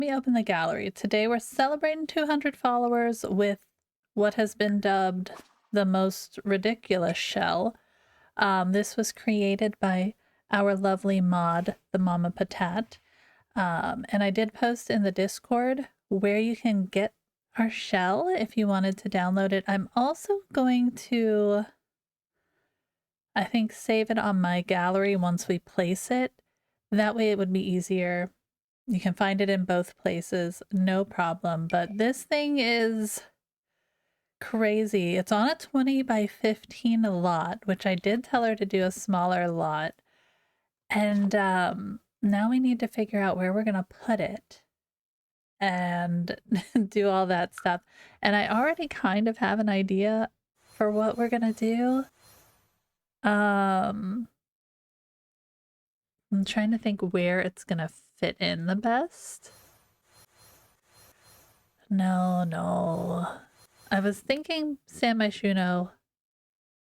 me open the gallery. Today we're celebrating 200 followers with what has been dubbed the most ridiculous shell. This was created by our lovely mod, TheMamaPotat. And I did post in the Discord where you can get our shell if you wanted to download it. I'm also going to, I think, save it on my gallery once we place it. That way it would be easier. You can find it in both places, no problem. But this thing is crazy. It's on a 20 by 15 lot, which I did tell her to do a smaller lot. And now we need to figure out where we're going to put it and do all that stuff. And I already kind of have an idea for what we're going to do. I'm trying to think where it's going to fit in the best. No. I was thinking San Myshuno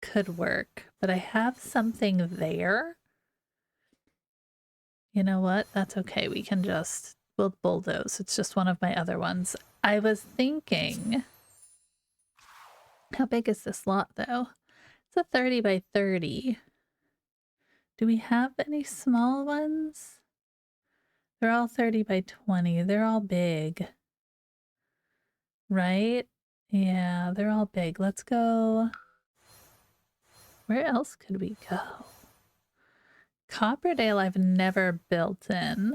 could work, but I have something there. You know what? That's okay. We can just, we'll bulldoze. It's just one of my other ones. I was thinking, how big is this lot though? It's a 30 by 30. Do we have any small ones? They're all 30 by 20. They're all big. Right? Yeah, they're all big. Let's go. Where else could we go? Copperdale I've never built in.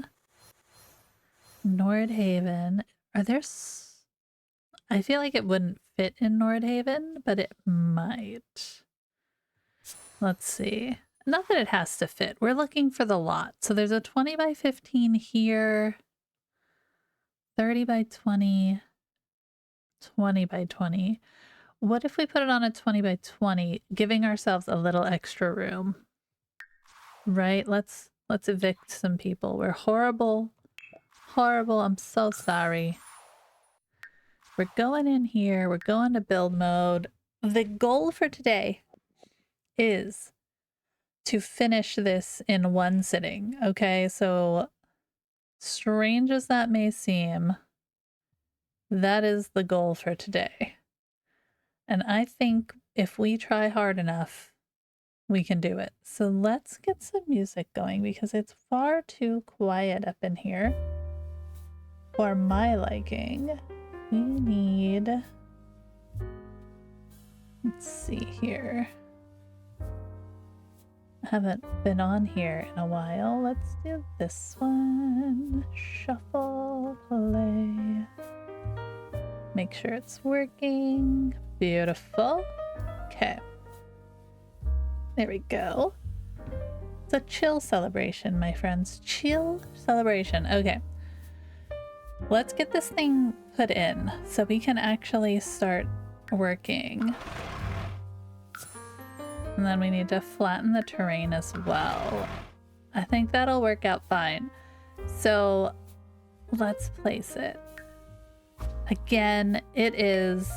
Nordhaven. Are there... I feel like it wouldn't fit in Nordhaven, but it might. Let's see. Not that it has to fit. We're looking for the lot. So there's a 20 by 15 here. 30 by 20. 20 by 20. What if we put it on a 20 by 20, giving ourselves a little extra room? Right? Let's evict some people. We're horrible. Horrible. I'm so sorry. We're going in here. We're going to build mode. The goal for today is to finish this in one sitting. Okay, so strange as that may seem, that is the goal for today. And I think if we try hard enough, we can do it. So let's get some music going because it's far too quiet up in here for my liking. We need, let's see here. I haven't been on here in a while. Let's do this one. Shuffle, play. Make sure it's working. Beautiful. Okay. There we go. It's a chill celebration, my friends. Chill celebration. Okay. Let's get this thing put in so we can actually start working. And then we need to flatten the terrain as well. I think that'll work out fine. So let's place it. Again, it's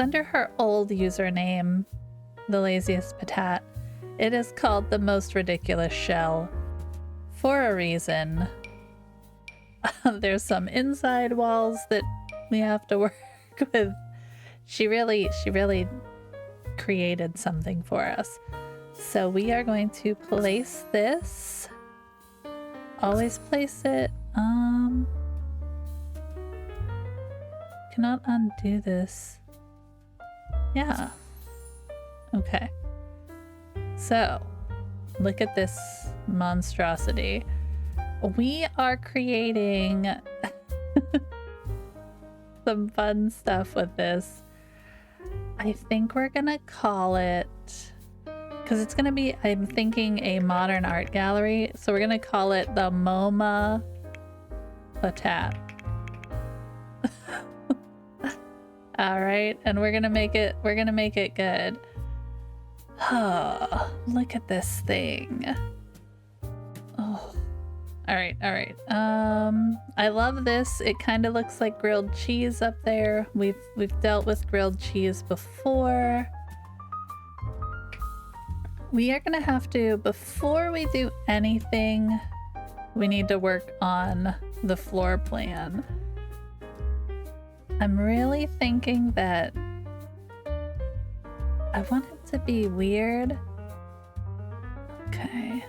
under her old username, the laziest patat. It is called the most ridiculous shell for a reason. There's some inside walls that we have to work with. She really created something for us. So we are going to place this. Always place it. Cannot undo this. Yeah. Okay. So, look at this monstrosity. We are creating some fun stuff with this. I think we're gonna call it, because it's gonna be, I'm thinking, a modern art gallery. So we're gonna call it the MoMA-Potat. All right, and we're gonna make it good. Oh, look at this thing. Oh, all right. I love this. It kind of looks like grilled cheese up there. We've dealt with grilled cheese before. We are gonna have to, before we do anything, we need to work on the floor plan. I'm really thinking that I want it to be weird. Okay.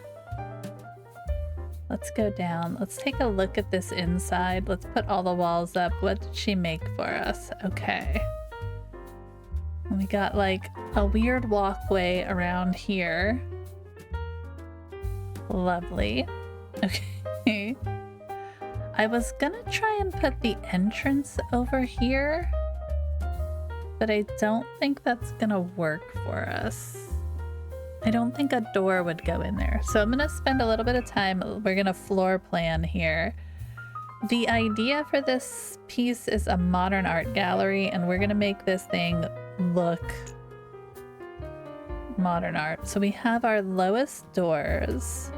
Let's go down. Let's take a look at this inside. Let's put all the walls up. What did she make for us? Okay. We got like a weird walkway around here. Lovely. Okay. I was gonna try and put the entrance over here, but I don't think that's gonna work for us. I don't think a door would go in there. So I'm gonna spend a little bit of time. We're gonna floor plan here. The idea for this piece is a modern art gallery, and we're gonna make this thing look modern art. So we have our lowest doors.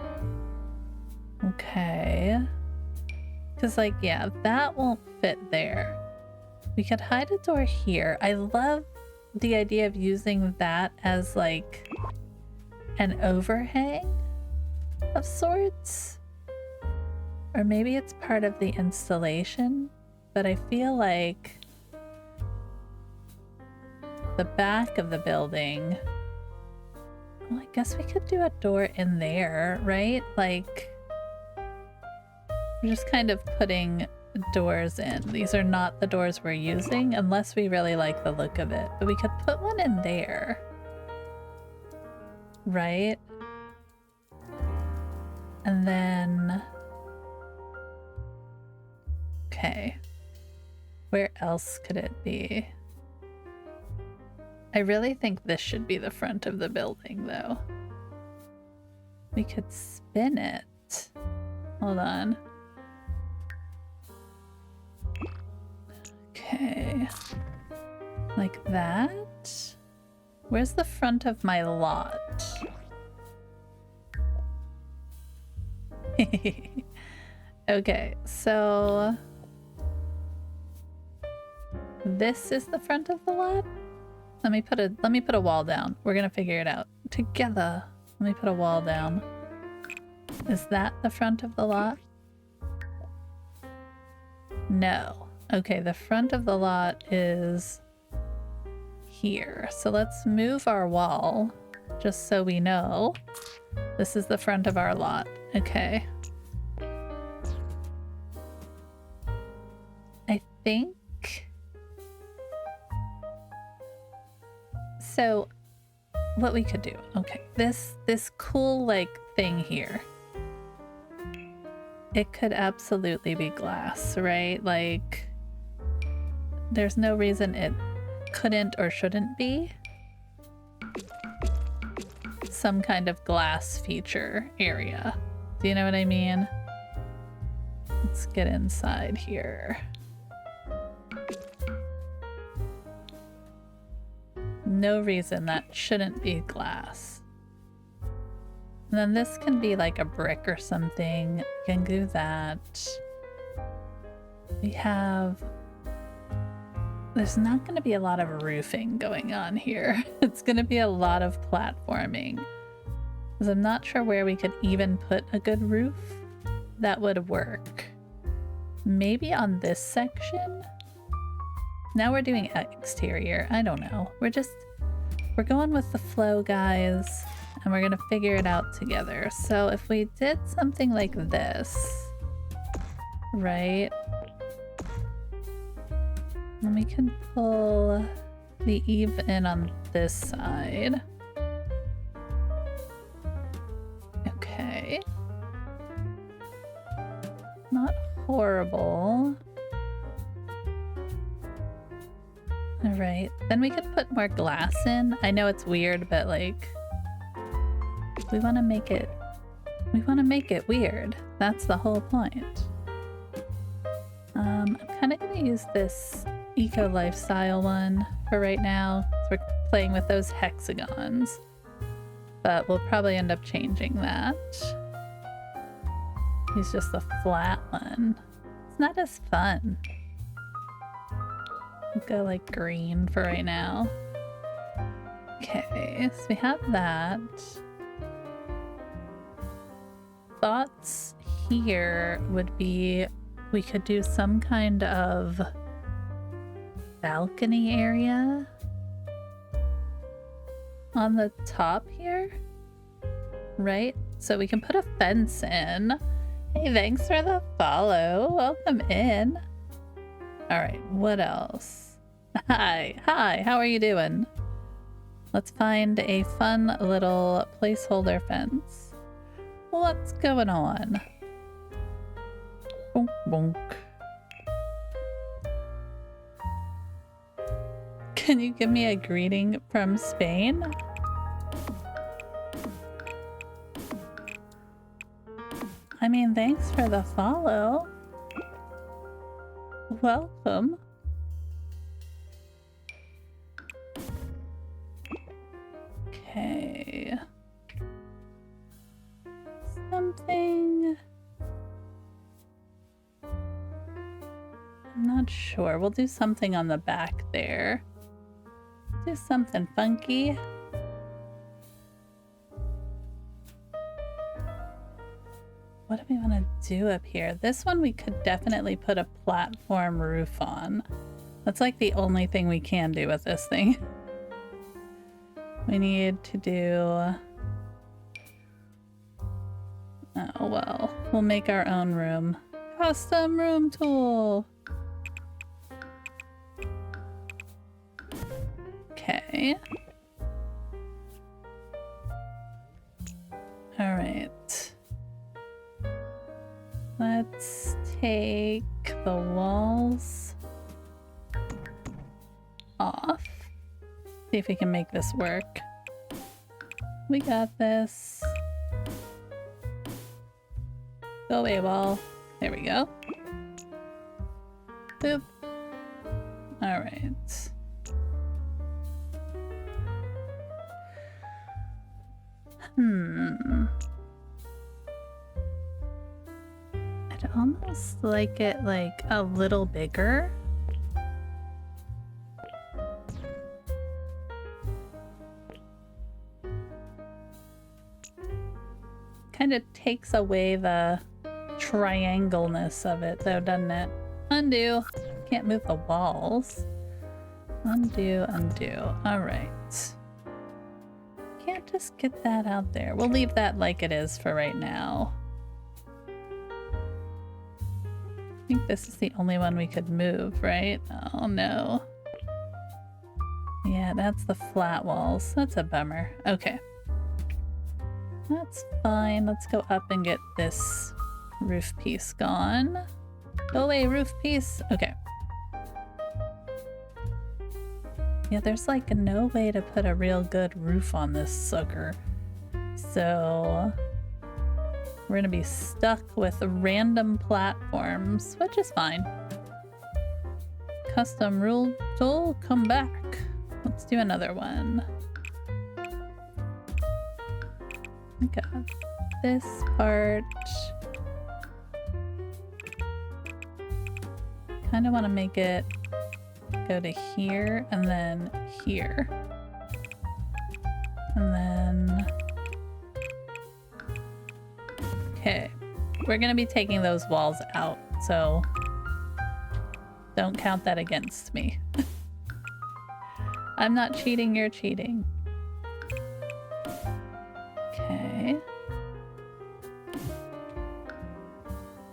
Okay. Because like, yeah, that won't fit there. We could hide a door here. I love the idea of using that as like an overhang of sorts. Or maybe it's part of the installation, but I feel like the back of the building, well, I guess we could do a door in there, right? Like, we're just kind of putting doors in. These are not the doors we're using unless we really like the look of it, but we could put one in there, right? And then, okay, where else could it be? I really think this should be the front of the building though. We could spin it. Hold on. Okay, like that. Where's the front of my lot? Okay, so this is the front of the lot. Let me put a wall down. We're gonna figure it out together. Let me put a wall down. Is that the front of the lot? No. Okay, the front of the lot is here. So let's move our wall just so we know this is the front of our lot. Okay. I think so. What we could do, okay, this cool like thing here, it could absolutely be glass, right? Like, there's no reason it couldn't or shouldn't be some kind of glass feature area. Do you know what I mean? Let's get inside here. No reason that shouldn't be glass. And then this can be like a brick or something. We can do that. We have... There's not going to be a lot of roofing going on here. It's going to be a lot of platforming. Because I'm not sure where we could even put a good roof that would work. Maybe on this section? Now we're doing exterior. I don't know. We're going with the flow, guys. And we're going to figure it out together. So if we did something like this, right? And we can pull the eave in on this side. Okay. Not horrible. All right, then we could put more glass in. I know it's weird, but like, we want to make it weird. That's the whole point. I'm kind of going to use this eco lifestyle one for right now. So we're playing with those hexagons, but we'll probably end up changing that. Use just the flat one. It's not as fun. We'll go like green for right now. Okay, so we have that. Thoughts here would be we could do some kind of balcony area on the top here, right? So we can put a fence in. Hey, thanks for the follow. Welcome in. All right, what else? Hi, how are you doing? Let's find a fun little placeholder fence. What's going on? Bonk, bonk. Can you give me a greeting from Spain? I mean, thanks for the follow. Welcome. Okay. Something. I'm not sure. We'll do something on the back there. Do something funky. What do we want to do up here? This one we could definitely put a platform roof on. That's like the only thing we can do with this thing. We need to do... Oh well, we'll make our own room. Custom room tool! Okay. Alright. Let's take the walls off. See if we can make this work. We got this. Go away, wall. There we go. Boop. Alright. I'd almost like it like a little bigger. Kind of takes away the triangle-ness of it though, doesn't it? Undo. Can't move the walls. Undo, undo. Alright. Can't just get that out there. We'll leave that like it is for right now. I think this is the only one we could move, right? Oh no. Yeah, that's the flat walls. That's a bummer. Okay. That's fine. Let's go up and get this roof piece gone. Go away, roof piece. Okay. Yeah, there's like no way to put a real good roof on this sucker. So we're gonna be stuck with random platforms, which is fine. Custom rule tool, come back. Let's do another one. We got this part. Kind of want to make it go to here and then here. And then... Okay. We're going to be taking those walls out, so don't count that against me. I'm not cheating, you're cheating. Okay.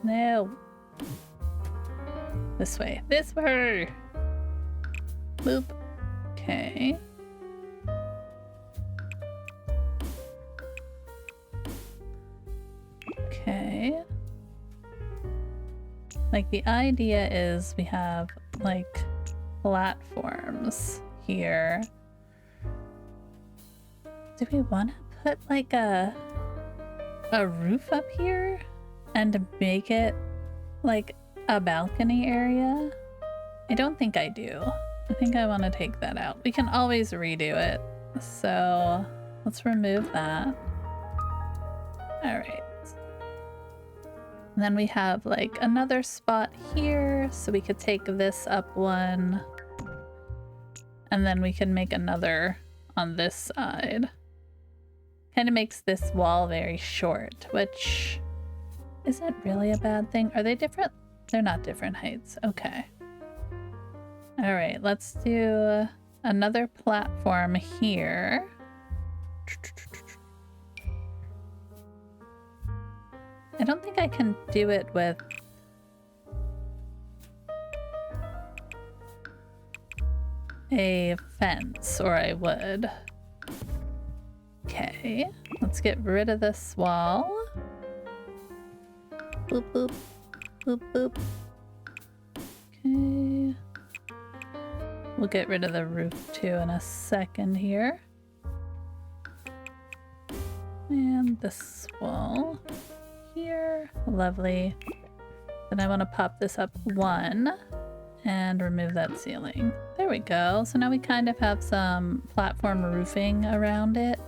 No. This way. This way! Boop. Okay. Okay. Like, the idea is we have, like, platforms here. Do we want to put, like, a roof up here? And make it, like, a balcony area? I don't think I do. I think I want to take that out. We can always redo it. So let's remove that. All right. And then we have like another spot here. So we could take this up one. And then we can make another on this side. Kind of makes this wall very short, which isn't really a bad thing. Are they different They're not different heights. Okay. All right, let's do another platform here. I don't think I can do it with a fence, or I would. Okay, let's get rid of this wall. Boop, boop, boop, boop. Okay. We'll get rid of the roof too in a second here. And this wall here. Lovely. Then I want to pop this up 1 and remove that ceiling. There we go. So now we kind of have some platform roofing around it.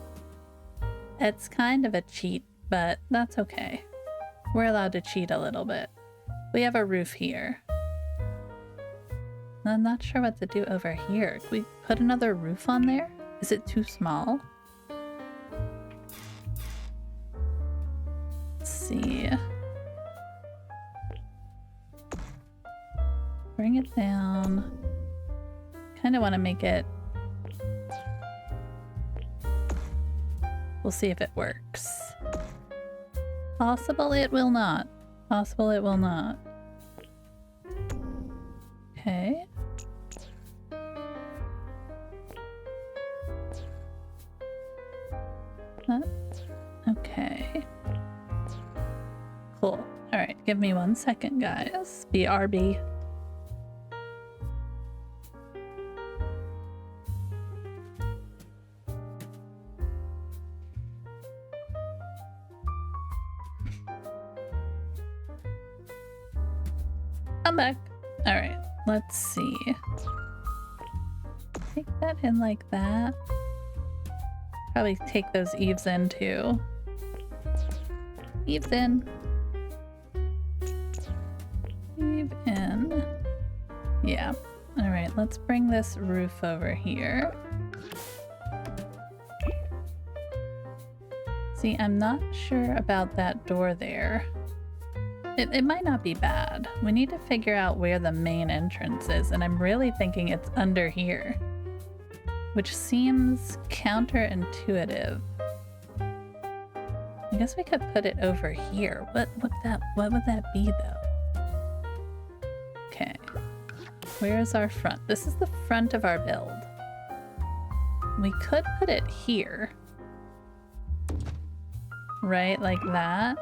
It's kind of a cheat, but that's okay. We're allowed to cheat a little bit. We have a roof here. I'm not sure what to do over here. Can we put another roof on there? Is it too small? Let's see. Bring it down. Kind of want to make it... We'll see if it works. Possible it will not. Possible it will not. Okay. Okay. Cool. Alright, give me 1 second, guys. BRB. I'm back. Alright, let's see. Take that in like that. Probably take those eaves in too. Eaves in. Eave in. Yeah. Alright, let's bring this roof over here. See, I'm not sure about that door there. It might not be bad. We need to figure out where the main entrance is, and I'm really thinking it's under here, which seems counterintuitive. I guess we could put it over here. What would that be though? Okay. Where's our front? This is the front of our build. We could put it here. Right, like that.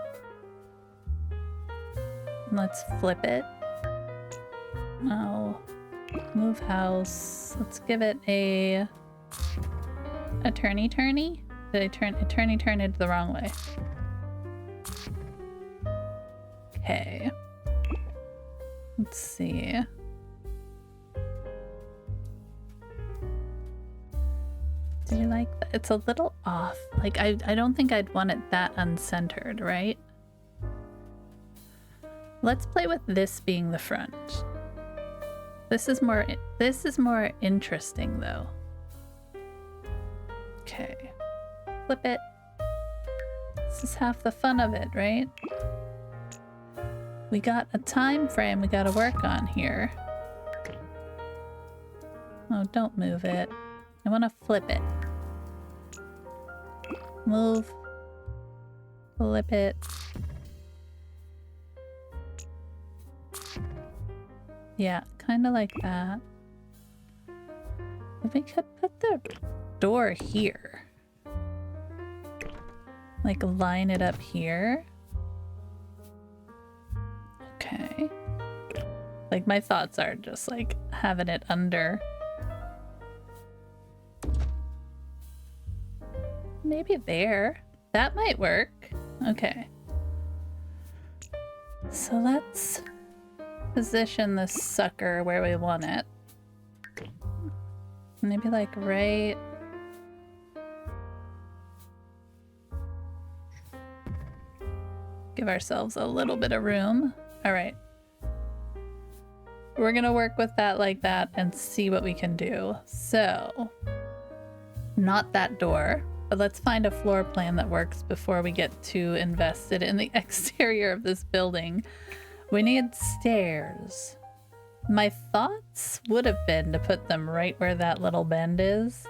Let's flip it. No. Move house. Let's give it a turny-turny? Did I turn it the wrong way? Okay. Let's see. Do you like that? It's a little off. Like, I don't think I'd want it that uncentered, right? Let's play with this being the front. This is more interesting though. Okay. Flip it. This is half the fun of it, right? We got a time frame we gotta work on here. Oh, don't move it. I wanna flip it. Move. Flip it. Yeah, kind of like that. If we could put the door here. Like line it up here. Okay. Like my thoughts are just like having it under. Maybe there. That might work. Okay. So let's position this sucker where we want it. Maybe like right... Give ourselves a little bit of room. All right. We're gonna work with that like that and see what we can do. So, not that door, but let's find a floor plan that works before we get too invested in the exterior of this building. We need stairs. My thoughts would have been to put them right where that little bend is,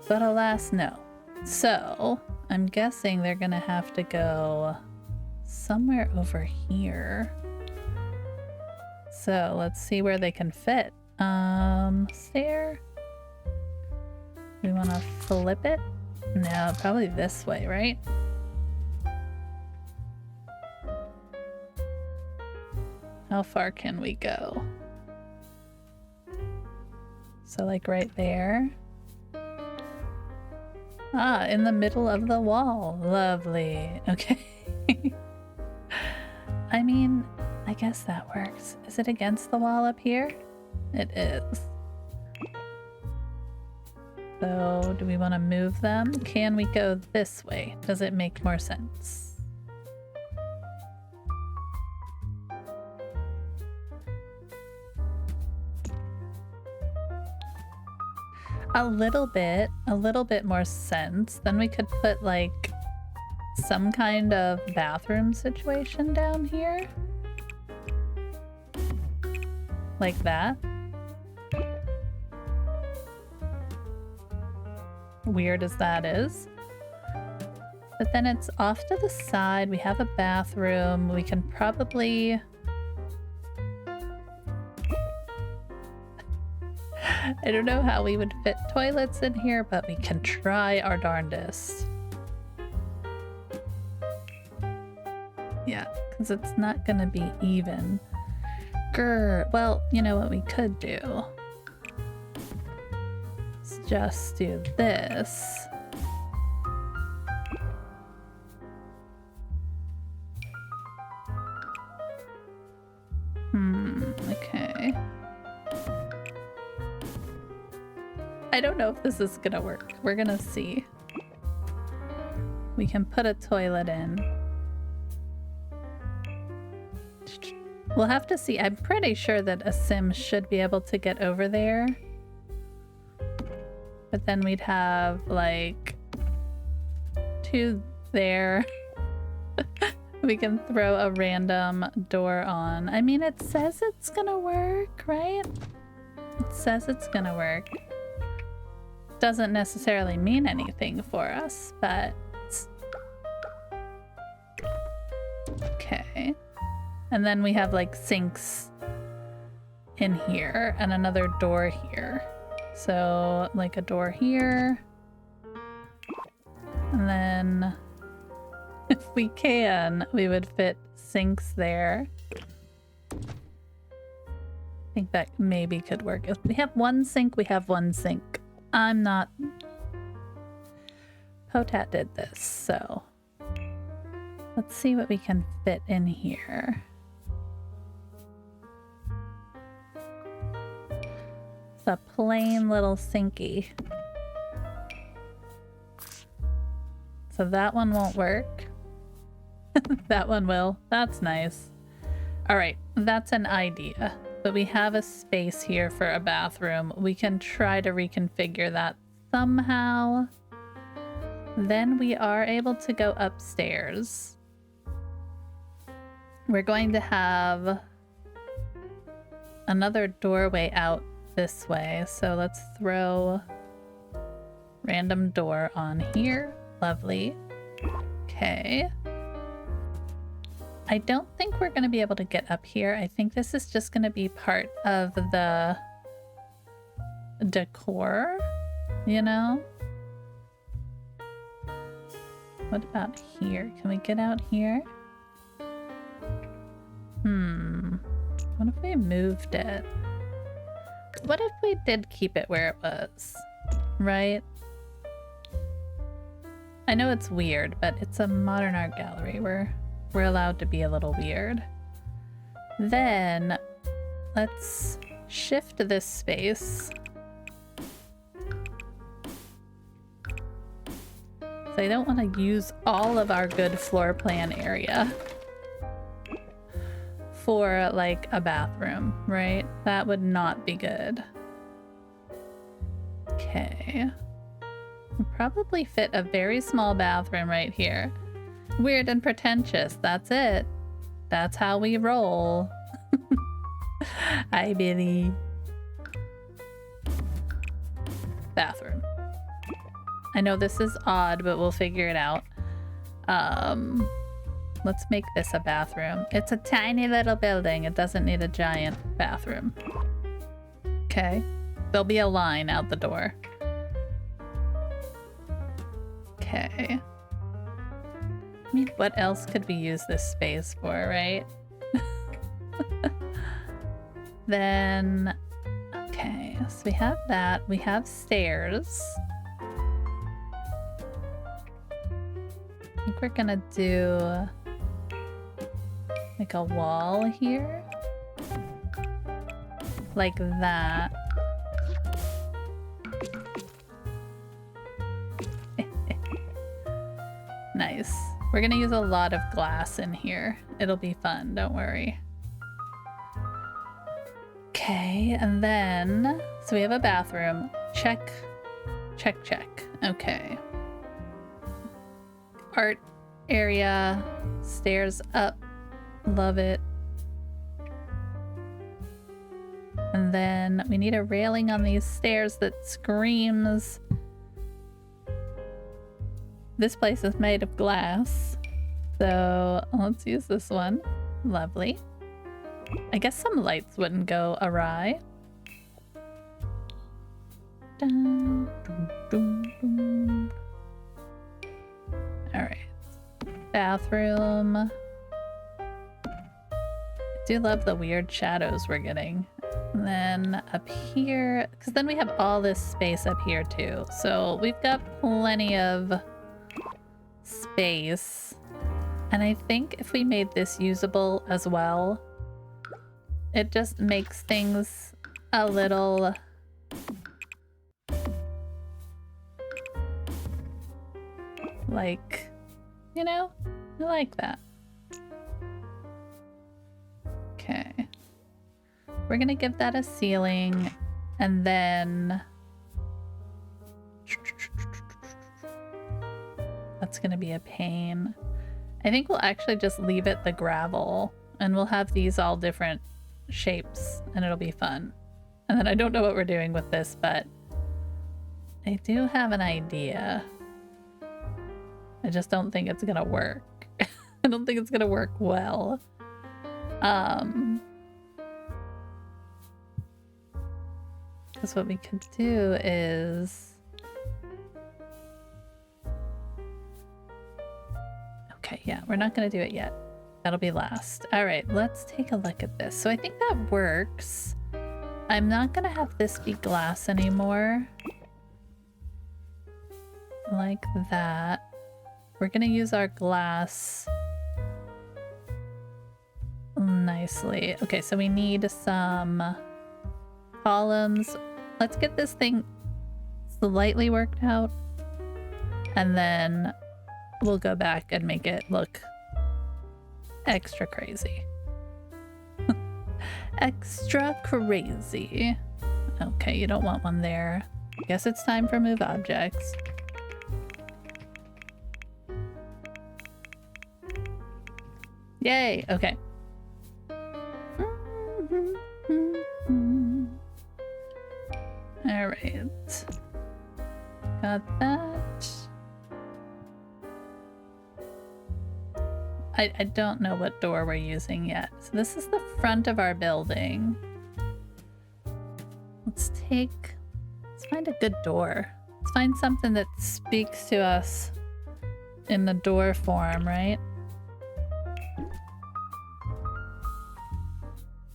but alas, no. So, I'm guessing they're gonna have to go somewhere over here. So, let's see where they can fit. Stair? We want to flip it? No, probably this way, right? How far can we go? So like right there. Ah, in the middle of the wall. Lovely. Okay. I mean, I guess that works. Is it against the wall up here? It is. So, do we want to move them? Can we go this way? Does it make more sense? A little bit more sense. Then we could put like some kind of bathroom situation down here. Like that. Weird as that is. But then it's off to the side. We have a bathroom. We can probably... I don't know how we would fit toilets in here, but we can try our darndest. Yeah, because it's not gonna be even. Grr. Well, you know what we could do? Let's just do this. Okay. I don't know if this is gonna work. We're gonna see. We can put a toilet in. We'll have to see. I'm pretty sure that a sim should be able to get over there. But then we'd have like 2 there. We can throw a random door on. I mean, it says it's gonna work, right? It says it's gonna work. Doesn't necessarily mean anything for us, but... Okay. And then we have like sinks in here and another door here. So like a door here. And then if we can, we would fit sinks there. I think that maybe could work. If we have one sink, we have one sink. I'm not... Potat did this, so... Let's see what we can fit in here. It's a plain little sinky. So that one won't work. That one will. That's nice. Alright, that's an idea. But we have a space here for a bathroom. We can try to reconfigure that somehow. Then we are able to go upstairs. We're going to have another doorway out this way. So let's throw random door on here. Lovely. Okay. I don't think we're going to be able to get up here. I think this is just going to be part of the decor, you know? What about here? Can we get out here? What if we moved it? What if we did keep it where it was? Right? I know it's weird, but it's a modern art gallery. We're allowed to be a little weird. Then let's shift this space. So I don't want to use all of our good floor plan area for like a bathroom, right? That would not be good. Okay. We'll probably fit a very small bathroom right here. Weird and pretentious, that's it. That's how we roll. Hi, Billy. Bathroom. I know this is odd, but we'll figure it out. Let's make this a bathroom. It's a tiny little building. It doesn't need a giant bathroom. Okay. There'll be a line out the door. Okay. I mean, what else could we use this space for, right? Then, okay, so we have that. We have stairs. I think we're gonna do like a wall here. Like that. Nice. We're gonna use a lot of glass in here. It'll be fun, don't worry. Okay, and then, so we have a bathroom. Check, check, check. Okay. Art area, stairs up. Love it. And then we need a railing on these stairs that screams. This place is made of glass. So let's use this one. Lovely. I guess some lights wouldn't go awry. Dun, dun, dun, dun. All right. Bathroom. I do love the weird shadows we're getting. And then up here, because then we have all this space up here too. So we've got plenty of space. And I think if we made this usable as well, it just makes things a little like, you know, I like that. Okay. We're gonna give that a ceiling, and then that's gonna be a pain. I think we'll actually just leave it the gravel, and we'll have these all different shapes, and it'll be fun. And then I don't know what we're doing with this, but I do have an idea. I just don't think it's gonna work. I don't think it's gonna work well. Because what we could do is... Okay, yeah, we're not gonna do it yet. That'll be last. All right, let's take a look at this. So I think that works. I'm not gonna have this be glass anymore. Like that. We're gonna use our glass nicely. Okay, so we need some columns. Let's get this thing slightly worked out, and then we'll go back and make it look extra crazy. Extra crazy. Okay, you don't want one there. Guess it's time for move objects. Yay, okay. All right. Got that. I don't know what door we're using yet. So this is the front of our building. Let's find a good door. Let's find something that speaks to us in the door form, right?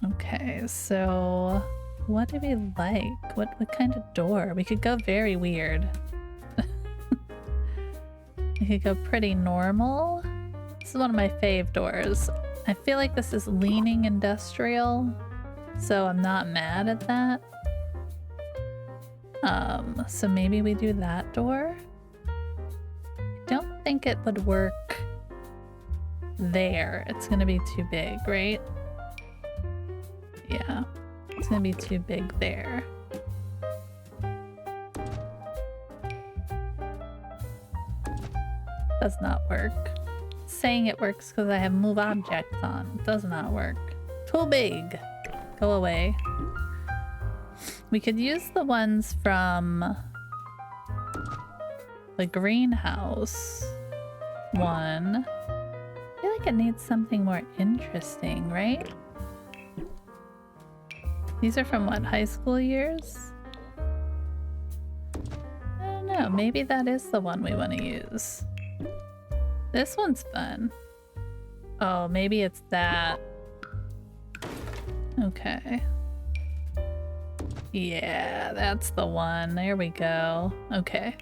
Okay, so what do we like? What kind of door? We could go very weird. We could go pretty normal. This is one of my fave doors. I feel like this is leaning industrial, so I'm not mad at that. So maybe we do that door. I don't think it would work there. It's gonna be too big, right? Yeah, it's gonna be too big there. Does not work. saying it works because I have move objects on. It does not work. Too big. Go away. We could use the ones from the greenhouse one. I feel like it needs something more interesting, right? These are from what, high school years? I don't know, maybe that is the one we want to use. This one's fun. Oh, maybe it's that. Okay. Yeah, that's the one. There we go. Okay.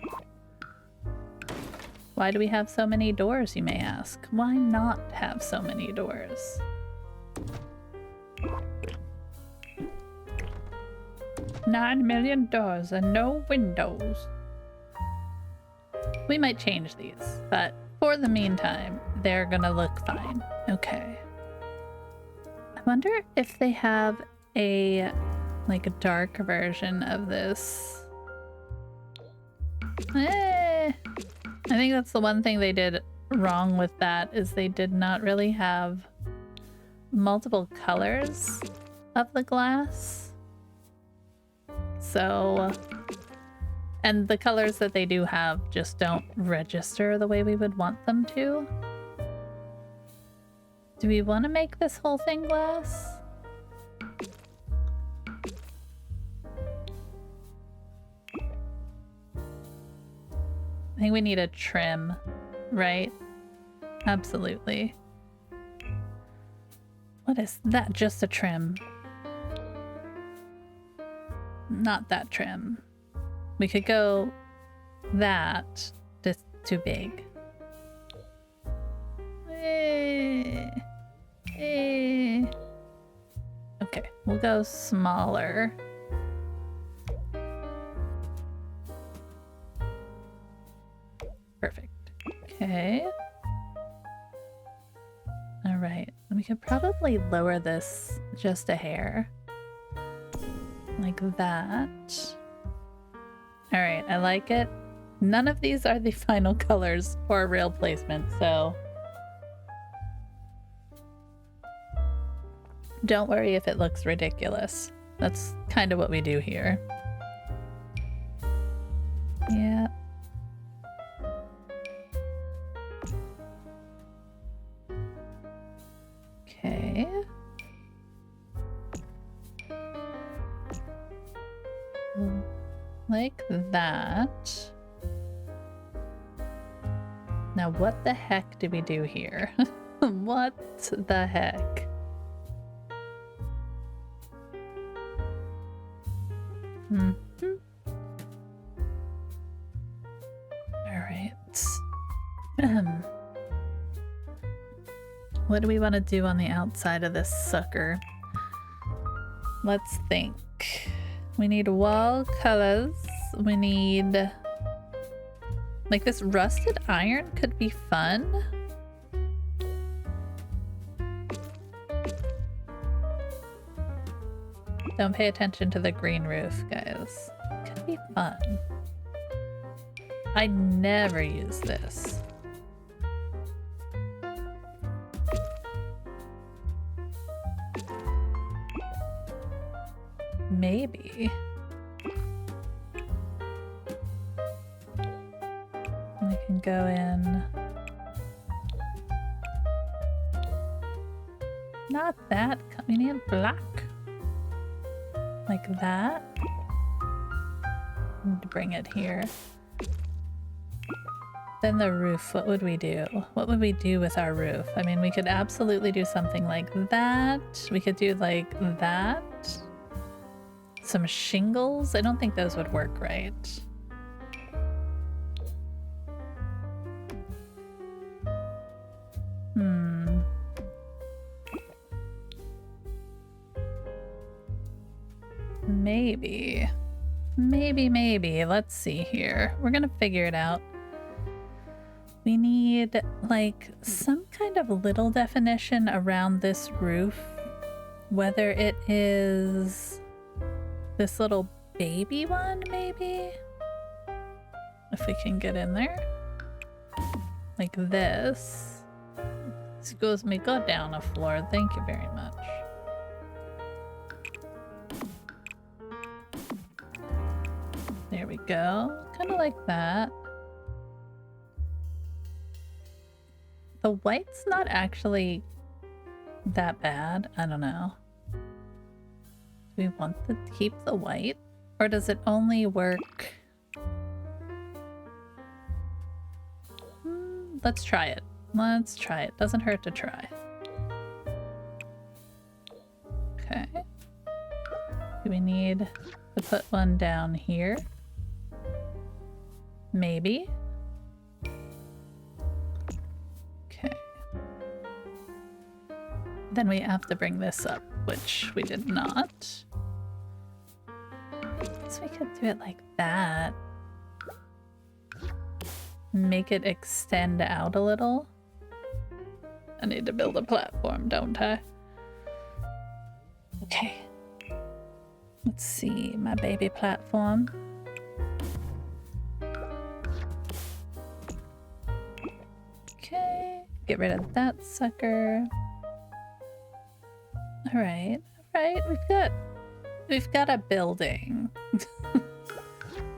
Why do we have so many doors, you may ask? Why not have so many doors? $9 million doors and no windows. We might change these, but for the meantime, they're gonna look fine. Okay. I wonder if they have a, like a dark version of this. I think that's the one thing they did wrong with that, is they did not really have multiple colors of the glass. So, and the colors that they do have just don't register the way we would want them to. Do we want to make this whole thing glass? I think we need a trim, right? Absolutely. What is that? Just a trim. Not that trim. We could go that. Just too big. Okay, we'll go smaller. Perfect. Okay. All right. We could probably lower this just a hair. Like that. All right, I like it. None of these are the final colors or real placement, so don't worry if it looks ridiculous. That's kind of what we do here. Yeah. Okay. Like that. Now what the heck do we do here? What the heck? Alright. What do we want to do on the outside of this sucker? Let's think. We need wall colors. We need... like this rusted iron could be fun. Don't pay attention to the green roof, guys. Could be fun. I never use this. Maybe. We can go in. Not that. We need black. Like that. Need to bring it here. Then the roof, what would we do? What would we do with our roof? I mean, we could absolutely do something like that. We could do like that. Some shingles. I don't think those would work right. Maybe. Maybe. Let's see here. We're gonna figure it out. We need like some kind of little definition around this roof. Whether it is this little baby one, maybe? If we can get in there. Like this. Excuse me, go down a floor. Thank you very much. There we go. Kind of like that. The white's not actually that bad. I don't know. Do we want to keep the white? Or does it only work? Let's try it. Let's try it. Doesn't hurt to try. Okay. Do we need to put one down here? Maybe. Okay. Then we have to bring this up, which we did not. I guess we could do it like that. Make it extend out a little. I need to build a platform, don't I? Okay. Let's see, my baby platform. Okay, get rid of that sucker. All right, we've got a building.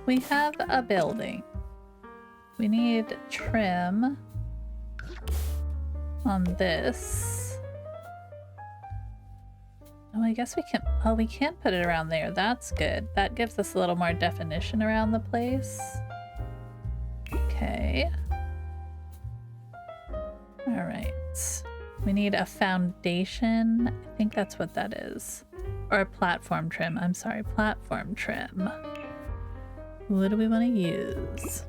We have a building. We need trim on this. Oh, I guess we can. Oh, we can't put it around there. That's good. That gives us a little more definition around the place. Okay. All right. We need a foundation. I think that's what that is. Or a platform trim. I'm sorry, platform trim. What do we want to use?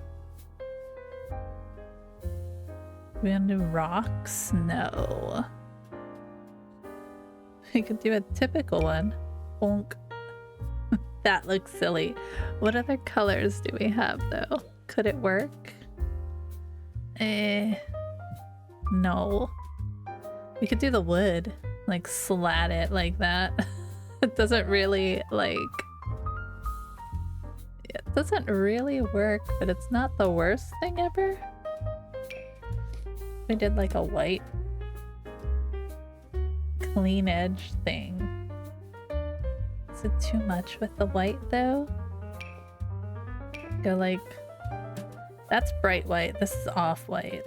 We want to do rocks? No. We could do a typical one. Bonk. That looks silly. What other colors do we have though? Could it work? No. We could do the wood. Like slat it like that. It doesn't really like... It doesn't really work, but it's not the worst thing ever. We did like a white clean edge thing. Is it too much with the white though? Go like, that's bright white, this is off white.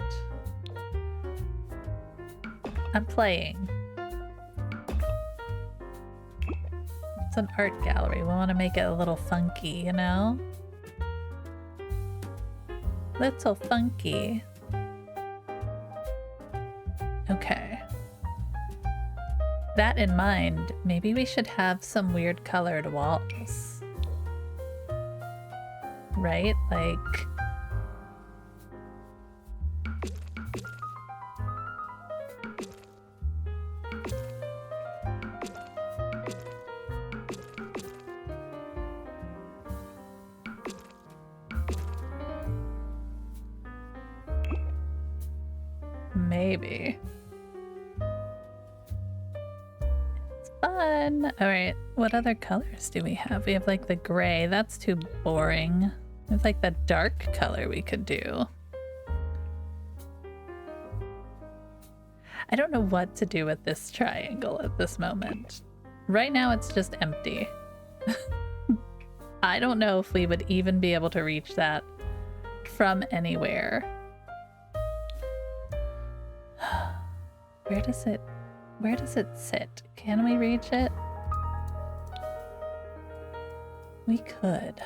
I'm playing. It's an art gallery, we want to make it a little funky, you know? Little funky. Okay. That in mind, maybe we should have some weird colored walls. Right? Like... Maybe. It's fun. All right, what other colors do we have? We have like the gray. That's too boring. It's like the dark color we could do. I don't know what to do with this triangle at this moment. Right now it's just empty. I don't know if we would even be able to reach that from anywhere. Where does it sit? Can we reach it? We could.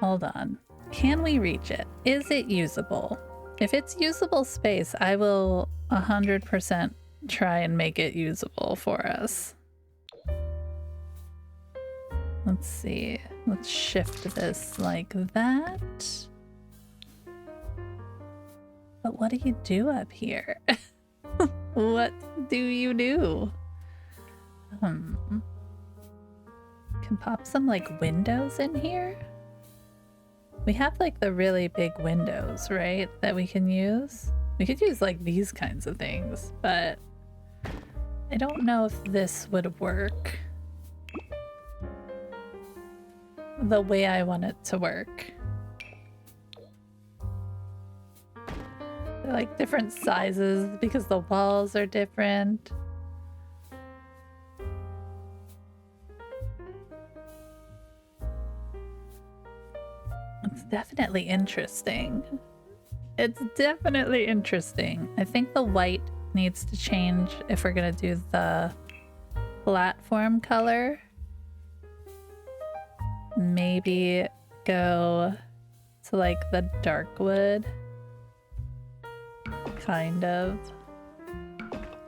Hold on. Can we reach it? Is it usable? If it's usable space, I will 100% try and make it usable for us. Let's see. Let's shift this like that. But what do you do up here? What do you do? Can pop some like windows in here? We have like the really big windows, right? That we can use. We could use like these kinds of things, but I don't know if this would work the way I want it to work. like different sizes because the walls are different. It's definitely interesting. It's definitely interesting. I think the white needs to change if we're gonna do the platform color. Maybe go to like the dark wood. Kind of.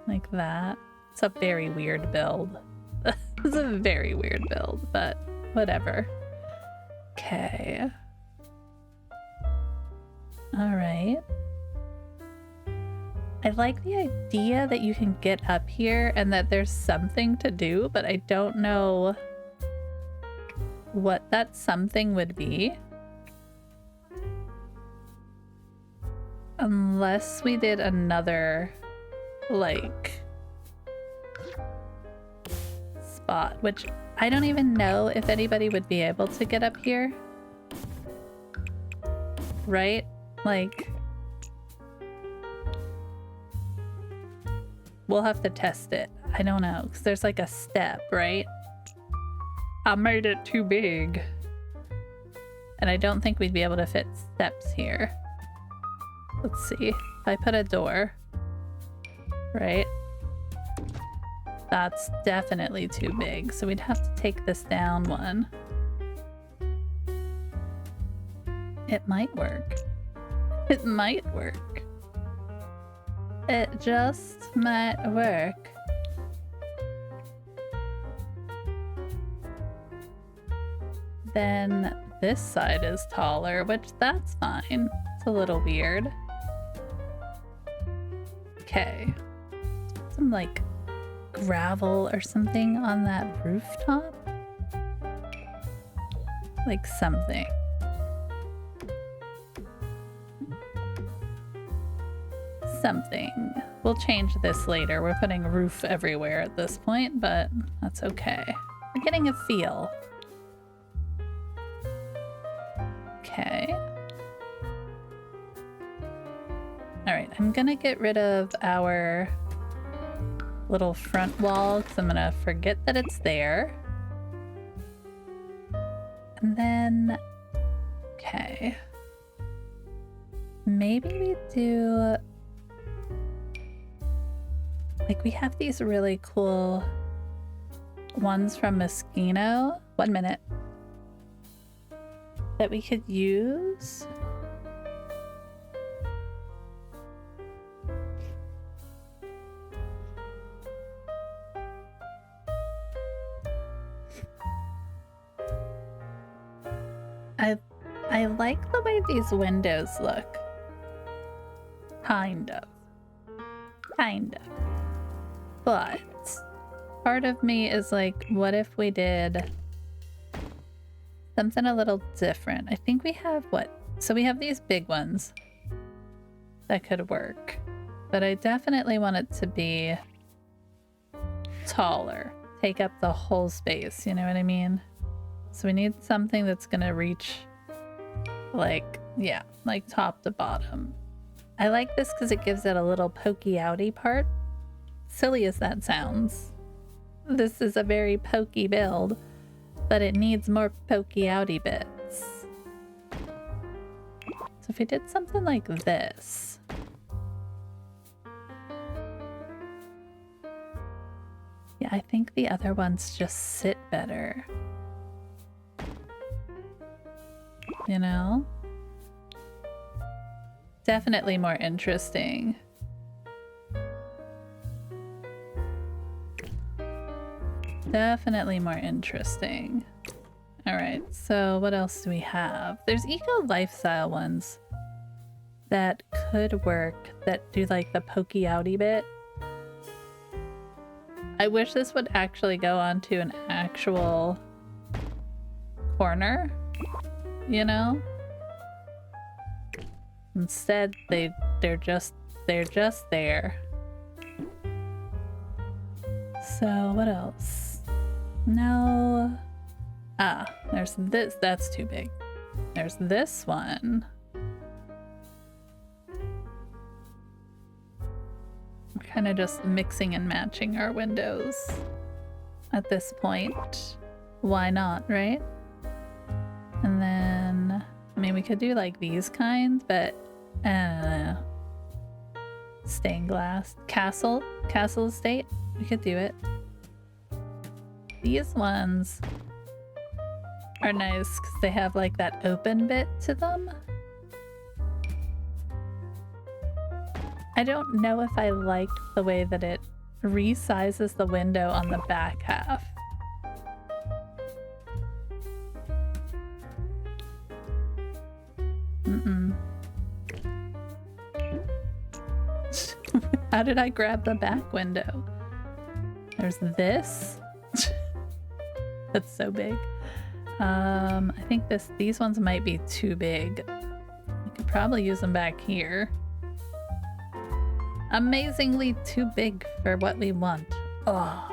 Like that. It's a very weird build. It's a very weird build, but whatever. Okay. Alright. I like the idea that you can get up here and that there's something to do, but I don't know what that something would be. Unless we did another, like, spot, which I don't even know if anybody would be able to get up here. Right? Like, we'll have to test it. I don't know, because there's like a step, right? I made it too big. And I don't think we'd be able to fit steps here. Let's see. If I put a door, right? That's definitely too big. So we'd have to take this down one. It might work. It might work. It just might work. Then this side is taller, which that's fine. It's a little weird. Okay. Some like gravel or something on that rooftop. Like something. Something. We'll change this later. We're putting roof everywhere at this point, but that's okay. We're getting a feel. Okay. Alright, I'm gonna get rid of our little front wall because I'm gonna forget that it's there. And then, okay. Maybe we do, like, we have these really cool ones from Moschino. 1 minute. That we could use. I like the way these windows look. Kind of. Kind of. But part of me is like, what if we did something a little different? I think we have what? So we have these big ones that could work, but I definitely want it to be taller, take up the whole space, you know what I mean? So we need something that's gonna reach like, yeah, like top to bottom. I like this because it gives it a little pokey outy part. Silly as that sounds. This is a very pokey build, but it needs more pokey outy bits. So if we did something like this. Yeah, I think the other ones just sit better. You know? Definitely more interesting. Definitely more interesting. All right, so what else do we have? There's eco lifestyle ones that could work that do like the pokey outy bit. I wish this would actually go onto an actual corner, you know? Instead, they're just there. So what else? No. Ah, there's this. That's too big. There's this one. kind of just mixing and matching our windows at this point. Why not, right? And then, I mean, we could do like these kinds, but I don't know. Stained glass. Castle estate. We could do it. These ones are nice because they have like that open bit to them. I don't know if I liked the way that it resizes the window on the back half. How did I grab the back window? There's this. That's so big. I think these ones might be too big. We could probably use them back here. Amazingly too big for what we want. Oh.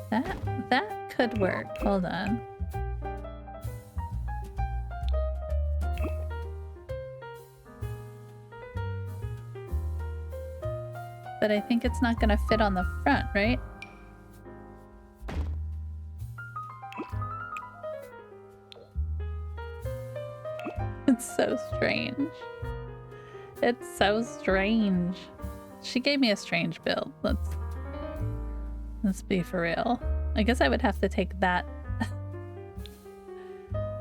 That could work. Hold on. But I think it's not gonna fit on the front, right? It's so strange. It's so strange. She gave me a strange build. Let's be for real. I guess I would have to take that.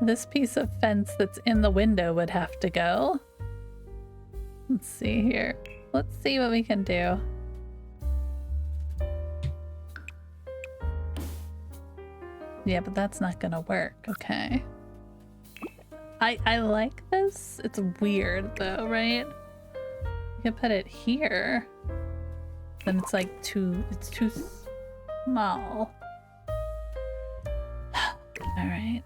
This piece of fence that's in the window would have to go. Let's see here. Let's see what we can do. Yeah, but that's not gonna work. Okay. I like this. It's weird though, right? You can put it here. Then it's like it's too small. All right.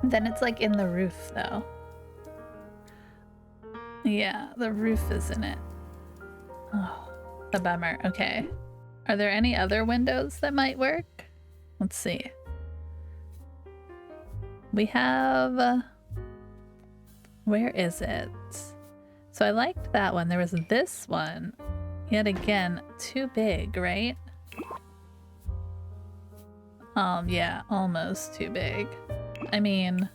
Then it's like in the roof though. Yeah, the roof is in it. Oh, a bummer. Okay. Are there any other windows that might work? Let's see. We have... where is it? So I liked that one. There was this one. Yet again, too big, right? Yeah, almost too big. I mean...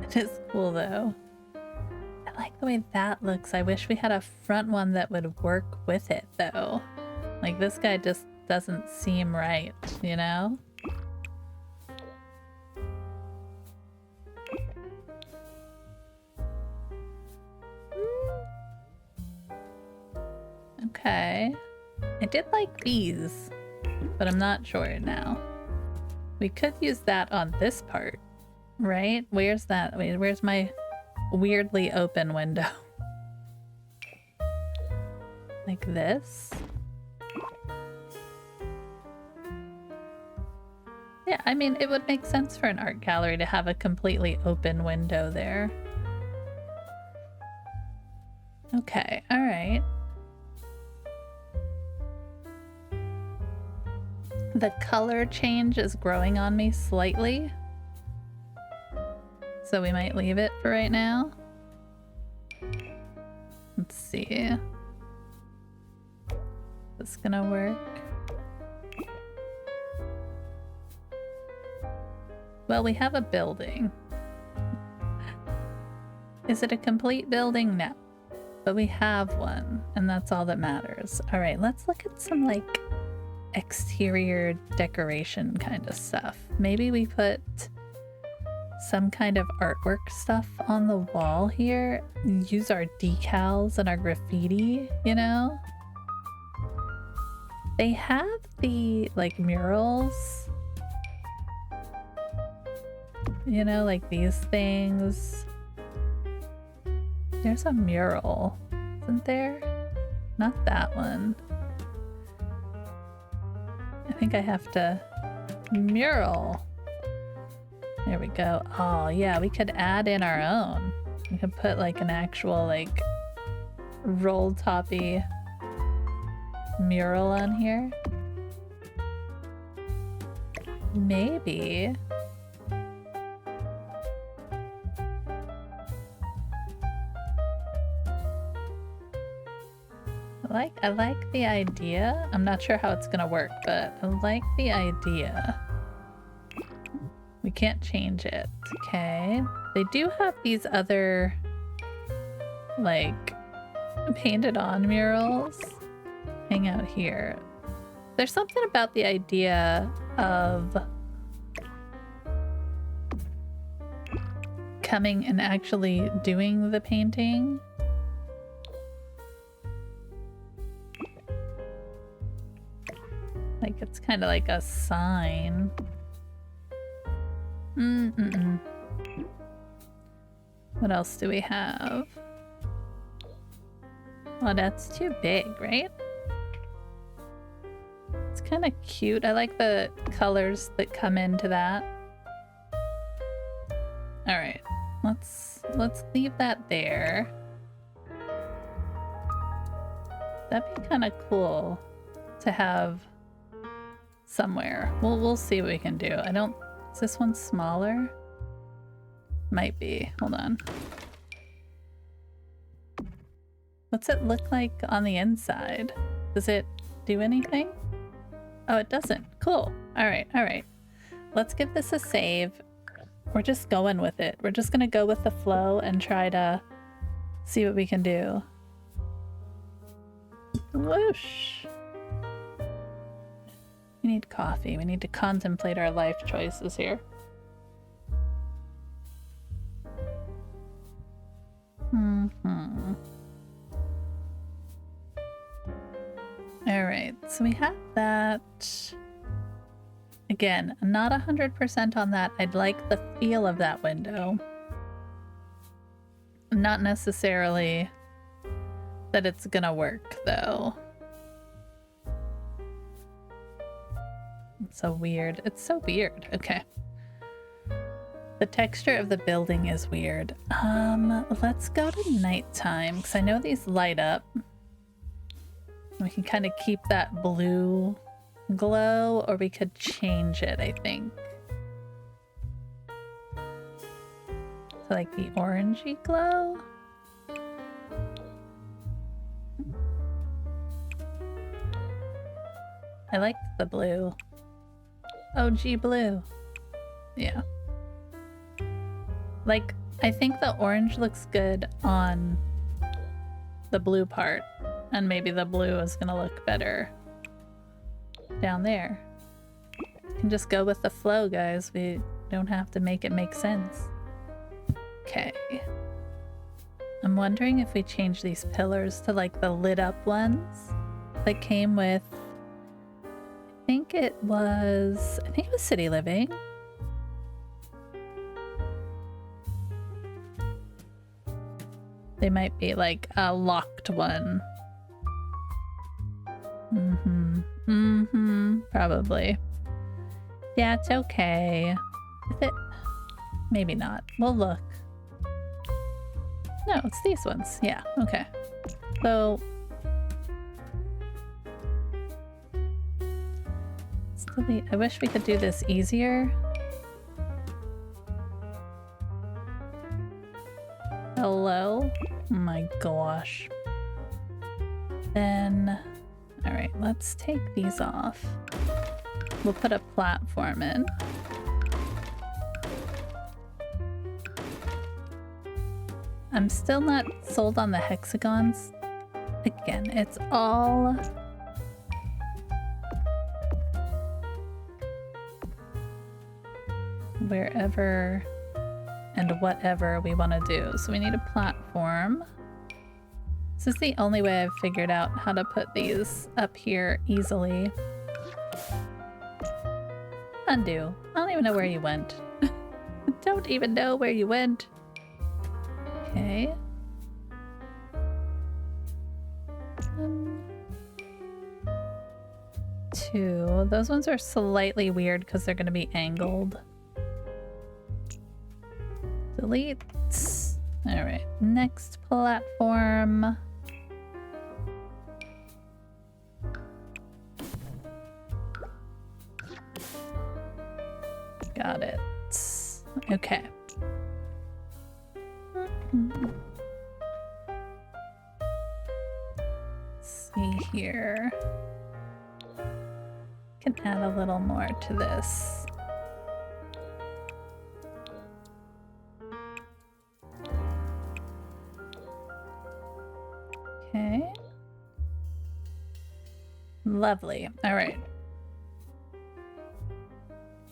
it is cool though. I like the way that looks. I wish we had a front one that would work with it though. Like this guy just doesn't seem right, you know? Okay. I did like these, but I'm not sure now. We could use that on this part, right? Where's that? Wait, where's my weirdly open window? Like this? Yeah, I mean, it would make sense for an art gallery to have a completely open window there. Okay, all right. The color change is growing on me slightly. So we might leave it for right now. Let's see. Is this gonna work? Well, we have a building. Is it a complete building? No. But we have one, and that's all that matters. All right, let's look at some like exterior decoration kind of stuff. Maybe we put some kind of artwork stuff on the wall here. Use our decals and our graffiti, you know? They have the like murals, you know, like these things. There's a mural, isn't there? Not that one. I think I have to mural. There we go. Oh yeah, we could add in our own. We could put like an actual like roll toppy mural on here? Maybe. I like the idea. I'm not sure how it's gonna work, but I like the idea. We can't change it. Okay. They do have these other, like, painted on murals. Hang out here. There's something about the idea of coming and actually doing the painting. Like, it's kind of like a sign. What else do we have? Oh, that's too big, right? It's kind of cute. I like the colors that come into that. All right, let's leave that there. That'd be kind of cool to have somewhere. We'll see what we can do. I don't. Is this one smaller? Might be. Hold on. What's it look like on the inside? Does it do anything? Oh, it doesn't. Cool. All right, all right. Let's give this a save. We're just going with it. We're just gonna go with the flow and try to see what we can do. Whoosh. We need coffee. We need to contemplate our life choices here. All right, so we have that. Again, I'm not 100% on that. I'd like the feel of that window. Not necessarily that it's gonna work, though. It's so weird. It's so weird. Okay. The texture of the building is weird. Let's go to nighttime, because I know these light up. We can kind of keep that blue glow, or we could change it, I think. So like the orangey glow? I like the blue. OG blue. Yeah. Like, I think the orange looks good on the blue part, and maybe the blue is gonna look better down there. You can just go with the flow, guys. We don't have to make it make sense. Okay. I'm wondering if we change these pillars to like the lit up ones that came with, I think it was City Living. They might be like a locked one. Probably. Yeah, it's okay. Is it? Maybe not. We'll look. No, it's these ones. Yeah, okay. So let's delete. I wish we could do this easier. Hello? Oh my gosh. Then, all right, let's take these off. We'll put a platform in. I'm still not sold on the hexagons. Again, it's all wherever and whatever we want to do. So we need a platform. This is the only way I've figured out how to put these up here easily. Undo. I don't even know where you went. Don't even know where you went. Okay. 1, 2. Those ones are slightly weird because they're going to be angled. Delete. All right, next platform. Got it. Okay. Let's see here. Can add a little more to this. Okay. Lovely. All right.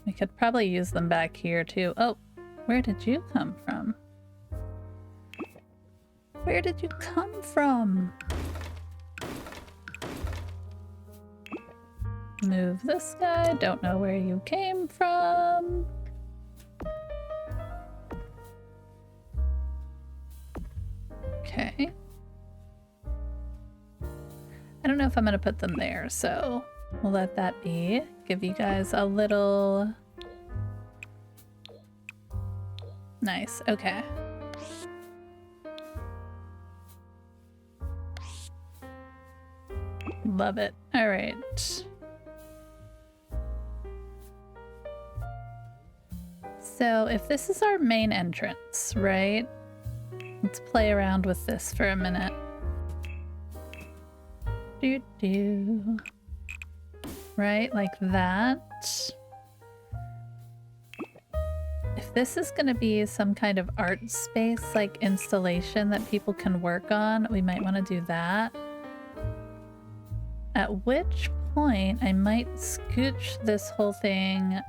We could probably use them back here too. Oh, where did you come from? Where did you come from? Move this guy. Don't know where you came from. Okay. I don't know if I'm gonna put them there, so we'll let that be. Give you guys a little... Nice, okay. Love it. All right. So if this is our main entrance, right? Let's play around with this for a minute. Right, like that. If this is going to be some kind of art space, like installation that people can work on, we might want to do that. At which point I might scooch this whole thing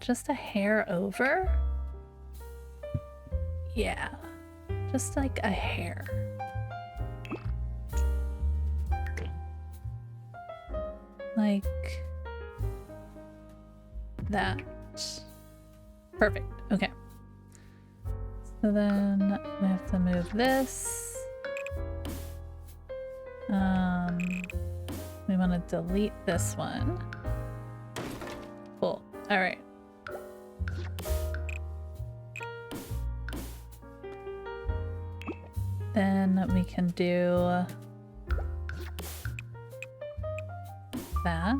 just a hair over. Yeah, just like a hair. Like that. Perfect. Okay. So then we have to move this. We want to delete this one. Cool. All right. Then we can do that.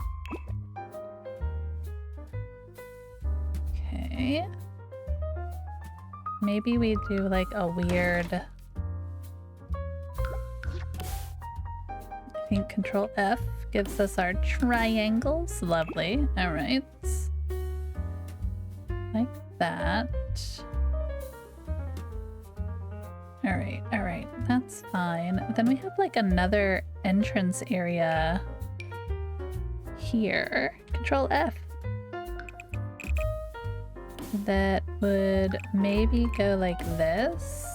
Okay. Maybe we do like a weird... I think Control F gives us our triangles. Lovely. All right. Like that. All right. All right. That's fine. Then we have like another entrance area here. Control F. That would maybe go like this.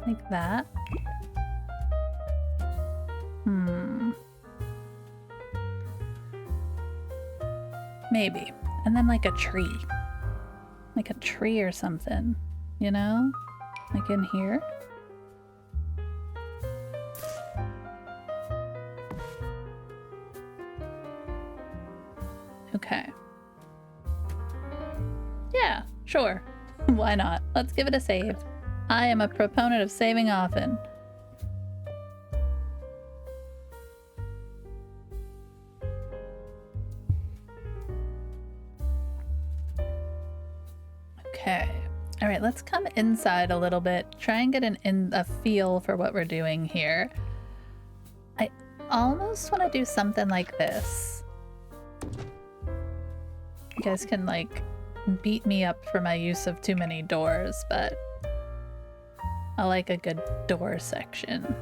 Like that. Maybe. And then like a tree. Like a tree or something, you know? Like in here. Okay. Yeah, sure. Why not? Let's give it a save. I am a proponent of saving often. Okay. All right, let's come inside a little bit. Try and get a feel for what we're doing here. I almost want to do something like this. You guys can like beat me up for my use of too many doors, but I like a good door section.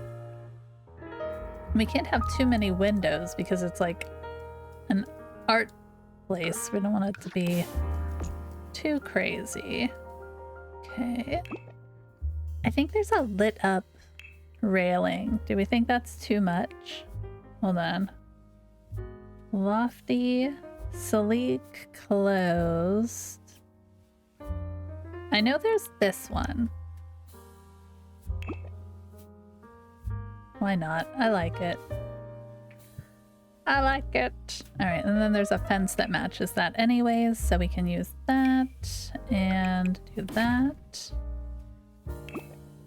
We can't have too many windows because it's like an art place. We don't want it to be too crazy. Okay. I think there's a lit up railing. Do we think that's too much? Hold on. Lofty, sleek, closed. I know there's this one. Why not? I like it. I like it. All right, and then there's a fence that matches that anyways, so we can use that and do that.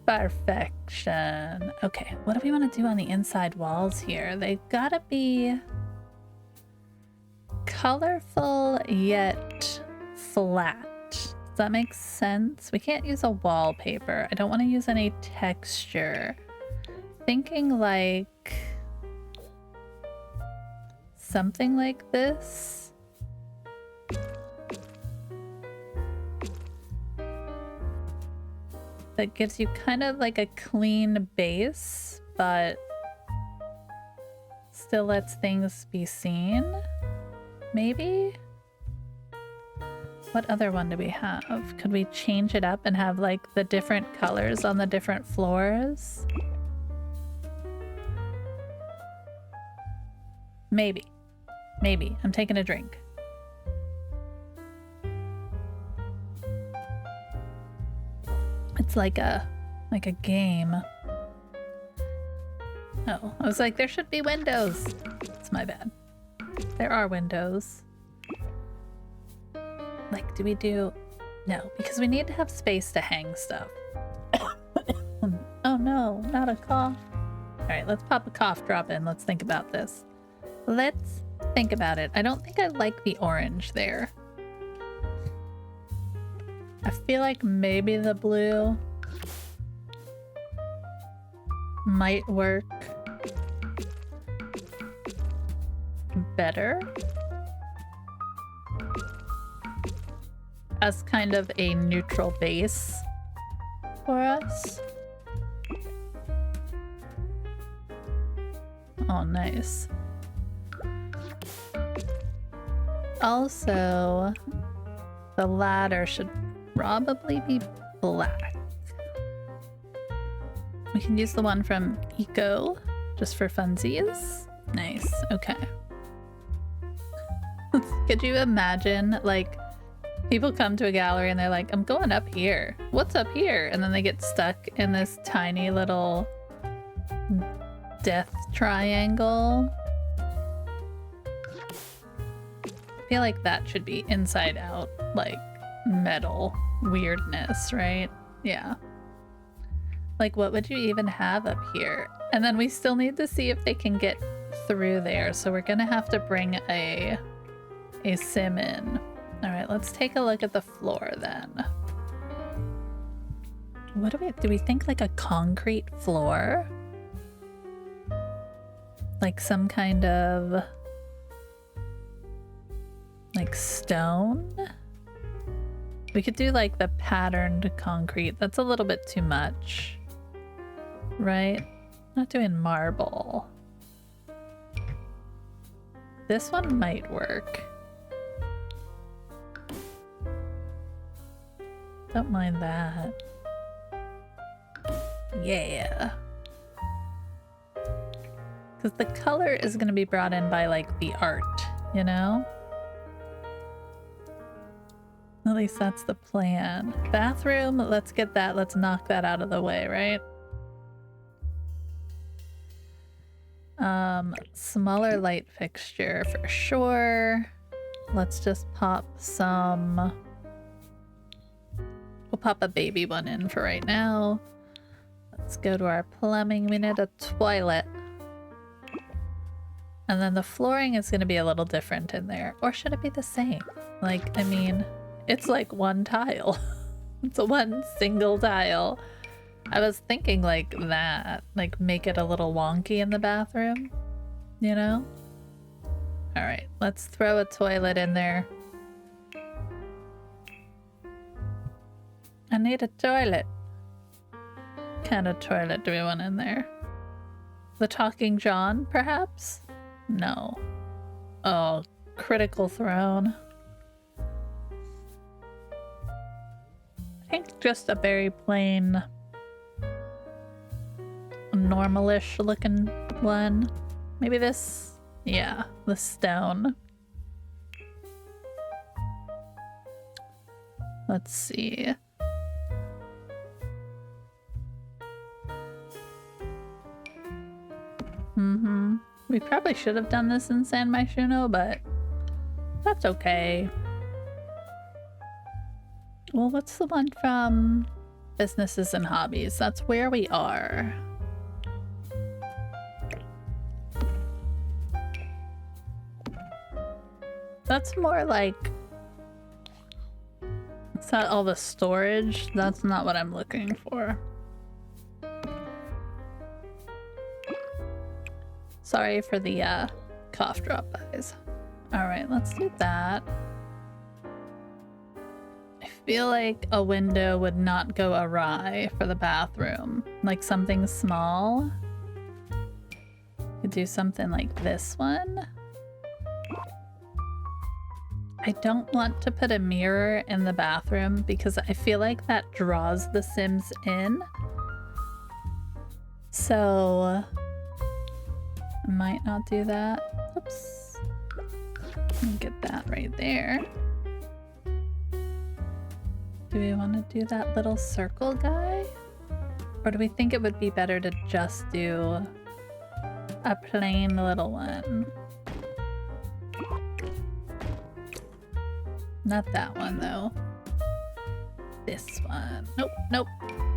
Perfection. Okay, what do we want to do on the inside walls here? They gotta be colorful yet flat. Does that make sense? We can't use a wallpaper. I don't want to use any texture. Thinking like something like this. That gives you kind of like a clean base, but still lets things be seen. Maybe? What other one do we have? Could we change it up and have like the different colors on the different floors? Maybe. Maybe. I'm taking a drink. It's like a game. Oh, I was like, there should be windows. It's my bad. There are windows. Like, do we do... No, because we need to have space to hang stuff. Oh no, not a cough. Alright, let's pop a cough drop in. Let's think about this. Let's think about it. I don't think I like the orange there. I feel like maybe the blue might work better as kind of a neutral base for us. Oh, nice. Also, the ladder should probably be black. We can use the one from Eco just for funsies. Nice. Okay. Could you imagine, like, people come to a gallery and they're like, I'm going up here. What's up here? And then they get stuck in this tiny little death triangle. I feel like that should be inside out, like metal weirdness, right? Yeah. Like, what would you even have up here? And then we still need to see if they can get through there. So we're gonna have to bring a sim in. All right, let's take a look at the floor then. What do we think like a concrete floor? Like some kind of like stone? We could do like the patterned concrete. That's a little bit too much, right? Not doing marble. This one might work. Don't mind that. Yeah. Because the color is going to be brought in by like the art, you know? At least that's the plan. Bathroom, let's get that. Let's knock that out of the way, right? Smaller light fixture for sure. Let's just pop some... We'll pop a baby one in for right now. Let's go to our plumbing. We need a toilet. And then the flooring is going to be a little different in there. Or should it be the same? Like, I mean, it's like one tile. It's a one single tile. I was thinking like that. Like, make it a little wonky in the bathroom. You know? Alright, let's throw a toilet in there. I need a toilet. What kind of toilet do we want in there? The Talking John, perhaps? No. Oh, Critical Throne. I think just a very plain, normalish looking one. Maybe this? Yeah, the stone. Let's see. We probably should have done this in San Myshuno, but that's okay. Well, what's the one from businesses and hobbies. That's where we are. That's more like... It's not all the storage. That's not what I'm looking for. Sorry for the cough drop, guys. Alright, let's do that. I feel like a window would not go awry for the bathroom. Like something small. Could do something like this one. I don't want to put a mirror in the bathroom because I feel like that draws the Sims in. So I might not do that. Oops. Get that right there. Do we want to do that little circle guy? Or do we think it would be better to just do a plain little one? Not that one, though. This one. Nope, nope.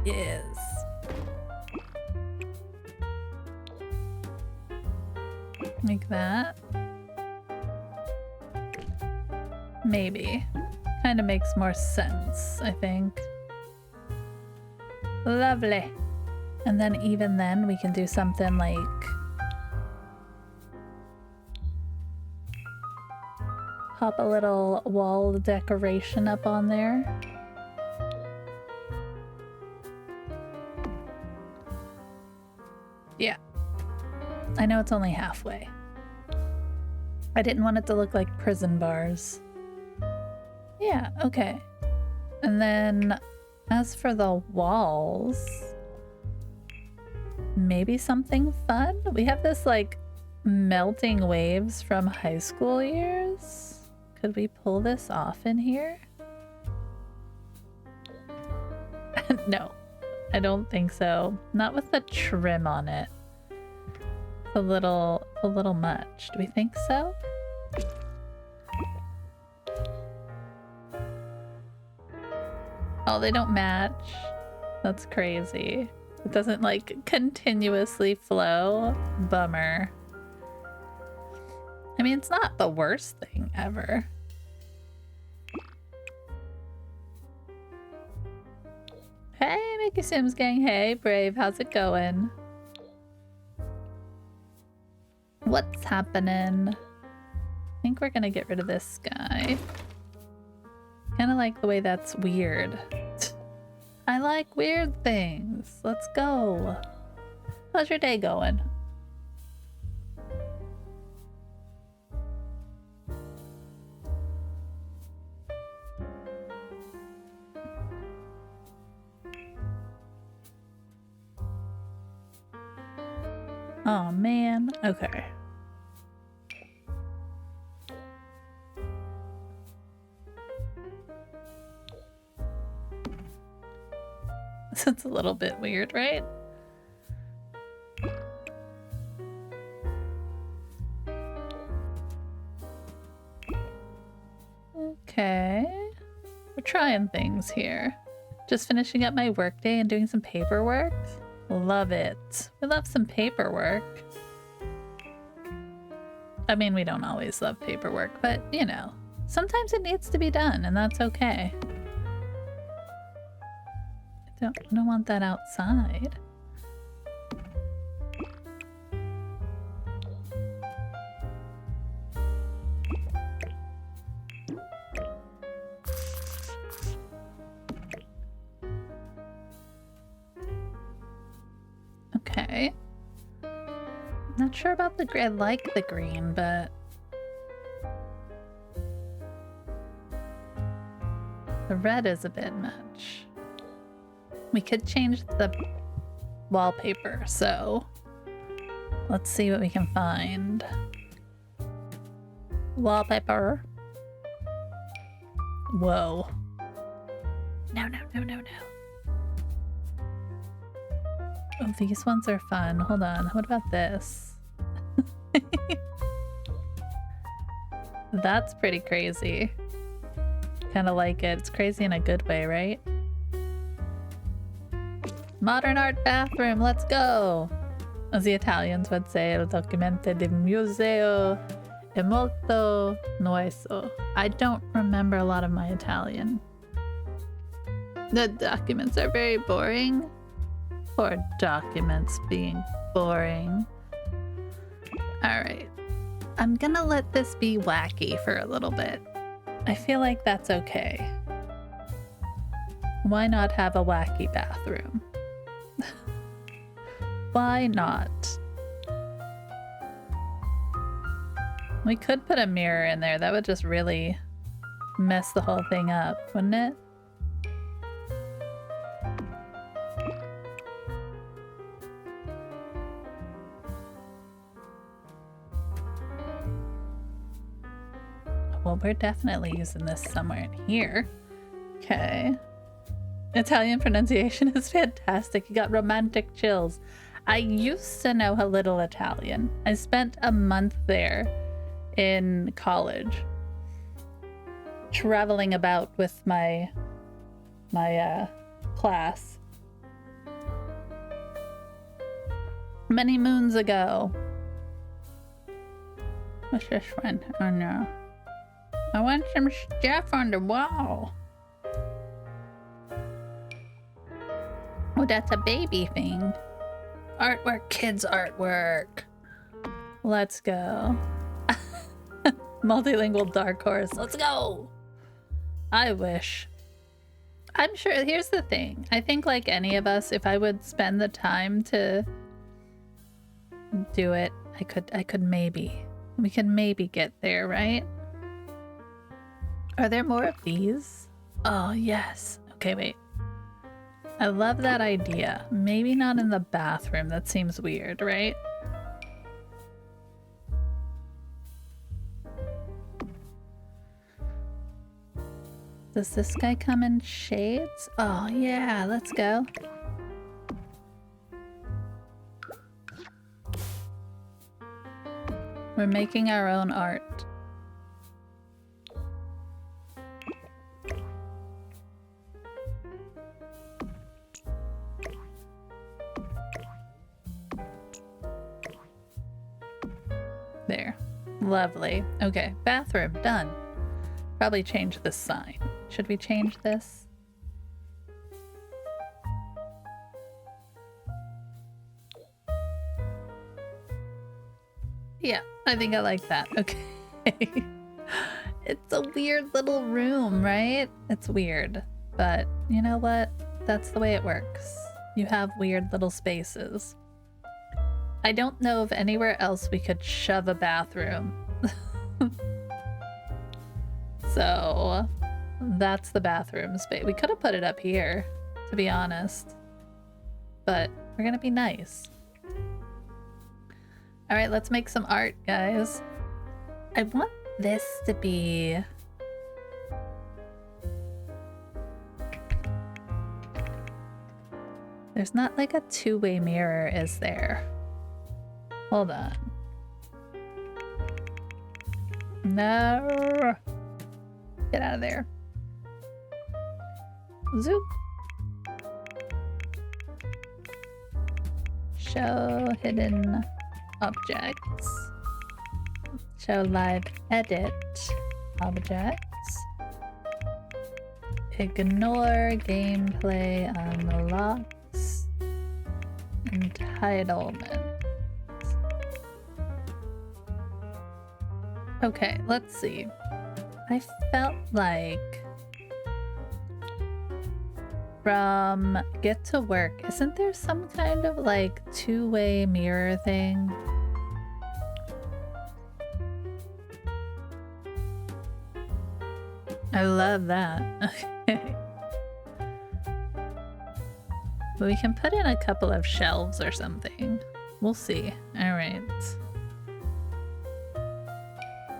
Yes. Like that. Maybe. Kind of makes more sense, I think. Lovely. And then even then, we can do something like... Pop a little wall decoration up on there. Yeah. I know it's only halfway. I didn't want it to look like prison bars. Yeah, okay. And then as for the walls, maybe something fun? We have this like melting waves from high school years. Could we pull this off in here? No, I don't think so. Not with the trim on it. A little much. Do we think so? Oh, they don't match. That's crazy. It doesn't like continuously flow. Bummer. I mean, it's not the worst thing ever. Hey, Mickey Sims gang. Hey, Brave. How's it going? What's happening? I think we're gonna get rid of this guy. Kind of like the way that's weird. I like weird things. Let's go. How's your day going? Oh man, okay. It's a little bit weird, right? Okay. We're trying things here. Just finishing up my workday and doing some paperwork. Love it. We love some paperwork. I mean, we don't always love paperwork, but you know, sometimes it needs to be done and that's okay. I don't want that outside. Okay. Not sure about the green. I like the green, but the red is a bit much. We could change the wallpaper, so let's see what we can find. Wallpaper. Whoa. No, no, no, no, no. Oh, these ones are fun. Hold on. What about this? That's pretty crazy. Kind of like it. It's crazy in a good way, right? Modern art bathroom, let's go! As the Italians would say, il documento di museo è molto noioso. I don't remember a lot of my Italian. The documents are very boring. Poor documents being boring. Alright. I'm gonna let this be wacky for a little bit. I feel like that's okay. Why not have a wacky bathroom? Why not? We could put a mirror in there. That would just really mess the whole thing up, wouldn't it? Well, we're definitely using this somewhere in here. Okay. Italian pronunciation is fantastic. You got romantic chills. I used to know a little Italian. I spent a month there in college, traveling about with my class many moons ago. What's this one? Oh no. I want some stuff on the wall. Oh, that's a baby thing. Artwork, kids' artwork. Let's go. Multilingual dark horse. Let's go. I wish. I'm sure, here's the thing. I think like any of us, if I would spend the time to do it, I could maybe. We could maybe get there, right? Are there more of these? Oh, yes. Okay, wait. I love that idea. Maybe not in the bathroom. That seems weird, right? Does this guy come in shades? Oh, yeah. Let's go. We're making our own art. There. Lovely. Okay, bathroom, done. Probably change the sign. Should we change this? Yeah, I think I like that. Okay. It's a weird little room, right? It's weird, but you know what? That's the way it works. You have weird little spaces. I don't know of anywhere else we could shove a bathroom. So that's the bathroom space. We could have put it up here, to be honest, but we're gonna be nice. All right, let's make some art, guys. I want this to be... There's not like a two-way mirror, is there? Hold on. No. Get out of there. Zoop. Show hidden objects. Show live edit objects. Ignore gameplay unlocks. Entitlement. Okay, let's see. I felt like from get to work, isn't there some kind of like two-way mirror thing? I love that. Okay. But we can put in a couple of shelves or something. We'll see. All right.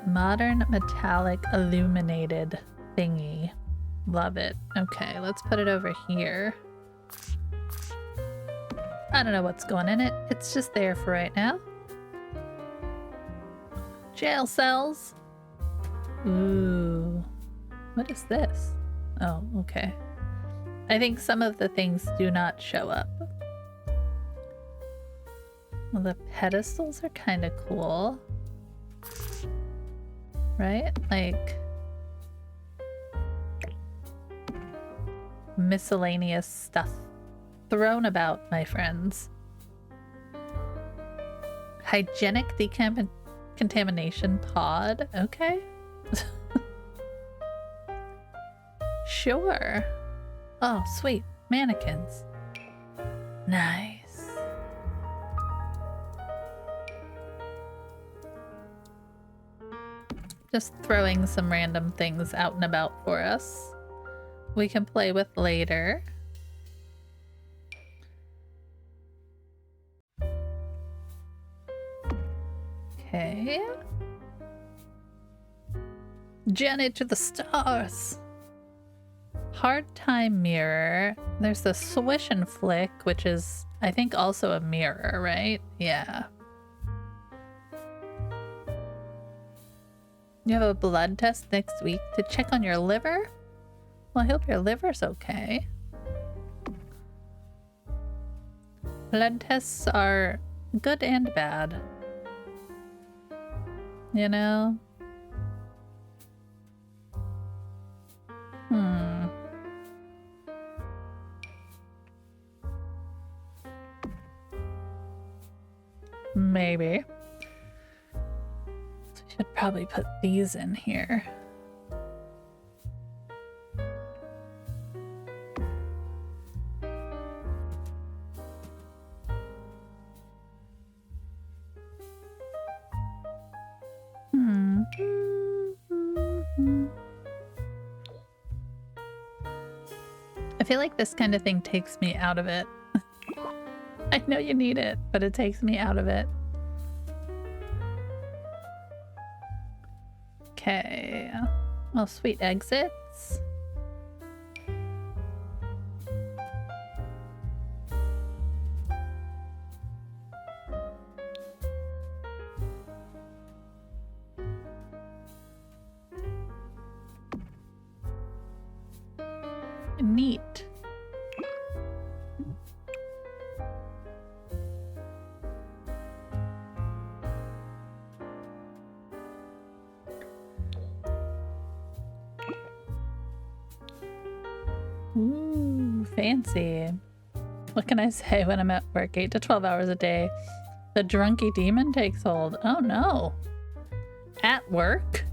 Modern metallic illuminated thingy. Love it. Okay, let's put it over here. I don't know what's going in it. It's just there for right now. Jail cells. Ooh. What is this? Oh, okay. I think some of the things do not show up. Well, the pedestals are kind of cool. Right? Like miscellaneous stuff thrown about, my friends. Hygienic decontamination pod. Okay. Sure. Oh, sweet. Mannequins. Nice. Just throwing some random things out and about for us. We can play with later. Okay. Janet to the stars. Hard time mirror. There's the swish and flick, which is, I think, also a mirror, right? Yeah. You have a blood test next week to check on your liver? Well, I hope your liver's okay. Blood tests are good and bad. You know? Maybe. So we should probably put these in here. I feel like this kind of thing takes me out of it. I know you need it, but it takes me out of it. Okay. Oh, sweet exits. Neat. Ooh, fancy. What can I say when I'm at work? 8 to 12 hours a day. The drunky demon takes hold. Oh no. At work?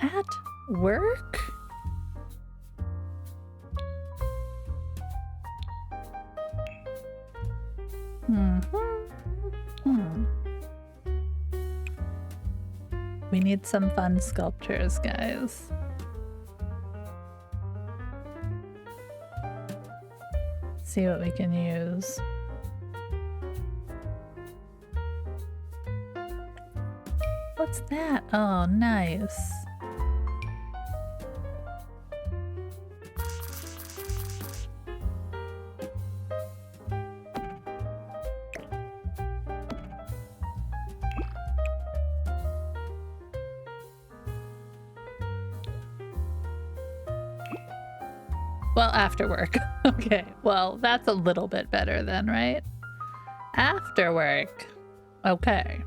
At work? We need some fun sculptures, guys. See what we can use. What's that? Oh, nice. Well, after work. Okay, well, that's a little bit better then, right? After work. Okay.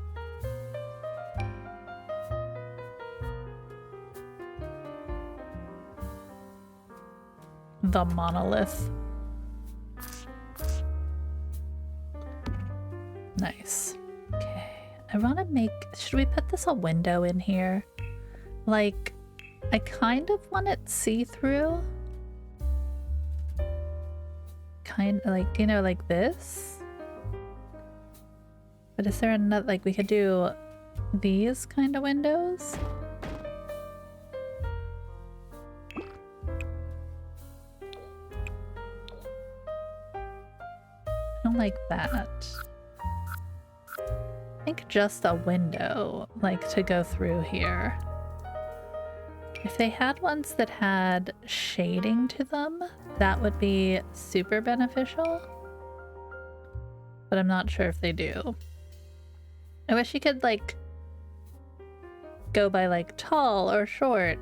The monolith. Nice. Okay. I want to make... Should we put this a window in here? Like, I kind of want it see-through. Kind of like, you know, like this. But is there another, like we could do these kind of windows? I don't like that. I think just a window, like to go through here. If they had ones that had shading to them, that would be super beneficial. But I'm not sure if they do. I wish you could, like, go by, like, tall or short.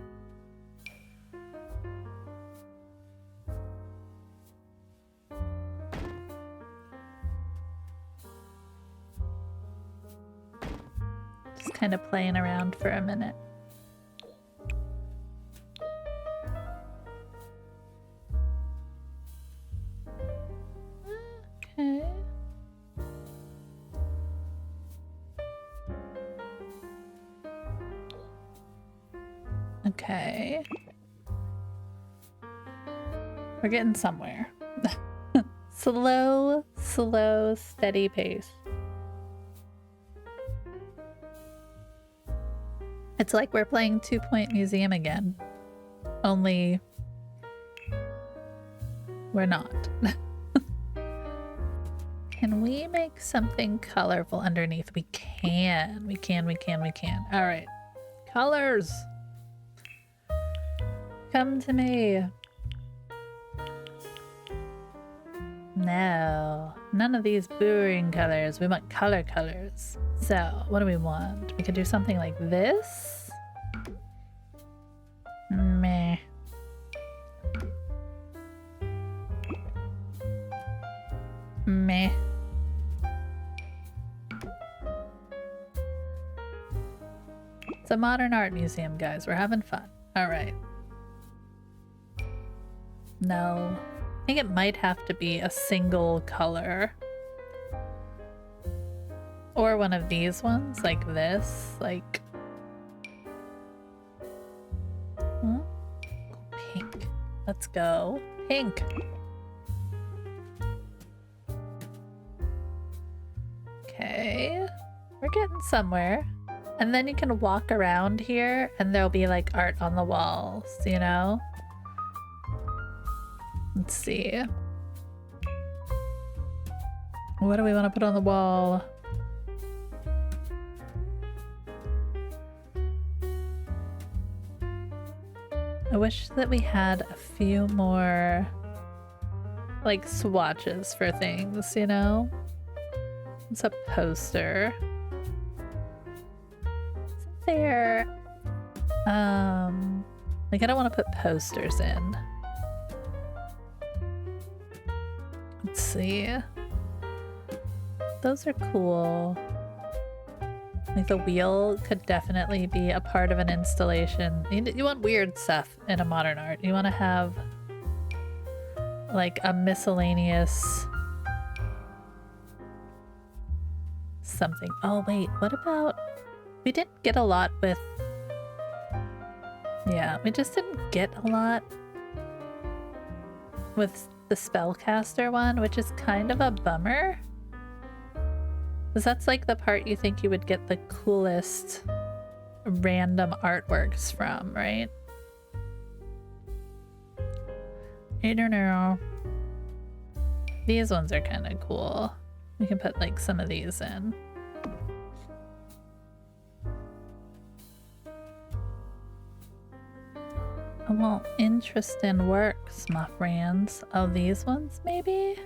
kind of playing around for a minute. Okay. Okay. We're getting somewhere. Slow, steady pace. It's like we're playing 2 Point Museum again. Only we're not. Can we make something colorful underneath? We can. All right. Colors. Come to me. No, none of these boring colors. We want colors. So, what do we want? We could do something like this. Meh. Meh. It's a modern art museum, guys. We're having fun. All right. No. I think it might have to be a single color. Or one of these ones, like this. Like... Hmm? Pink. Let's go. Pink. Okay. We're getting somewhere. And then you can walk around here and there'll be like art on the walls, you know? Let's see. What do we want to put on the wall? I wish that we had a few more like swatches for things, you know? It's a poster. Isn't there like I don't want to put posters in. Let's see. Those are cool. Like the wheel could definitely be a part of an installation. You want weird stuff in a modern art. You want to have like a miscellaneous something. Oh wait, what about... We didn't get a lot with... Yeah, we just didn't get a lot with the spellcaster one, which is kind of a bummer. Because that's like the part you think you would get the coolest random artworks from, right? I don't know. These ones are kind of cool. We can put like some of these in. Well, interesting works, my friends. Oh, these ones maybe?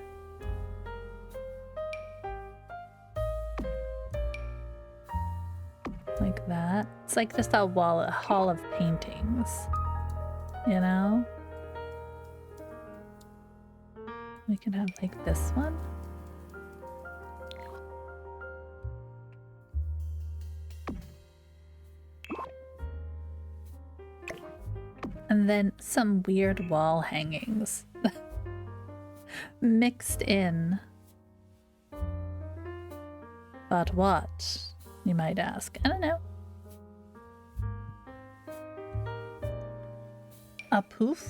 Like that. It's like just a hall of paintings, you know? We can have like this one. And then some weird wall hangings mixed in. But what, you might ask? I don't know. A poof?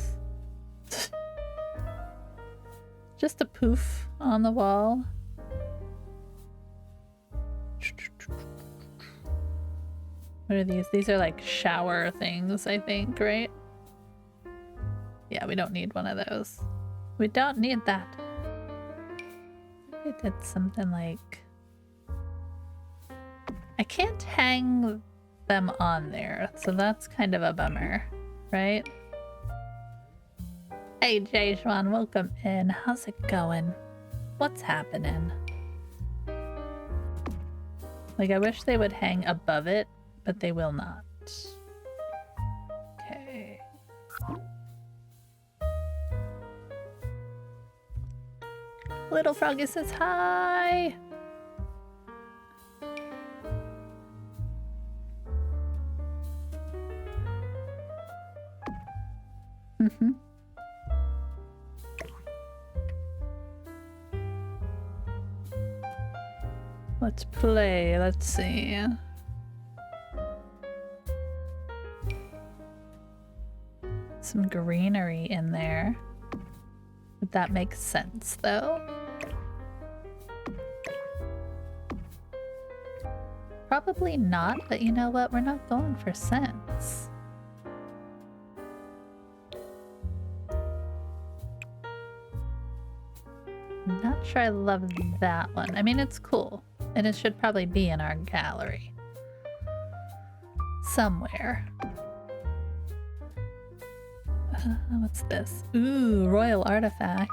Just a poof on the wall. What are these? These are like shower things, I think, right? Yeah, we don't need one of those. We don't need that. We did something like... I can't hang them on there, so that's kind of a bummer, right? Hey, Jayjuan, welcome in. How's it going? What's happening? Like, I wish they would hang above it, but they will not. Okay. Little Froggy says hi! Let's play. Let's see. Some greenery in there. But that makes sense, though. Probably not, but you know what? We're not going for sense. I'm not sure I love that one. I mean, it's cool. And it should probably be in our gallery. Somewhere. What's this? Ooh, royal artifact.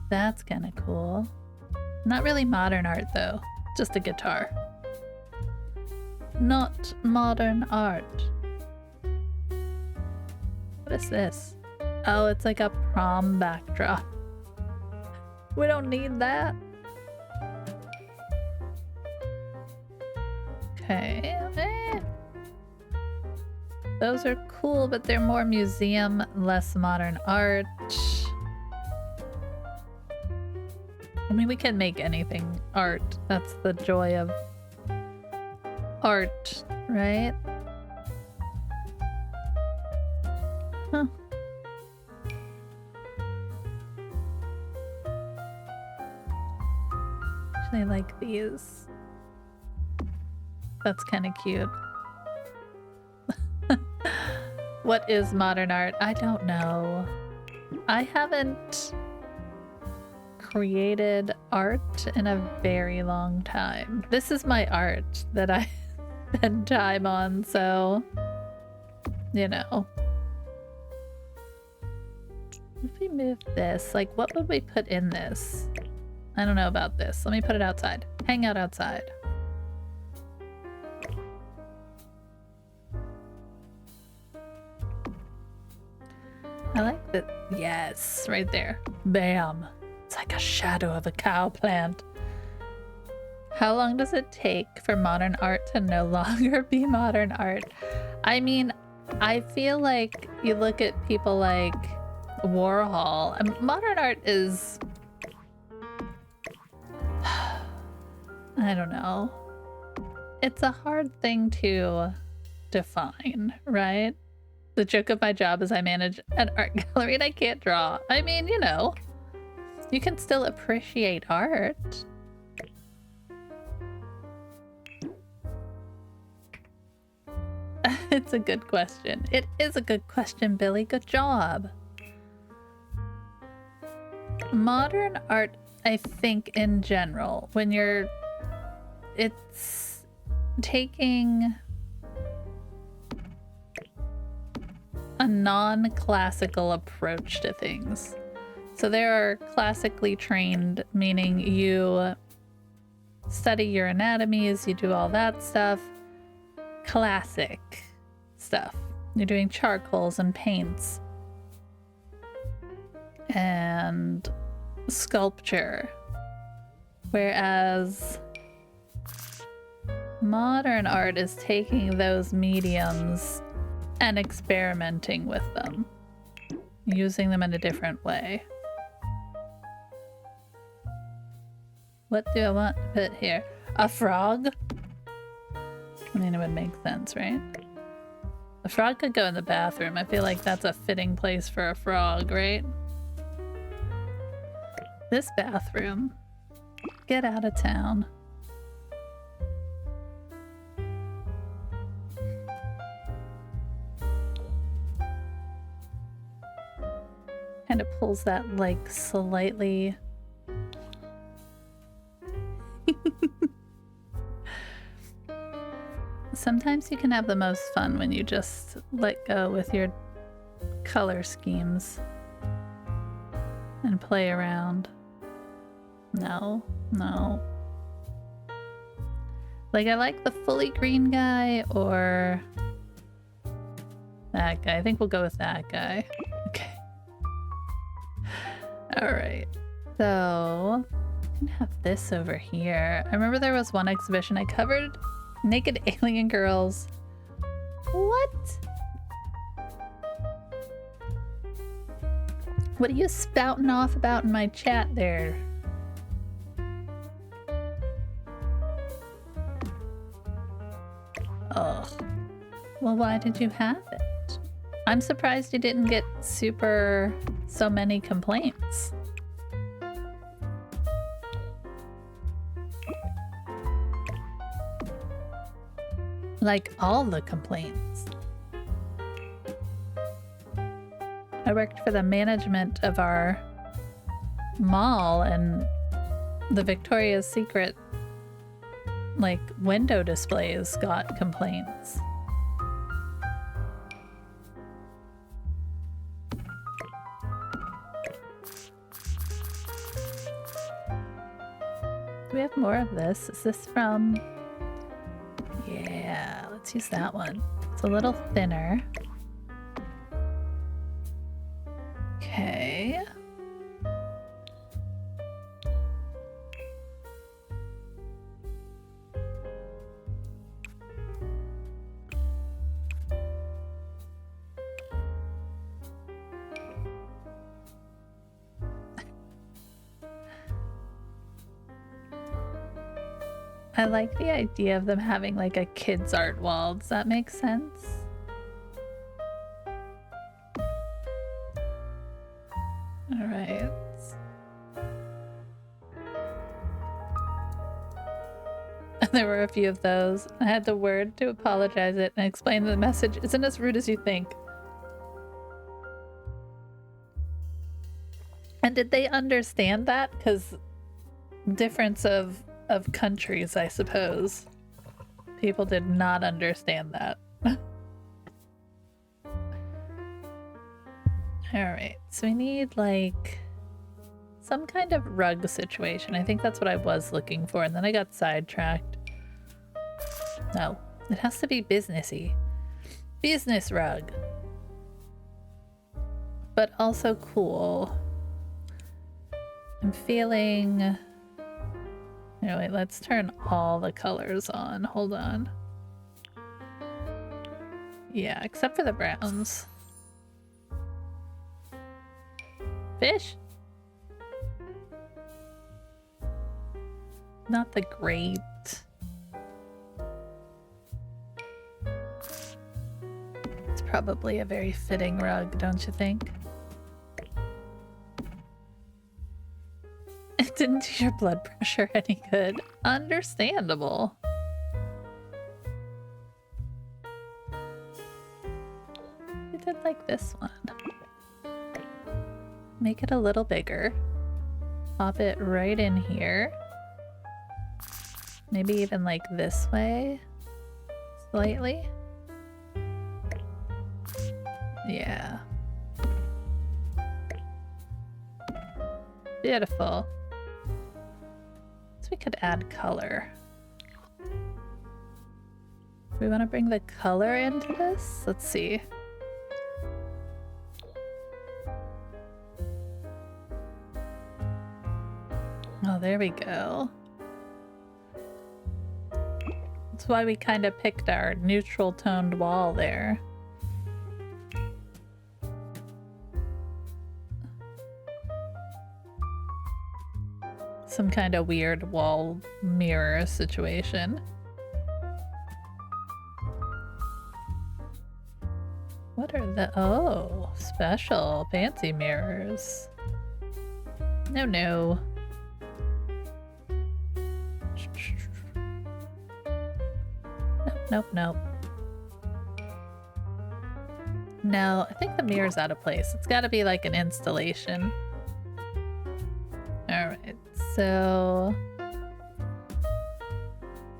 That's kind of cool. Not really modern art, though. Just a guitar. Not modern art. What is this? Oh, it's like a prom backdrop. We don't need that. Okay. Those are cool, but they're more museum, less modern art. I mean, we can make anything art. That's the joy of art, right? Huh. Actually, I like these. That's kind of cute. What is modern art? I don't know. I haven't created art in a very long time. This is my art that I spend time on, so you know. If we move this, like what would we put in this? I don't know about this. Let me put it outside. Hang out outside. I like that. Yes, right there. Bam. It's like a shadow of a cow plant. How long does it take for modern art to no longer be modern art? I mean, I feel like you look at people like Warhol, and modern art is... I don't know. It's a hard thing to define, right? The joke of my job is I manage an art gallery and I can't draw. I mean, you know, you can still appreciate art. It's a good question. It is a good question, Billy. Good job. Modern art, I think in general, when it's taking a non-classical approach to things. So there are classically trained, meaning you study your anatomies, you do all that stuff. Classic stuff. You're doing charcoals and paints and sculpture. Whereas modern art is taking those mediums and experimenting with them, using them in a different way. What do I want to put here? A frog? I mean, it would make sense, right? A frog could go in the bathroom. I feel like that's a fitting place for a frog, right? This bathroom. Get out of town. Kind of pulls that like slightly. Sometimes you can have the most fun when you just let go with your color schemes and play around. No. Like, I like the fully green guy or that guy. I think we'll go with that guy. Okay. All right. So I can have this over here. I remember there was one exhibition I covered naked alien girls. What? What are you spouting off about in my chat there? Ugh. Well, why did you have it? I'm surprised you didn't get so many complaints. Like all the complaints. I worked for the management of our mall, and the Victoria's Secret like window displays got complaints. Do we have more of this? Is this from... Yeah, let's use that one. It's a little thinner. Okay. I like the idea of them having like a kids art wall. Does that make sense? All right. There were a few of those. I had the word to apologize it and explain the message isn't as rude as you think. And did they understand that? Because difference of countries, I suppose. People did not understand that. Alright, so we need like some kind of rug situation. I think that's what I was looking for, and then I got sidetracked. No, it has to be businessy. Business rug. But also cool. I'm feeling... Anyway, let's turn all the colors on. Hold on. Yeah, except for the browns. Fish? Not the great. It's probably a very fitting rug, don't you think? It didn't do your blood pressure any good. Understandable. I did like this one. Make it a little bigger. Pop it right in here. Maybe even like this way. Slightly. Yeah. Beautiful. So we could add color. Do we want to bring the color into this? Let's see. Oh, there we go. That's why we kind of picked our neutral toned wall there. Some kind of weird wall mirror situation. What are the... Oh, special fancy mirrors. No, no. Nope, nope. No, I think the mirror's out of place. It's got to be like an installation. Alright, so...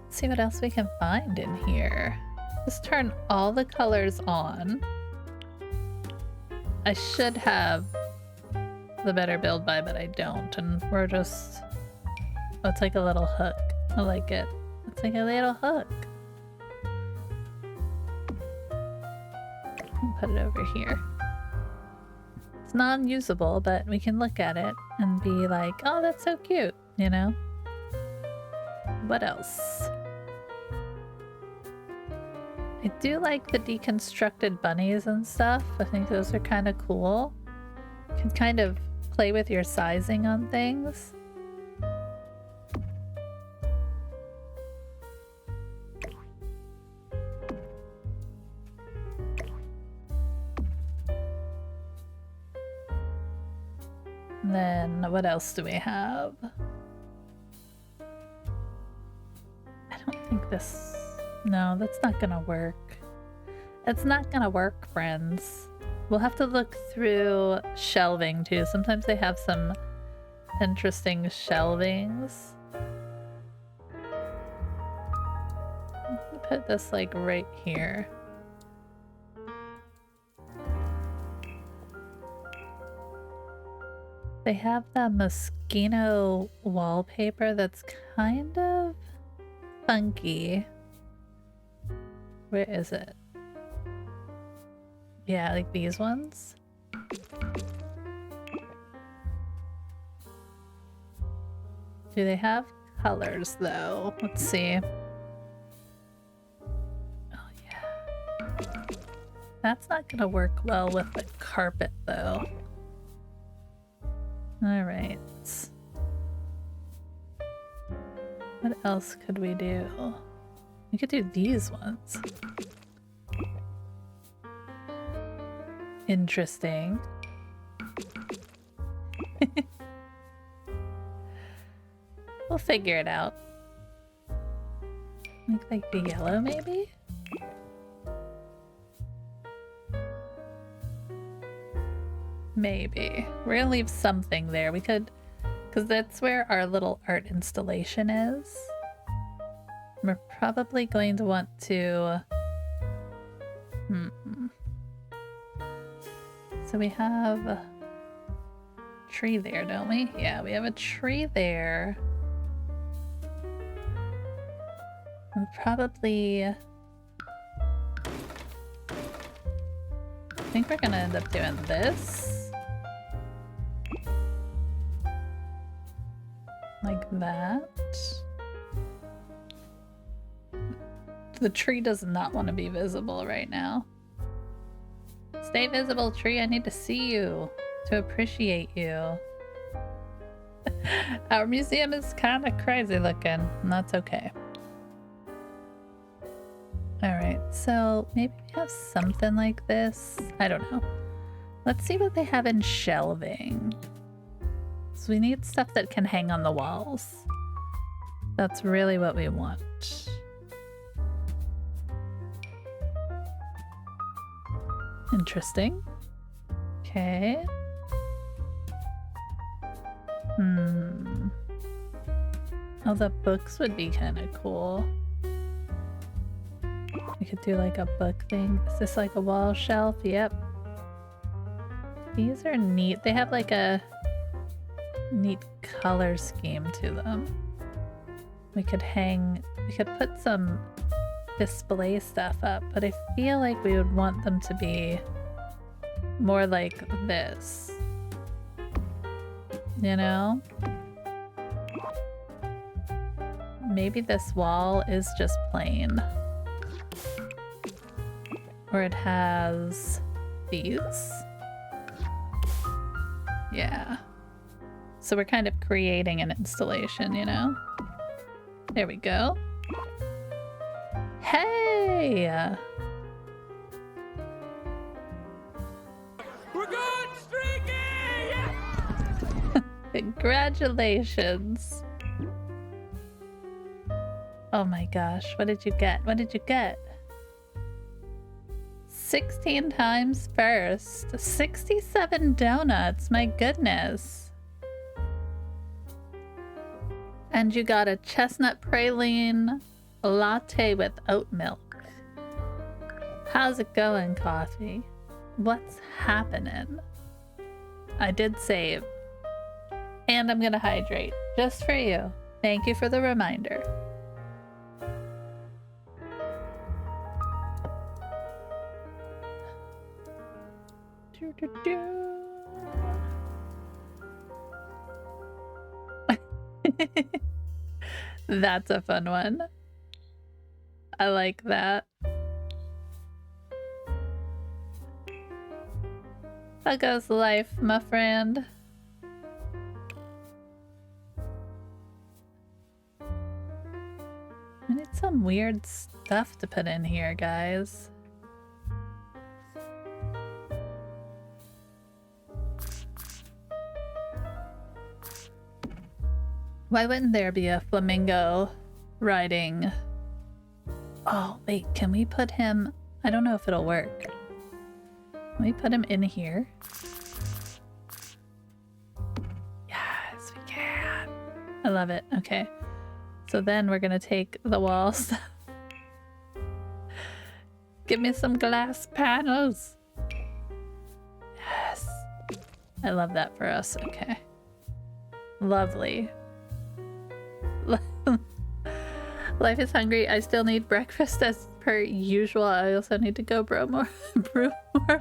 let's see what else we can find in here. Just turn all the colors on. I should have the better build by, but I don't. And we're just... oh, it's like a little hook. I like it. It's like a little hook. I'll put it over here. It's non-usable, but we can look at it and be like, oh, that's so cute, you know? What else? I do like the deconstructed bunnies and stuff. I think those are kind of cool. can kind of play with your sizing on things. And then what else do we have? I don't think this... No, that's not gonna work. It's not gonna work, friends. We'll have to look through shelving too. Sometimes they have some interesting shelvings. Put this like right here. They have that mosquito wallpaper that's kind of funky. Where is it? Yeah, like these ones. Do they have colors though? Let's see. Oh yeah. That's not gonna work well with the carpet though. Alright. What else could we do? We could do these ones. Interesting. We'll figure it out. Make like the yellow maybe? Maybe. We're gonna leave something there. We could, because that's where our little art installation is. We're probably going to want to... So we have a tree there, don't we? Yeah, we have a tree there. And probably... I think we're gonna end up doing this. Like that. The tree does not want to be visible right now. Stay visible, tree. I need to see you to appreciate you. Our museum is kind of crazy looking, and that's okay. Alright, so maybe we have something like this. I don't know. Let's see what they have in shelving. So we need stuff that can hang on the walls. That's really what we want. Interesting. Okay. Oh, the books would be kind of cool. We could do like a book thing. Is this like a wall shelf? Yep. These are neat. They have like a neat color scheme to them. We could put some display stuff up, but I feel like we would want them to be more like this. You know? Maybe this wall is just plain. Or it has these. Yeah. So we're kind of creating an installation, you know? There we go. Hey! We're going streaky! Yeah! Congratulations. Oh my gosh, what did you get? What did you get? 16 times first. 67 donuts, my goodness. And you got a chestnut praline latte with oat milk. How's it going, coffee? What's happening? I did save. And I'm gonna hydrate, just for you. Thank you for the reminder. That's a fun one. I like that. How goes life, my friend? I need some weird stuff to put in here, guys. Why wouldn't there be a flamingo riding? Oh, wait, can we put him? I don't know if it'll work. Can we put him in here? Yes, we can. I love it. Okay. So then we're gonna take the walls. Give me some glass panels. Yes. I love that for us. Okay. Lovely. Life is hungry. I still need breakfast as per usual. I also need to go brew more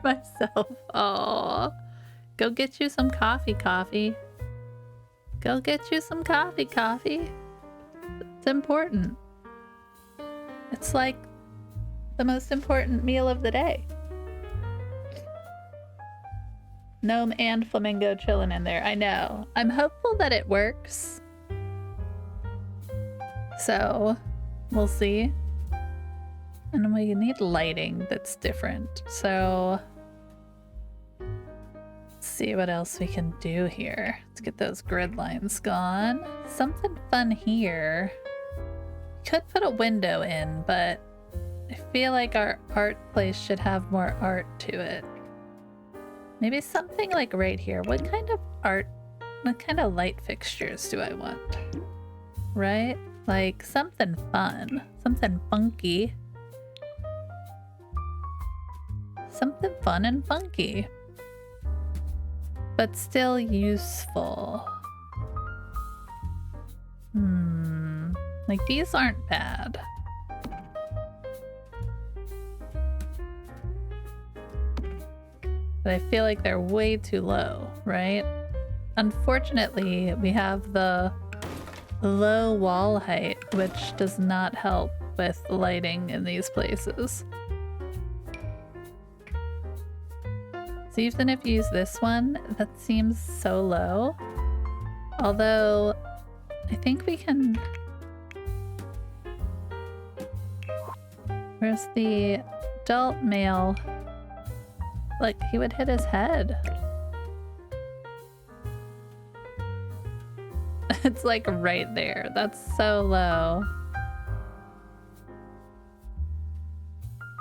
myself. Oh, go get you some coffee. Go get you some coffee. It's important. It's like the most important meal of the day. Gnome and flamingo chilling in there. I know. I'm hopeful that it works. So, we'll see. And we need lighting that's different. So, let's see what else we can do here. Let's get those grid lines gone. Something fun here. Could put a window in, but I feel like our art place should have more art to it. Maybe something like right here. What kind of art, what kind of light fixtures do I want? Right? Like something fun, something funky. Something fun and funky. But still useful. Like these aren't bad. But I feel like they're way too low, right? Unfortunately, we have the low wall height, which does not help with lighting in these places. So even if you use this one, that seems so low. Although, I think we can... Where's the adult male? Like, he would hit his head. It's like right there. That's so low.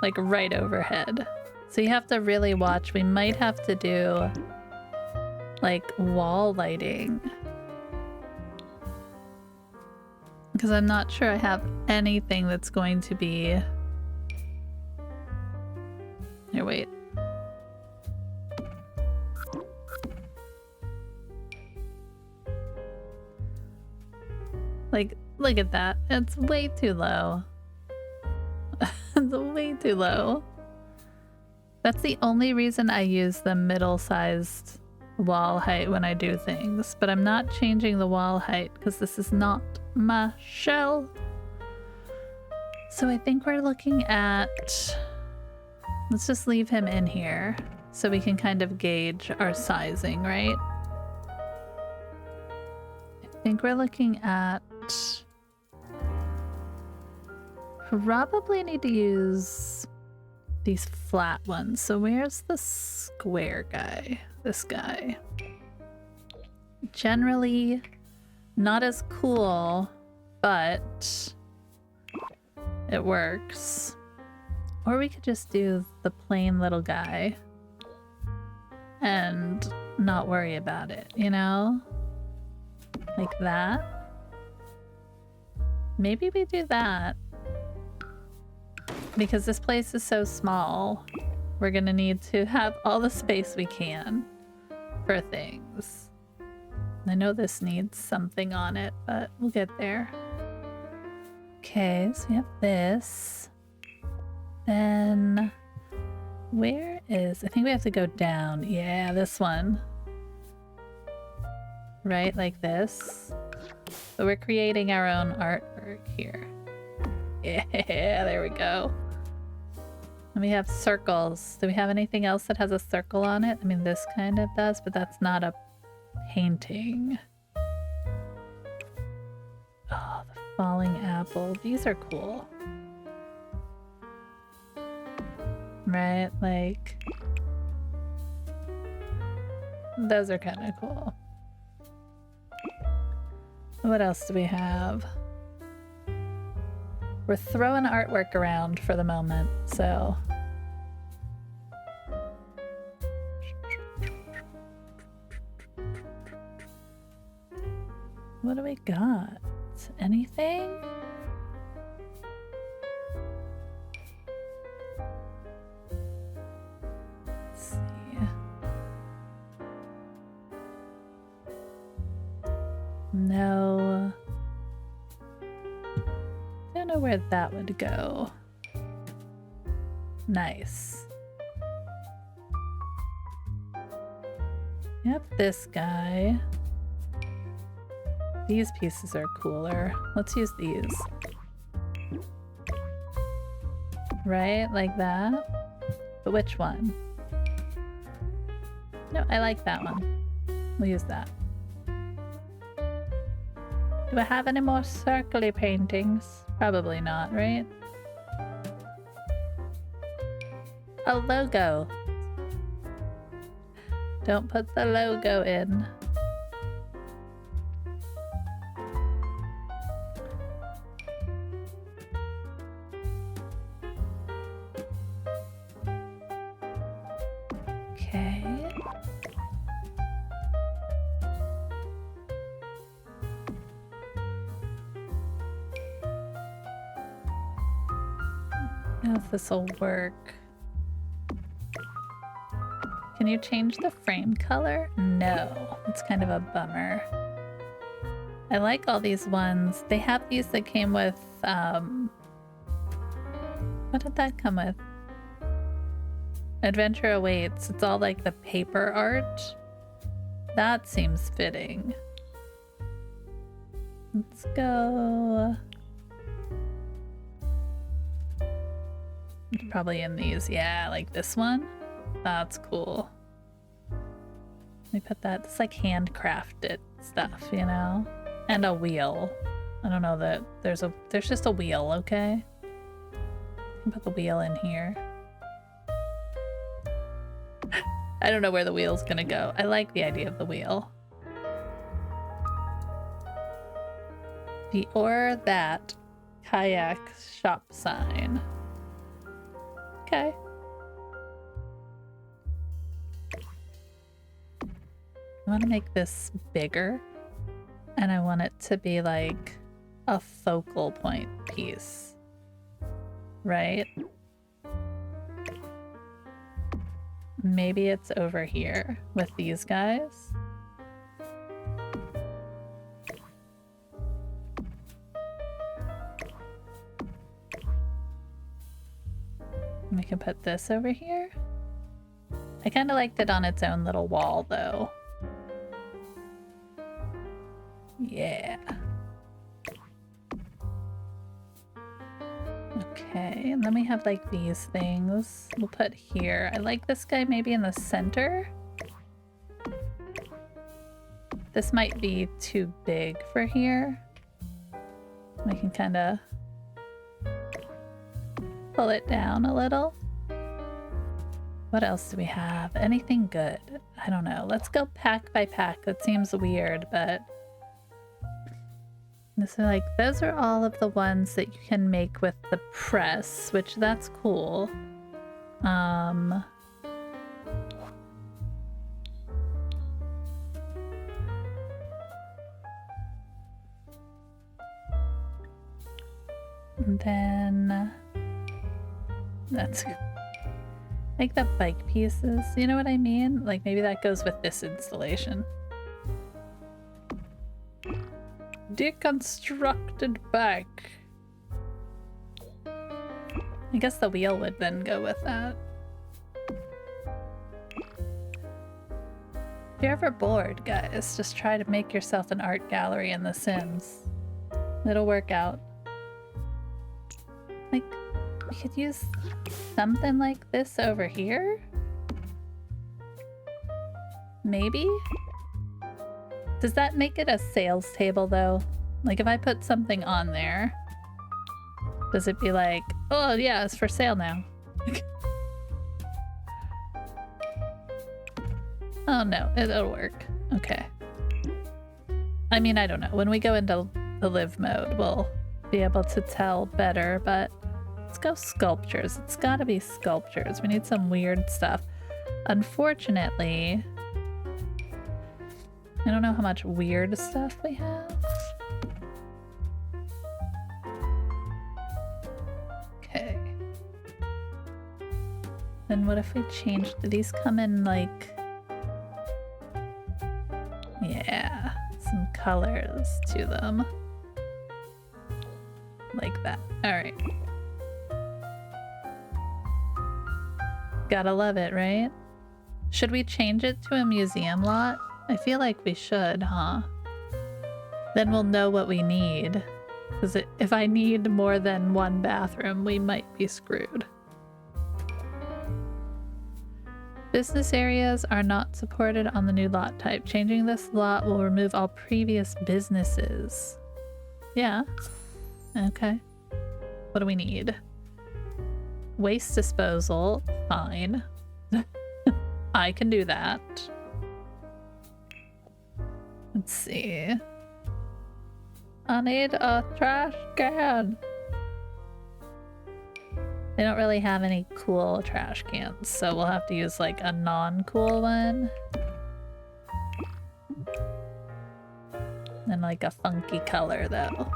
Like right overhead. So you have to really watch. We might have to do like wall lighting. Because I'm not sure I have anything that's going to be... Here, wait. Like, look at that. It's way too low. It's way too low. That's the only reason I use the middle-sized wall height when I do things, but I'm not changing the wall height because this is not my shell. So I think we're looking at... Let's just leave him in here so we can kind of gauge our sizing, right? I think we're looking at... Probably need to use these flat ones. So where's the square guy? This guy. Generally not as cool, but it works. Or we could just do the plain little guy and not worry about it, you know? Like that. Maybe we do that. Because this place is so small, we're gonna need to have all the space we can for things. I know this needs something on it, but we'll get there. Okay, so we have this. Then, where is... I think we have to go down. Yeah, this one. Right, like this. So we're creating our own artwork here. Yeah, there we go. And we have circles. Do we have anything else that has a circle on it? I mean, this kind of does, but that's not a painting. Oh, the falling apple. These are cool. Right? Like, those are kind of cool. What else do we have? We're throwing artwork around for the moment, so. What do we got? Anything? Let's see. No. Don't know where that would go. Nice. Yep, this guy. These pieces are cooler. Let's use these. Right? Like that? But which one? No, I like that one. We'll use that. Do I have any more circly paintings? Probably not, right? A logo. Don't put the logo in. Okay. I don't know if this will work. Can you change the frame color? No, it's kind of a bummer. I like all these ones. They have these that came with, what did that come with? Adventure Awaits. It's all like the paper art. That seems fitting. Let's go. It's probably in these. Yeah, like this one. That's cool. Let me put that. It's like handcrafted stuff, you know? And a wheel. I don't know that there's just a wheel, okay? I can put the wheel in here. I don't know where the wheel's gonna go. I like the idea of the wheel. The or that kayak shop sign. Okay. I want to make this bigger, and I want it to be like a focal point piece, right? Maybe it's over here with these guys. We can put this over here. I kind of liked it on its own little wall, though. Yeah. Okay, and then we have like these things we'll put here. I like this guy maybe in the center. This might be too big for here. We can kind of pull it down a little. What else do we have? Anything good? I don't know. Let's go pack by pack. That seems weird, but this is like, those are all of the ones that you can make with the press, which that's cool. And then that's like the bike pieces, you know what I mean? Like maybe that goes with this installation. Deconstructed bike. I guess the wheel would then go with that. If you're ever bored, guys, just try to make yourself an art gallery in The Sims. It'll work out. Like, We could use something like this over here? Maybe? Does that make it a sales table though? Like if I put something on there, does it be like, oh yeah, it's for sale now? Oh no, it'll work. Okay. I mean, I don't know. When we go into the live mode, we'll be able to tell better, but let's go sculptures. It's gotta be sculptures. We need some weird stuff. Unfortunately, I don't know how much weird stuff we have. Okay. Then what if we changed? Do these come in like... Yeah, some colors to them. Like that. Alright. Gotta love it, right? Should we change it to a museum lot? I feel like we should, huh? Then we'll know what we need. Because if I need more than one bathroom, we might be screwed. Business areas are not supported on the new lot type. Changing this lot will remove all previous businesses. Yeah. Okay. What do we need? Waste disposal. Fine. I can do that. Let's see. I need a trash can. They don't really have any cool trash cans, so we'll have to use like a non-cool one. And like a funky color though.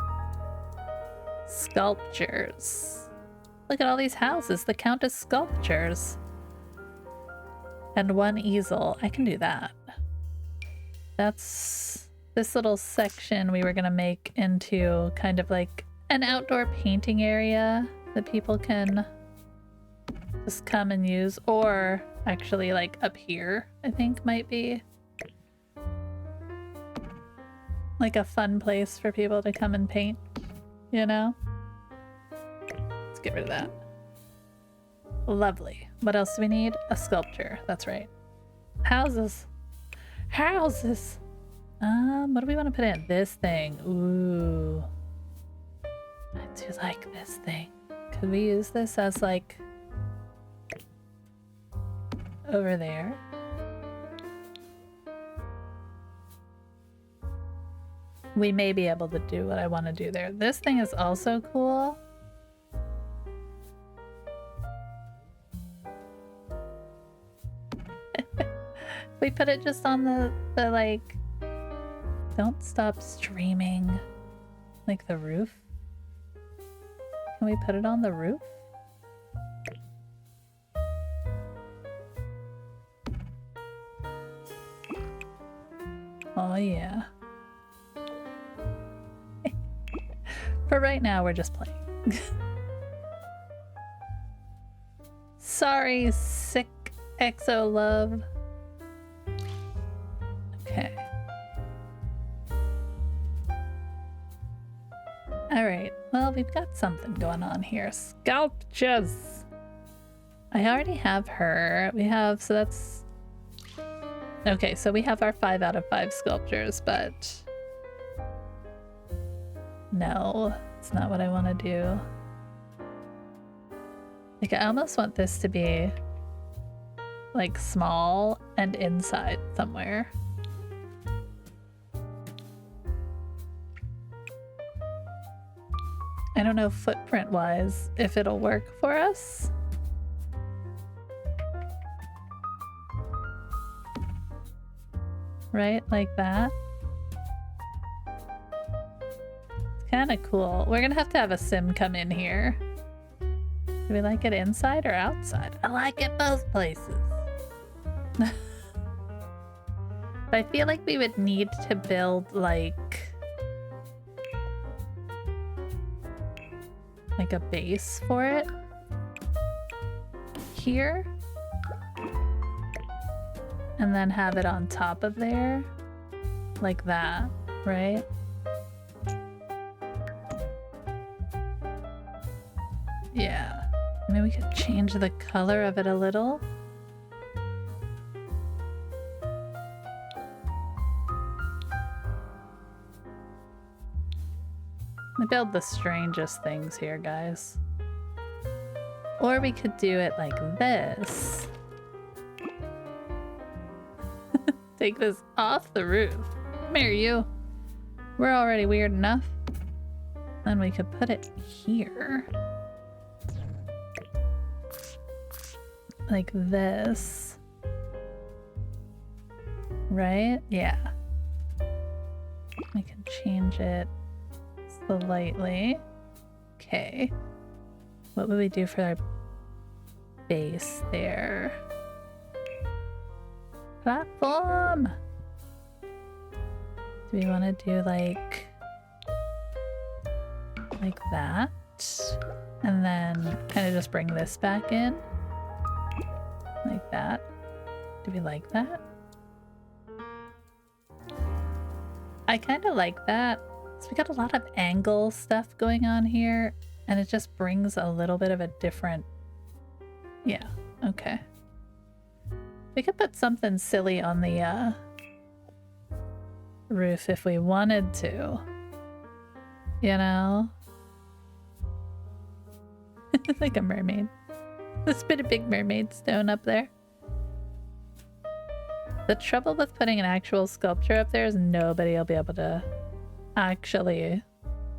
Sculptures. Look at all these houses that count as sculptures. And one easel. I can do that. That's this little section we were gonna make into kind of like an outdoor painting area that people can just come and use, or actually like up here I think might be like a fun place for people to come and paint, you know? Let's get rid of that. Lovely. What else do we need? A sculpture. That's right. Houses. Houses. What do we want to put in? This thing. Ooh. I do like this thing. Could we use this as like over there? We may be able to do what I want to do there. This thing is also cool. We put it just on the like, don't stop streaming, like the roof. Can we put it on the roof? Oh yeah. For right now, we're just playing. Sorry, sick exo love. Okay. All right. Well, we've got something going on here. Sculptures. I already have her. We have, so that's... Okay, so we have our 5 out of 5 sculptures, but... No, it's not what I want to do. Like, I almost want this to be, like, small and inside somewhere. I don't know footprint-wise if it'll work for us. Right? Like that. It's kind of cool. We're gonna have to have a sim come in here. Do we like it inside or outside? I like it both places. But I feel like we would need to build like a base for it here, and then have it on top of there like that, right? Yeah. Maybe we could change the color of it a little. I build the strangest things here, guys. Or we could do it like this. Take this off the roof. Come here, you. We're already weird enough. Then we could put it here. Like this. Right? Yeah. I can change it slightly. Okay. What would we do for our base there? Platform! Do we want to do like that? And then kind of just bring this back in? Like that? Do we like that? I kind of like that. So we got a lot of angle stuff going on here, and it just brings a little bit of a different... Yeah, okay. We could put something silly on the roof if we wanted to. You know? Like a mermaid. Let's put a big mermaid stone up there. The trouble with putting an actual sculpture up there is nobody will be able to actually,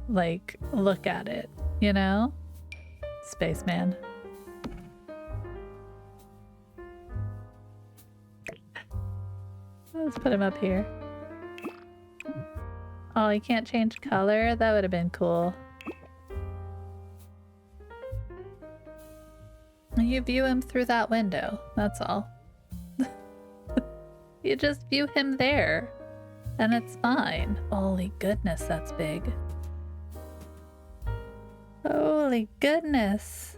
like, look at it, you know? Spaceman. Let's put him up here. Oh, you can't change color? That would have been cool. You view him through that window, that's all. You just view him there, and it's fine. Holy goodness, that's big. Holy goodness.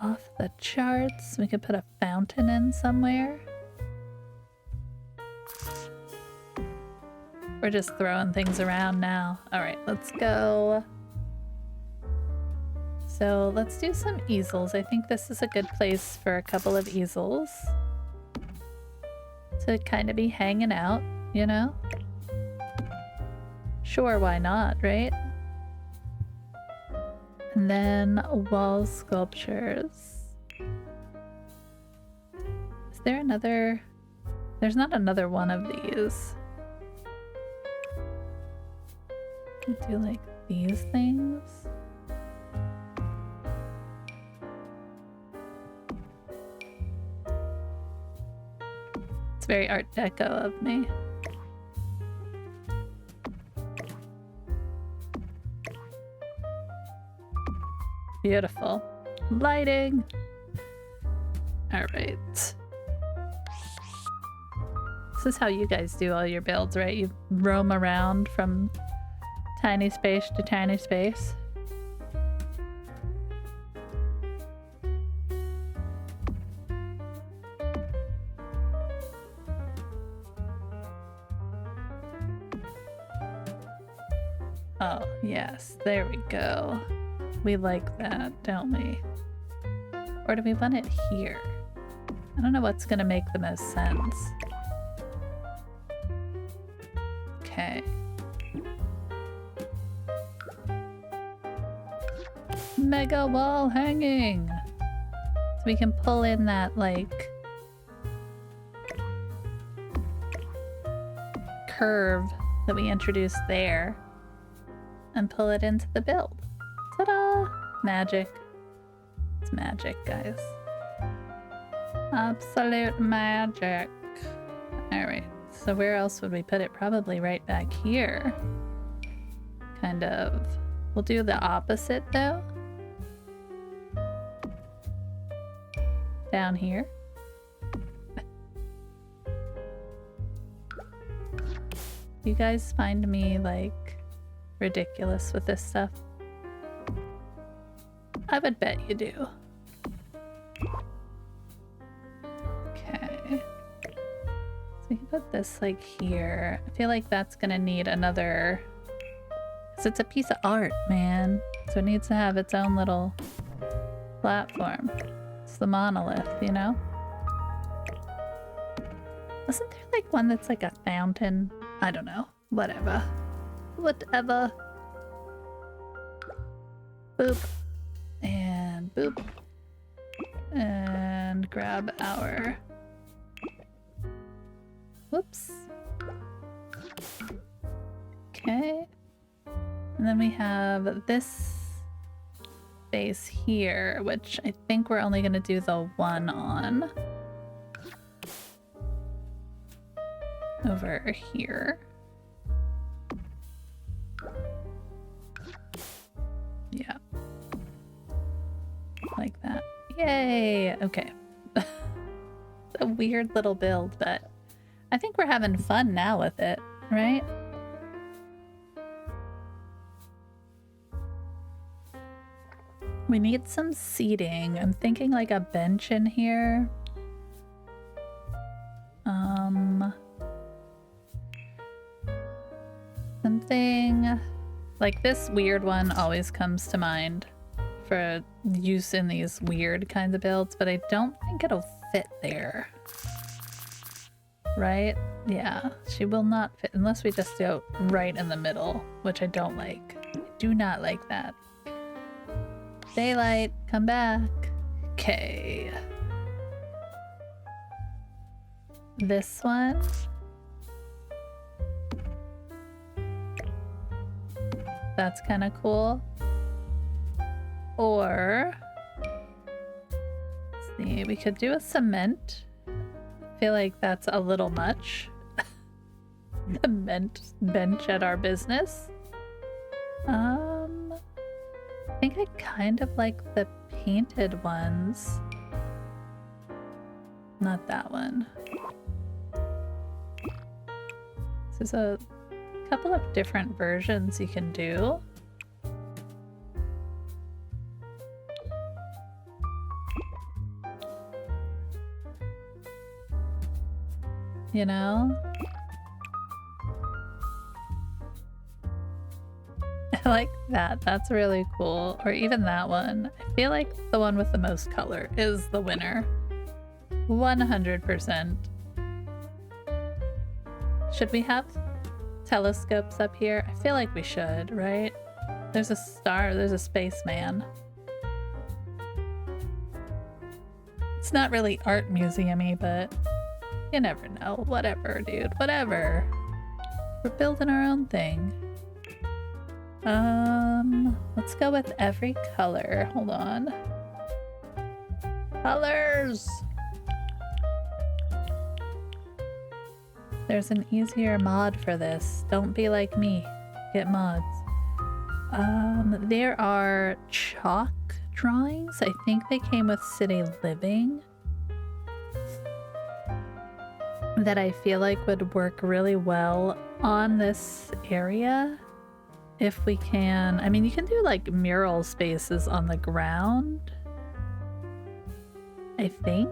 Off the charts. We could put a fountain in somewhere. We're just throwing things around now. All right, let's go. So let's do some easels. I think this is a good place for a couple of easels to kind of be hanging out, you know? Sure, why not, right? And then wall sculptures. Is there another? There's not another one of these. Do like these things. It's very Art Deco of me. Beautiful. Lighting. All right. This is how you guys do all your builds, right? You roam around from tiny space to tiny space. Oh, yes, there we go. We like that, don't we? Or do we want it here? I don't know what's gonna make the most sense. Okay. Mega wall hanging! So we can pull in that, like, curve that we introduced there and pull it into the build. Ta-da! Magic. It's magic, guys. Absolute magic. Alright, so where else would we put it? Probably right back here. Kind of. We'll do the opposite, though. Down here. You guys find me, like, ridiculous with this stuff? I would bet you do. Okay. So we can put this, like, here. I feel like that's gonna need another... Because it's a piece of art, man. So it needs to have its own little platform. It's the monolith, you know? Wasn't there like one that's like a fountain? I don't know. Whatever. Whatever. Boop. And boop. And grab our... Whoops. Okay. And then we have this space here, which I think we're only going to do the one on. Over here. Yeah. Like that. Yay! Okay. A weird little build, but I think we're having fun now with it, right? We need some seating. I'm thinking like a bench in here. Something like this weird one always comes to mind for use in these weird kinds of builds, but I don't think it'll fit there. Right? Yeah, she will not fit unless we just go right in the middle, which I don't like. I do not like that. Daylight, come back. Okay. This one. That's kind of cool. Or, let's see, we could do a cement. I feel like that's a little much. The bench at our business. I think I kind of like the painted ones. Not that one. There's a couple of different versions you can do. You know? I like that. That's really cool. Or even that one. I feel like the one with the most color is the winner. 100%. Should we have telescopes up here? I feel like we should, right? There's a star, there's a spaceman. It's not really art museum-y, but you never know. Whatever, dude. Whatever. We're building our own thing. Let's go with every color. Hold on. Colors! There's an easier mod for this. Don't be like me. Get mods. There are chalk drawings. I think they came with City Living. That I feel like would work really well on this area. If we can, I mean, you can do like mural spaces on the ground, I think,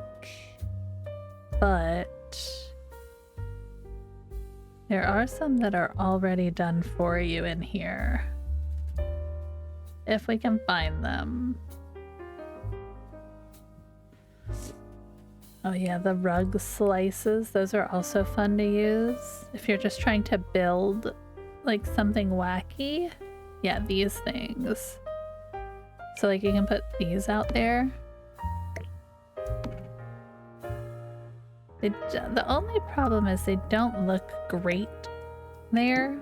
but there are some that are already done for you in here, if we can find them. Oh yeah, the rug slices, those are also fun to use if you're just trying to build like something wacky. Yeah, these things. So like you can put these out there. The only problem is they don't look great there.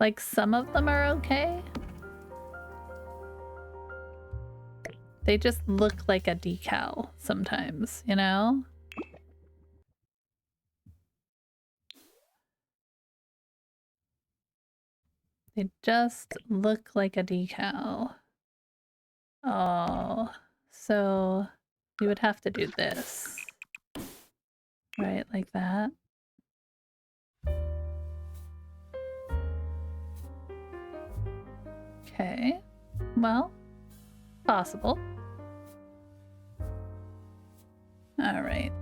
Like some of them are okay. They just look like a decal sometimes, you know? They just look like a decal. Oh, so you would have to do this. Right, like that. Okay, well, possible. All right.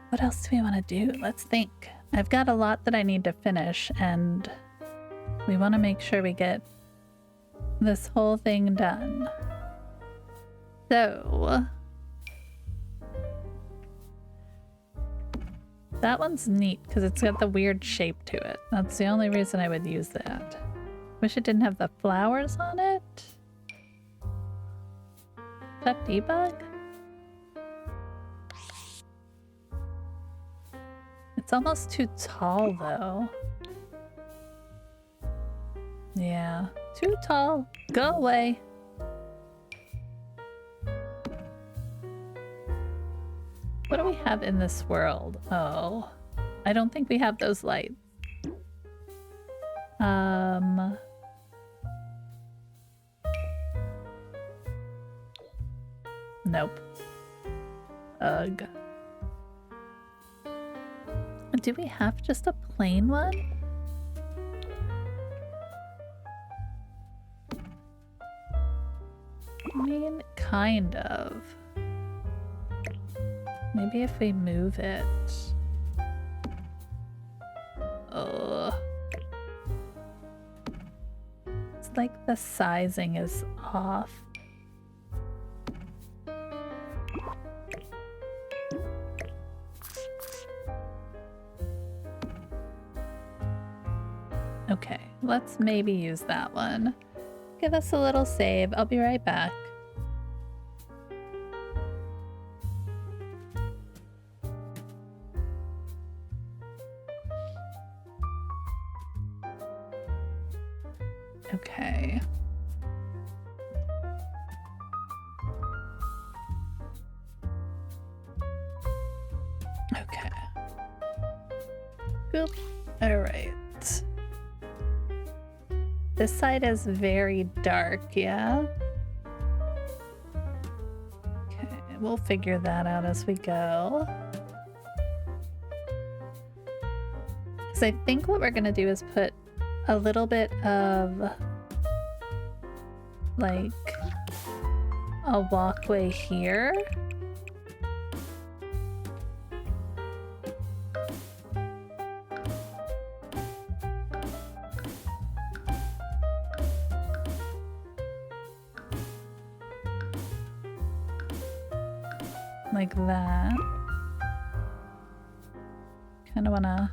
What else do we want to do? Let's think. I've got a lot that I need to finish, and we want to make sure we get this whole thing done. So that one's neat because it's got the weird shape to it. That's the only reason I would use that. Wish it didn't have the flowers on it. Is that debug? It's almost too tall though. Yeah, too tall. Go away. What do we have in this world? Oh, I don't think we have those lights. Nope. Ugh. Do we have just a plain one? I mean, kind of. Maybe if we move it. Ugh. It's like the sizing is off. Okay, let's maybe use that one. Give us a little save. I'll be right back. Okay. Okay. Boop. All right. This side is very dark, yeah? Okay, we'll figure that out as we go. So I think what we're gonna do is put a little bit of like a walkway here. Like that. Kind of wanna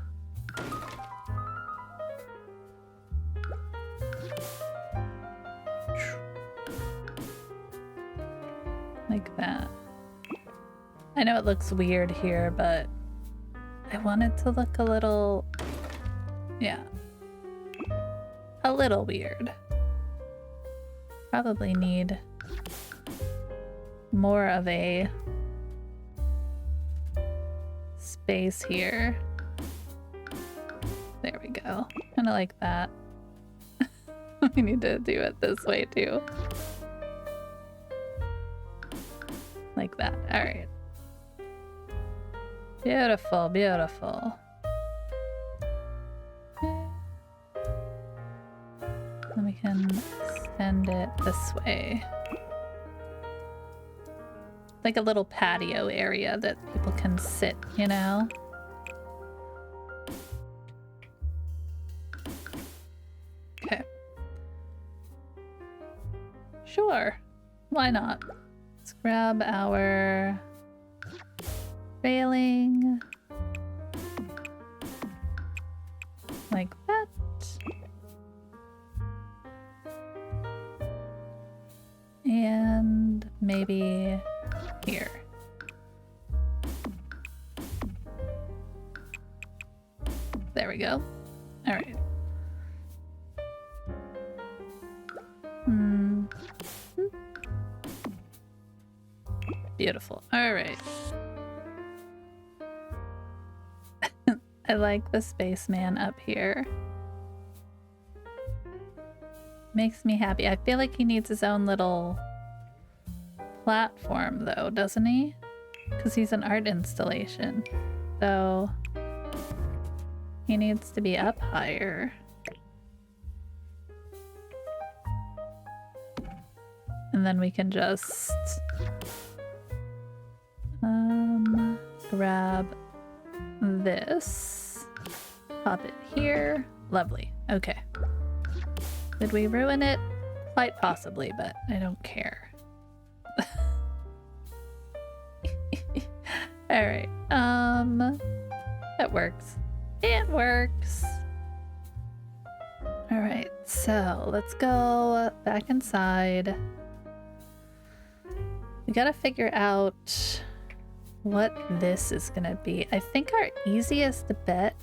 like that. I know it looks weird here, but I want it to look a little, yeah, a little weird. Probably need more of a space here. There we go. Kind of like that. We need to do it this way too. Like that. All right. Beautiful, beautiful. Then we can extend it this way. Like a little patio area that people can sit, you know? Okay. Sure. Why not? Let's grab our railing. Like that. And maybe here. There we go. All right. Beautiful. All right. I like the spaceman up here. Makes me happy. I feel like he needs his own little platform though, doesn't he? Because he's an art installation. So he needs to be up higher. And then we can just grab this, pop it here. Lovely. Okay. Did we ruin it? Quite possibly, but I don't care. All right. That works. It works. All right. So let's go back inside. We gotta figure out what this is gonna be. I think our easiest bet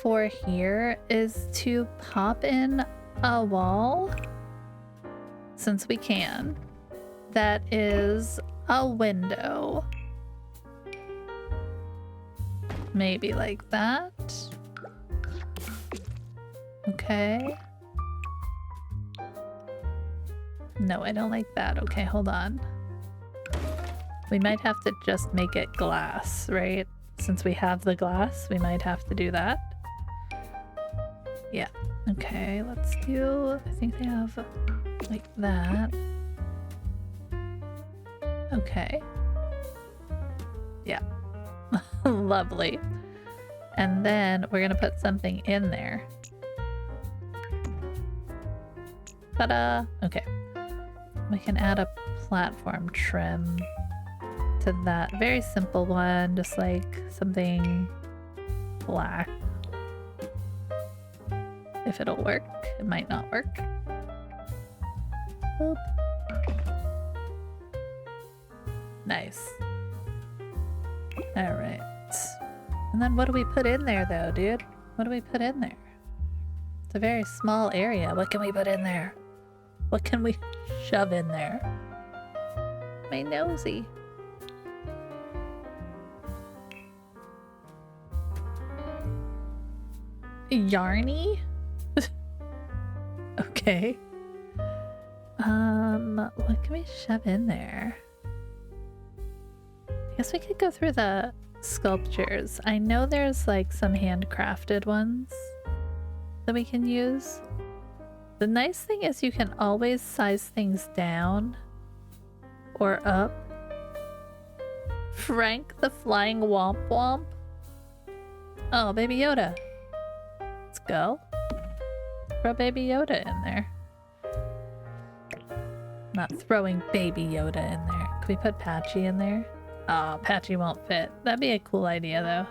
for here is to pop in a wall, since we can. That is a window. Maybe like that. Okay. No, I don't like that. Okay, hold on. We might have to just make it glass, right? Since we have the glass, we might have to do that. Yeah. Okay, let's do... I think they have like that. Okay. Yeah. Lovely. And then we're gonna put something in there. Ta-da! Okay. We can add a platform trim to that. Very simple one, just like something black. If it'll work. It might not work. Boop. Nice. Alright. And then what do we put in there though, dude? What do we put in there? It's a very small area. What can we put in there? What can we shove in there? My nosy. Yarny? Okay. What can we shove in there? I guess we could go through the sculptures. I know there's like some handcrafted ones that we can use. The nice thing is you can always size things down or up. Frank the Flying Womp Womp. Oh, Baby Yoda. Let's go. Throw Baby Yoda in there. Not throwing Baby Yoda in there. Can we put Patchy in there? Oh, Patchy won't fit. That'd be a cool idea,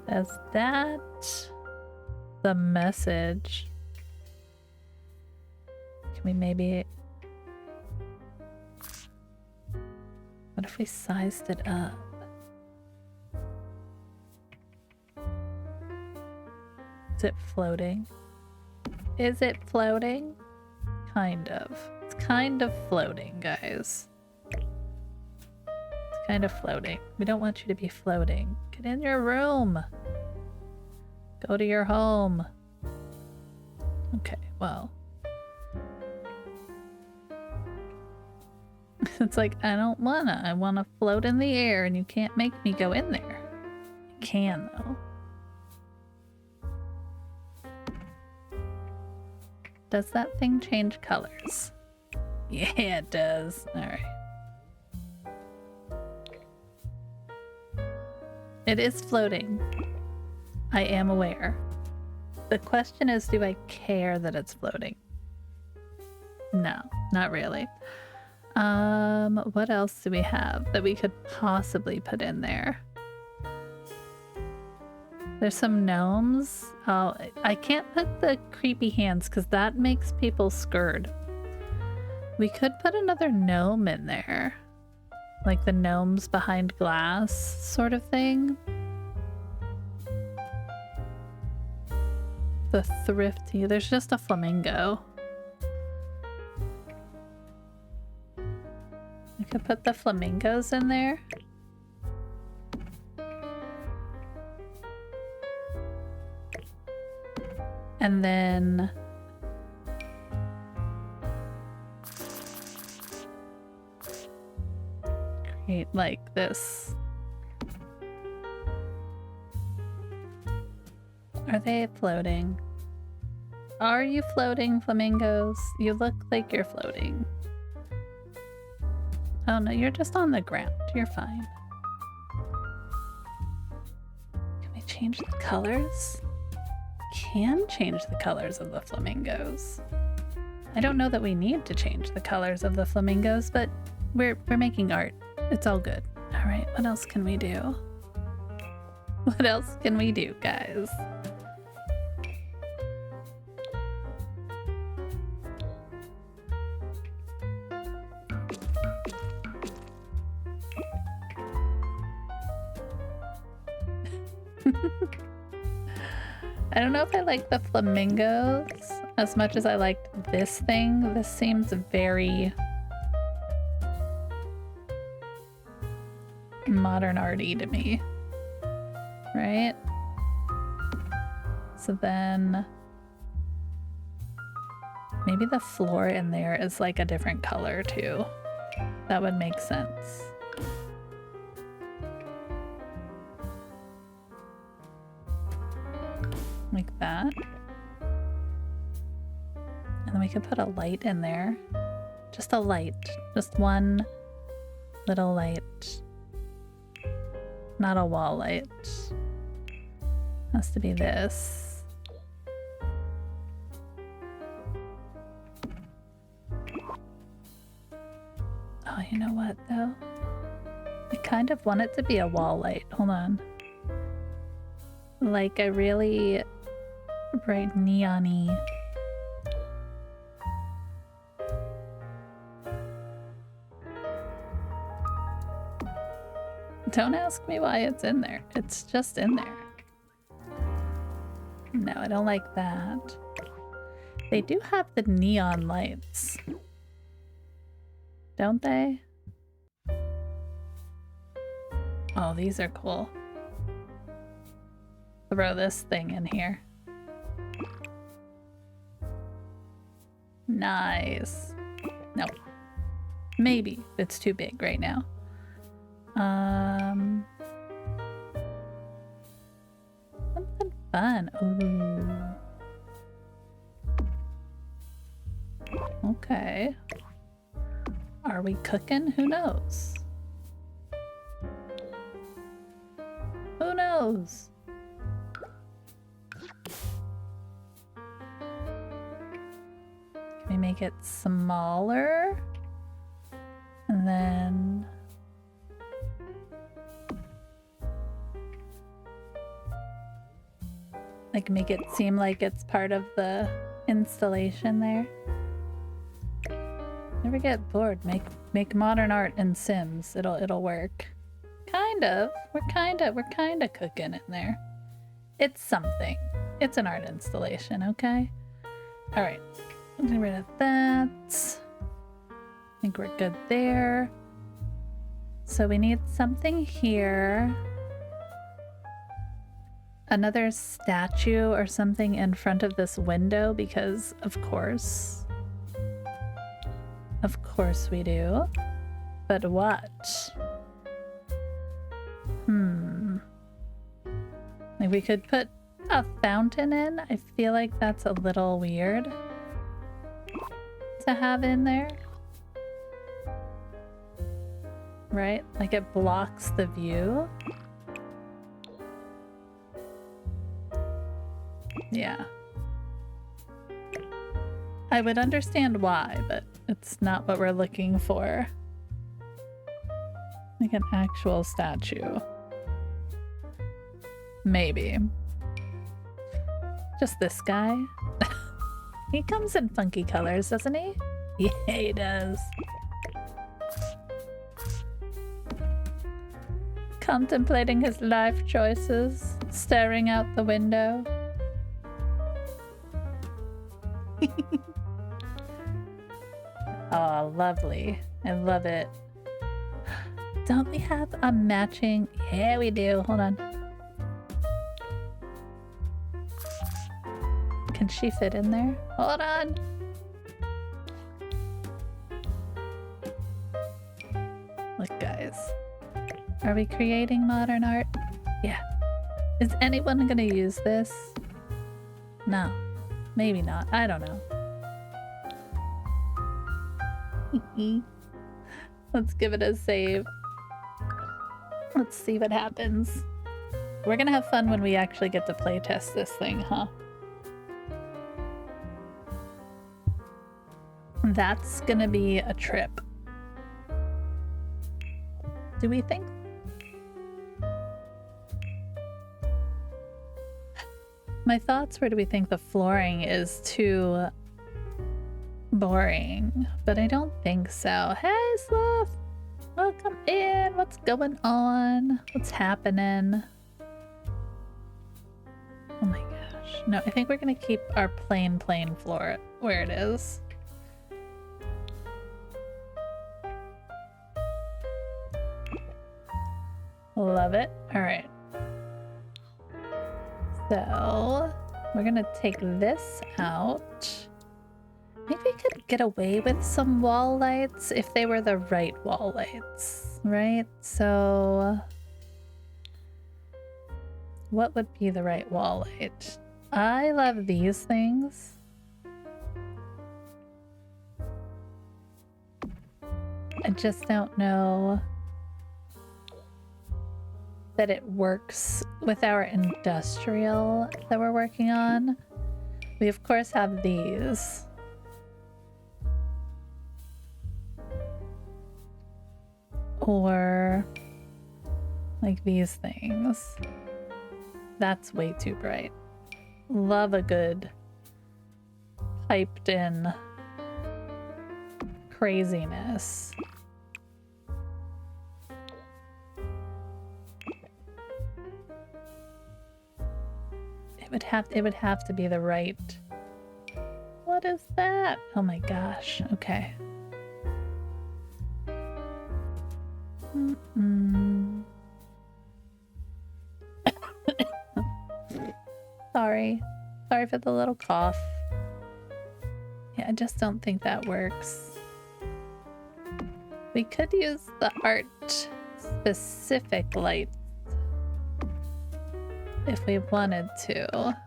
though. Is that the message? Can we maybe... What if we sized it up? Is it floating? Is it floating? Kind of. It's kind of floating, guys. It's kind of floating. We don't want you to be floating. Get in your room. Go to your home. Okay, well. It's like, I don't wanna. I wanna float in the air and you can't make me go in there. You can, though. Does that thing change colors? Yeah, it does. Alright. It is floating. I am aware. The question is, do I care that it's floating? No, not really. What else do we have that we could possibly put in there? There's some gnomes. Oh, I can't put the creepy hands because that makes people scared. We could put another gnome in there. Like the gnomes behind glass sort of thing. The thrifty. There's just a flamingo. We could put the flamingos in there. And then create like this. Are they floating? Are you floating, flamingos? You look like you're floating. Oh no, you're just on the ground. You're fine. Can we change the colors? Can change the colors of the flamingos. I don't know that we need to change the colors of the flamingos, but we're making art. It's all good. All right, what else can we do? What else can we do, guys? I don't know if I like the flamingos as much as I liked this thing. This seems very modern arty to me, right? So then maybe the floor in there is like a different color too. That would make sense. Like that. And then we could put a light in there. Just a light. Just one little light. Not a wall light. Has to be this. Oh, you know what though? I kind of want it to be a wall light. Hold on. Like a really bright neon-y. Don't ask me why it's in there. It's just in there. No, I don't like that. They do have the neon lights. Don't they? Oh, these are cool. Throw this thing in here. Nice. No. Maybe it's too big right now. Something fun. Ooh. Okay. Are we cooking? Who knows? Who knows? Can we make it smaller? And then like make it seem like it's part of the installation there. Never get bored. Make modern art in Sims. It'll work. Kind of. We're kinda cooking in there. It's something. It's an art installation, okay? Alright. Get rid of that. I think we're good there. So we need something here. Another statue or something in front of this window because of course. Of course we do. But what? Like we could put a fountain in. I feel like that's a little weird to have in there. Right? Like it blocks the view. Yeah. I would understand why, but it's not what we're looking for. Like an actual statue. Maybe. Just this guy. He comes in funky colors, doesn't he? Yeah, he does. Contemplating his life choices, staring out the window. Oh, lovely. I love it. Don't we have a matching? Yeah, we do. Hold on. Can she fit in there? Hold on. Look, guys. Are we creating modern art? Yeah. Is anyone gonna use this? No. Maybe not. I don't know. Let's give it a save. Let's see what happens. We're gonna have fun when we actually get to play test this thing, huh? That's gonna be a trip. Do we think My thoughts were, do we think the flooring is too boring? But I don't think so. Hey, Sloth! Welcome in! What's going on? What's happening? Oh my gosh. No, I think we're gonna keep our plain floor where it is. Love it. Alright. So, we're gonna take this out. Maybe we could get away with some wall lights if they were the right wall lights, right? So, what would be the right wall light? I love these things. I just don't know that it works with our industrial that we're working on. We of course have these. Or like these things. That's way too bright. Love a good piped in craziness. It would have to be the right. What is that? Oh my gosh. Okay. Sorry for the little cough. Yeah, I just don't think that works. We could use the art specific lights if we wanted to.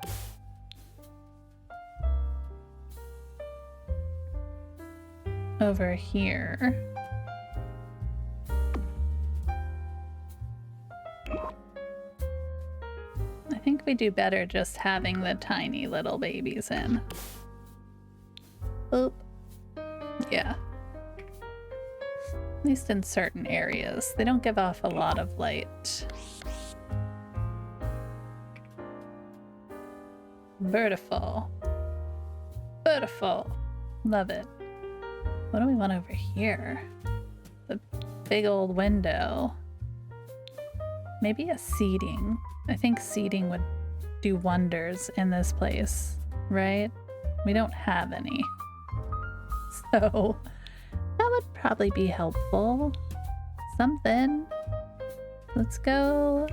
Over here. I think we do better just having the tiny little babies in. Oop. Yeah. At least in certain areas. They don't give off a lot of light. Beautiful. Beautiful. Love it. What do we want over here? The big old window. Maybe a seating. I think seating would do wonders in this place, right? We don't have any. So that would probably be helpful. Something. Let's go.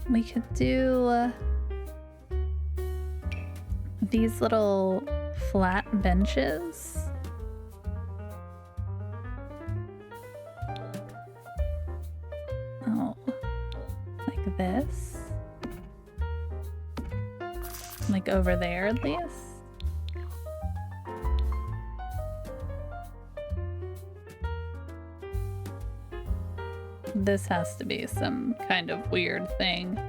We could do these little flat benches. Oh, like this. Like over there at least. This has to be some kind of weird thing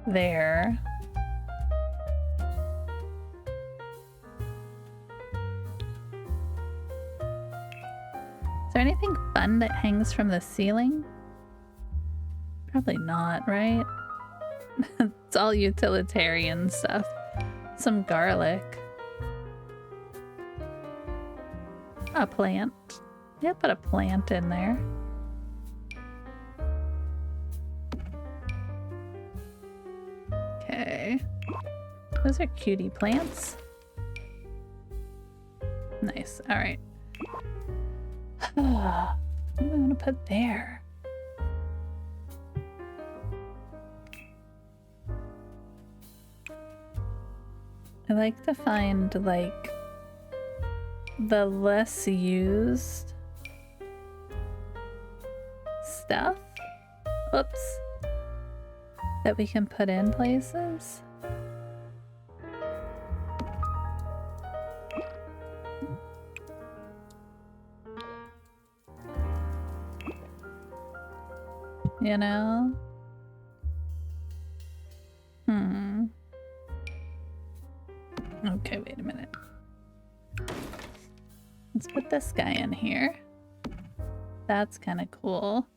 there. Is there anything fun that hangs from the ceiling? Probably not, right? It's all utilitarian stuff. Some garlic. A plant. Yeah, put a plant in there. Okay. Those are cutie plants. Nice. All right. What do I want to put there? I like to find like the less used stuff. Oops. That we can put in places. You know? Okay, wait a minute. Let's put this guy in here. That's kind of cool.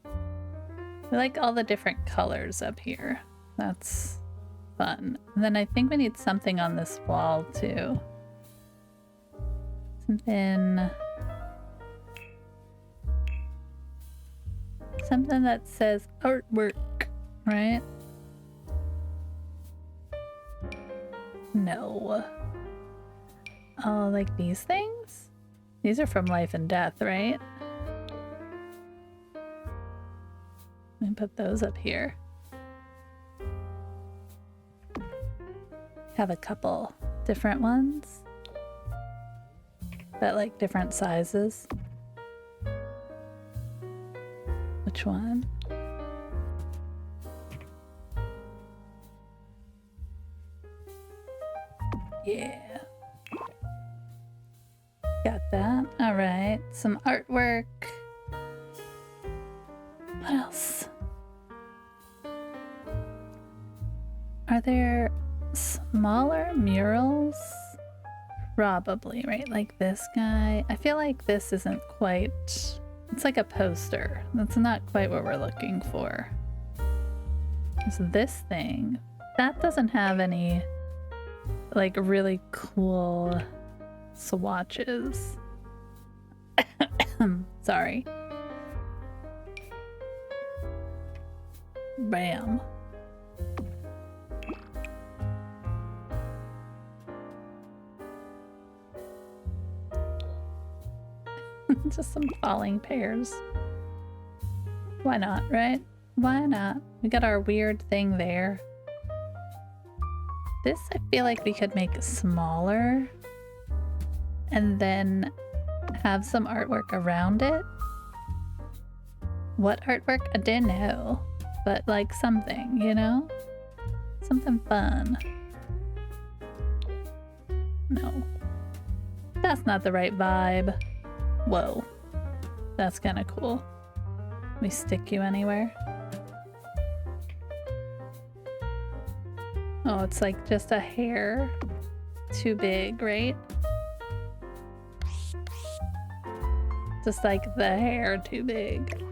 I like all the different colors up here. That's fun. And then I think we need something on this wall too. Something that says artwork, right? No. Oh, like these things? These are from Life and Death, right? Let me put those up here. Have a couple different ones, but like different sizes. Which one? Yeah. Got that. All right. Some artwork. What else? Are there smaller murals? Probably, right? Like this guy. I feel like this isn't quite... It's like a poster. That's not quite what we're looking for. So this thing, that doesn't have any like really cool swatches. Sorry. Bam. Just some falling pears. Why not, right? Why not? We got our weird thing there. This I feel like we could make smaller and then have some artwork around it. What artwork? I didn't know. But like something, you know? Something fun. No. That's not the right vibe. Whoa. That's kind of cool. Let me stick you anywhere. Oh, it's like just a hair too big, right? Just like the hair too big.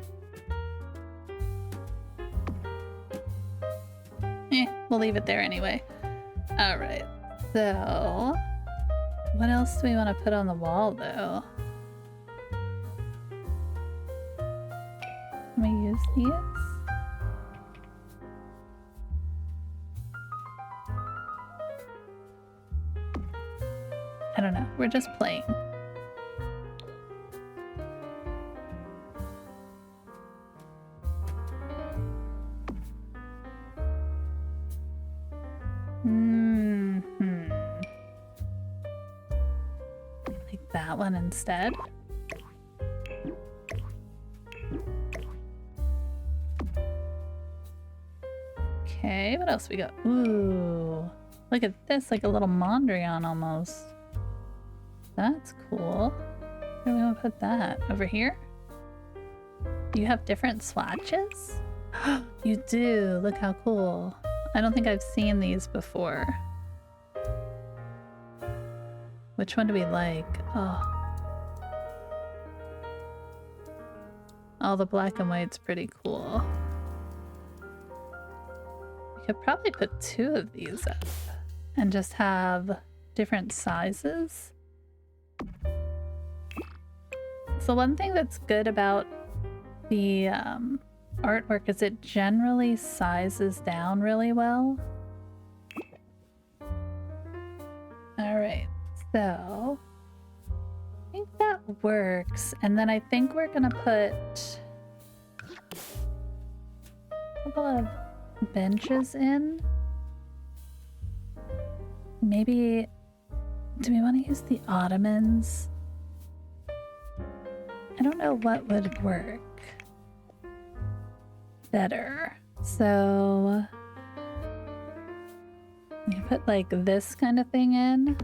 We'll leave it there anyway. All right. So, what else do we want to put on the wall, though? Can we use these? I don't know. We're just playing. Like that one instead. Okay, what else we got? Ooh, look at this, like a little Mondrian almost. That's cool. Where do we want to put that? Over here? You have different swatches? You do. Look how cool. I don't think I've seen these before. Which one do we like? Oh, the black and white's pretty cool. We could probably put 2 of these up and just have different sizes. So one thing that's good about the artwork is it generally sizes down really well. All right, so I think that works. And then I think we're gonna put a couple of benches in. Maybe, do we want to use the ottomans? I don't know what would work better. So you put like this kind of thing in.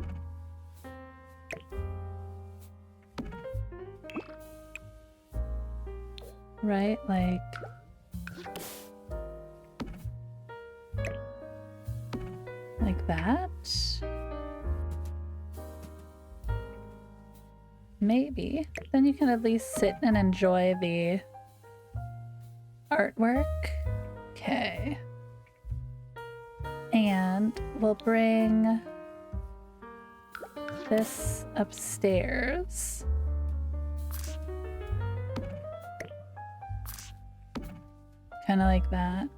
Right? Like that? Maybe. Then you can at least sit and enjoy the artwork. Okay. And we'll bring this upstairs. Kind of like that.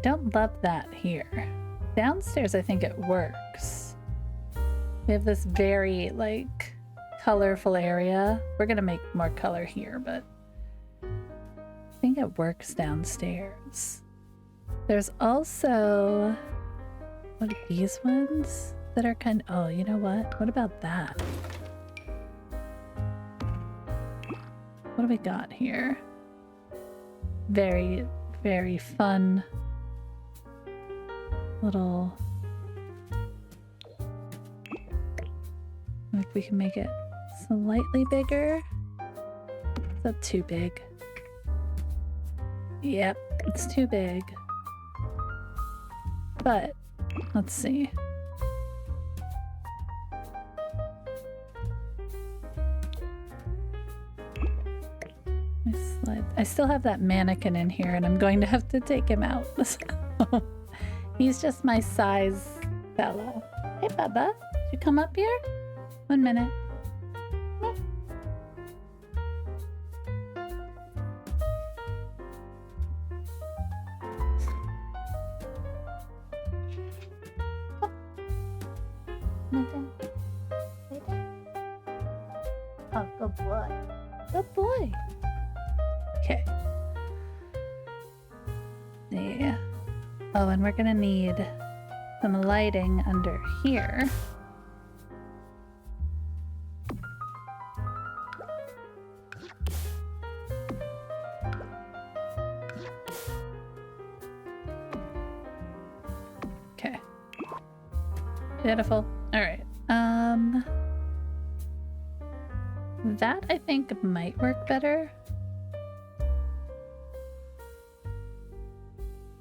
Don't love that here. Downstairs, I think it works. We have this very, like, colorful area. We're gonna make more color here, but I think it works downstairs. There's also, what are these ones that are kind of, oh, you know what? What about that? What do we got here? Very, very fun little, like we can make it slightly bigger. Is that too big? Yep, it's too big. But let's see. I still have that mannequin in here and I'm going to have to take him out. So, he's just my size fellow. Hey Bubba, did you come up here? 1 minute. Oh, good boy. Good boy. Okay. Yeah. Oh, and we're gonna need some lighting under here. Okay. Beautiful. All right. That I think might work better.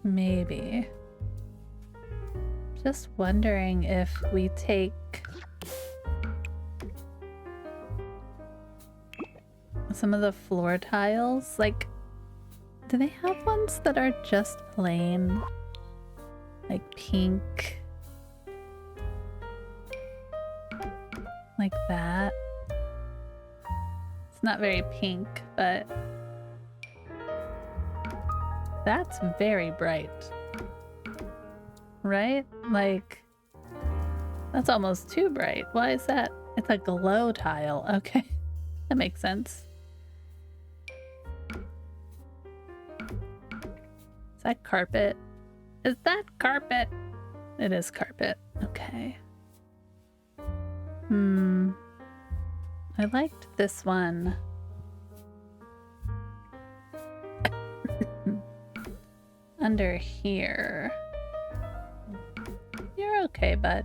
Maybe. Just wondering if we take some of the floor tiles, like, do they have ones that are just plain, like pink, like that? It's not very pink, but that's very bright, right? Like, that's almost too bright. Why is that? It's a glow tile. Okay, that makes sense. Is that carpet? Is that carpet? It is carpet. Okay. I liked this one. Under here. You're okay, bud.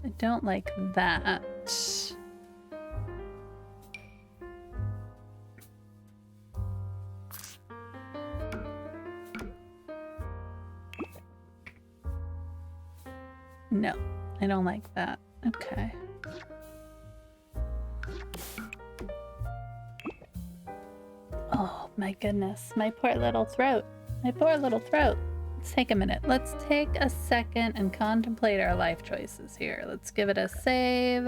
I don't like that. No, I don't like that. Okay. Oh my goodness, my poor little throat. My poor little throat. Let's take a minute. Let's take a second and contemplate our life choices here. Let's give it a save.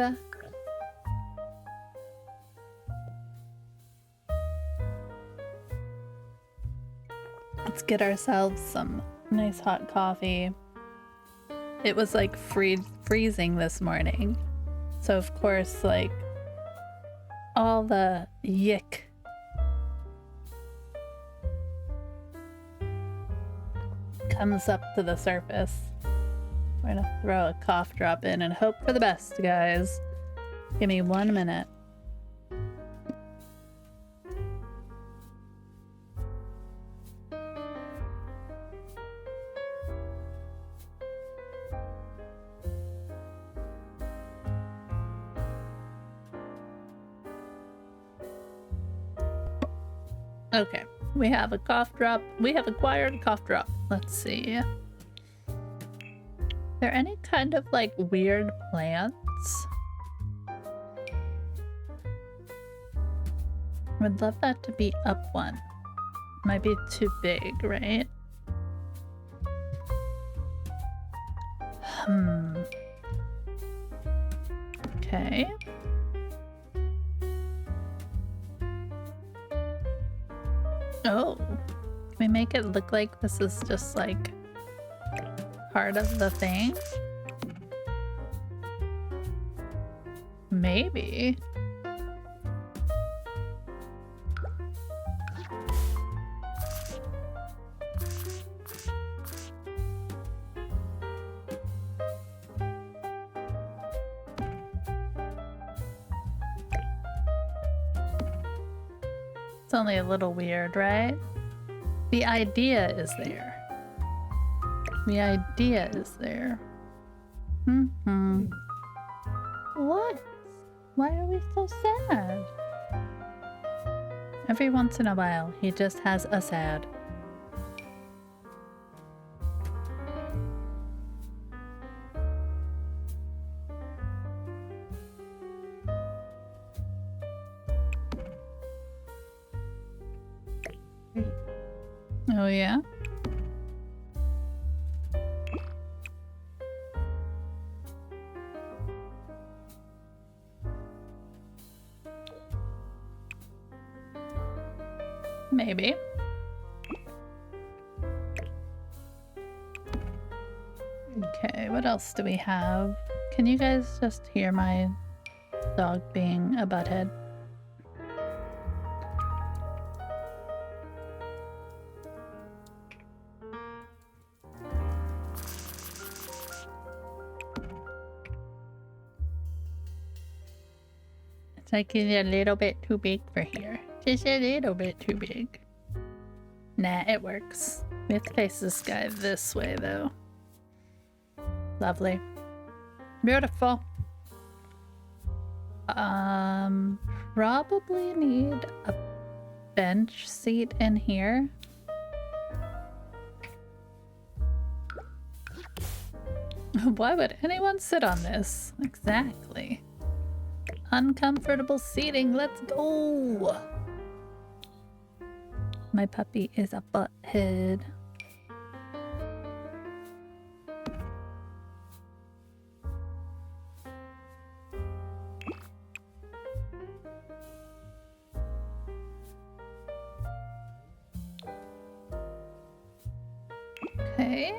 Let's get ourselves some nice hot coffee. It was like freezing this morning. So of course, like, all the yick comes up to the surface. We're gonna throw a cough drop in and hope for the best, guys. Give me 1 minute. Okay, we have a cough drop. We have acquired a cough drop. Let's see. Are there any kind of like weird plants? Would love that to be up one. Might be too big, right? Okay. Oh, can we make it look like this is just like part of the thing? Maybe. It's only a little weird, right? The idea is there. The idea is there. What? Why are we so sad? Every once in a while, he just has a sad. Oh yeah? Maybe. Okay, what else do we have? Can you guys just hear my dog being a butthead? It's like he's a little bit too big for here. Just a little bit too big. Nah, it works. We have to face this guy this way, though. Lovely. Beautiful. Probably need a bench seat in here. Why would anyone sit on this? Exactly. Uncomfortable seating, let's go! My puppy is a butthead. Okay.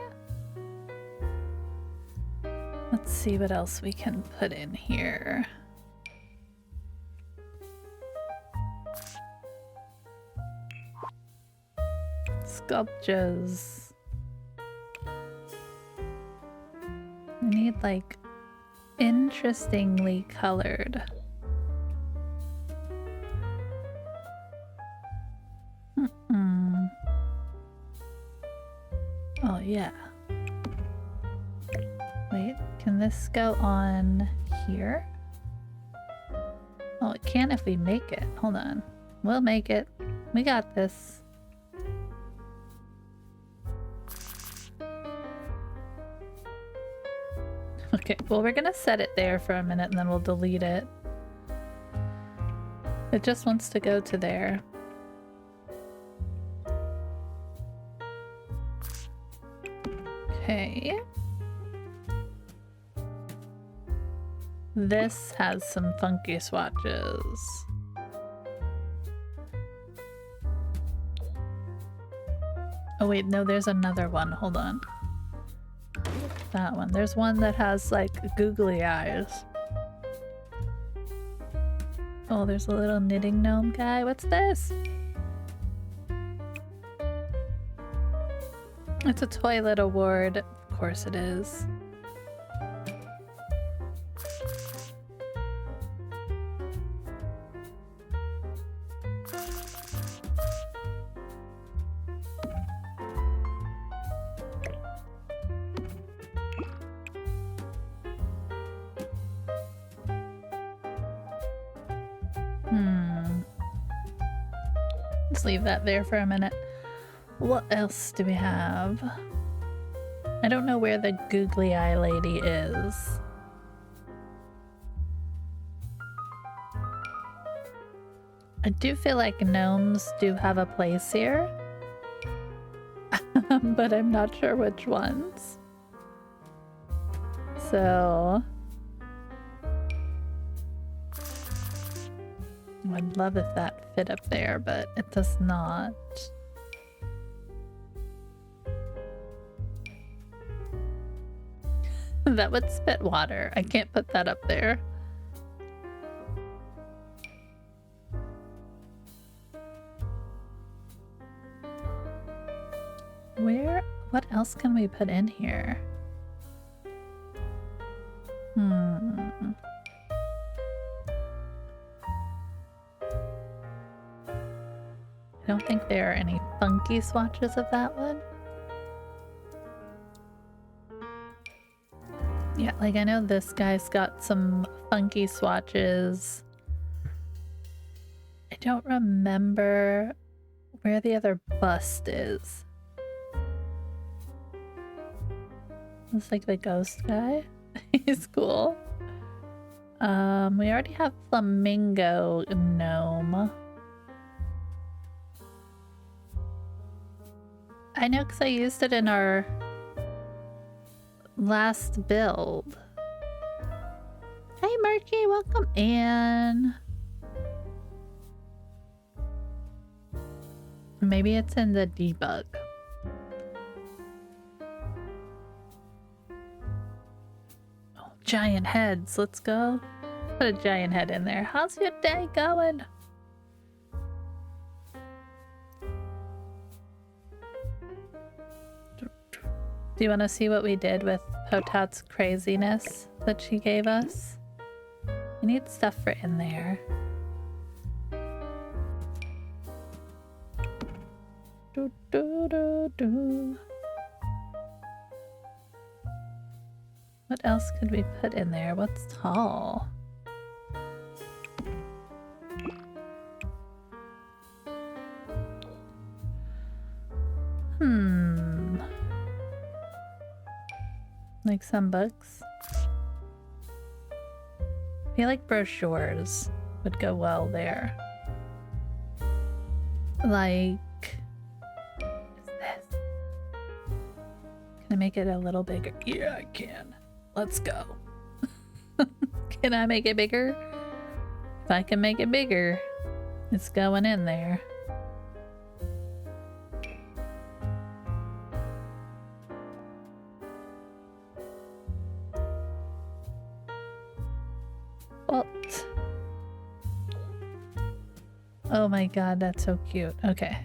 Let's see what else we can put in here. Sculptures. I need like interestingly colored. Oh yeah. Wait, can this go on here? Oh, it can if we make it. Hold on. We'll make it. We got this. Okay, well, we're gonna set it there for a minute and then we'll delete it. It just wants to go to there. Okay. This has some funky swatches. Oh wait, no, there's another one. Hold on. That one. There's one that has like googly eyes. Oh, there's a little knitting gnome guy. What's this? It's a toilet award. Of course it is. Let's leave that there for a minute. What else do we have? I don't know where the googly eye lady is. I do feel like gnomes do have a place here. but I'm not sure which ones. So I'd love if that fit up there, but it does not. That would spit water. I can't put that up there. What else can we put in here? I don't think there are any funky swatches of that one. Yeah, like I know this guy's got some funky swatches. I don't remember where the other bust is. Looks like the ghost guy. He's cool. We already have Flamingo Gnome. I know because I used it in our last build. Hey Murky, welcome in. Maybe it's in the debug. Oh, giant heads, let's go. Put a giant head in there. How's your day going? Do you want to see what we did with Potat's craziness that she gave us? We need stuff for in there. Do, do, do, do. What else could we put in there? What's tall? Like some books. I feel like brochures would go well there. Like, what is this? Can I make it a little bigger? Yeah, I can. Let's go. Can I make it bigger? If I can make it bigger, it's going in there. What? Oh my god, that's so cute. Okay.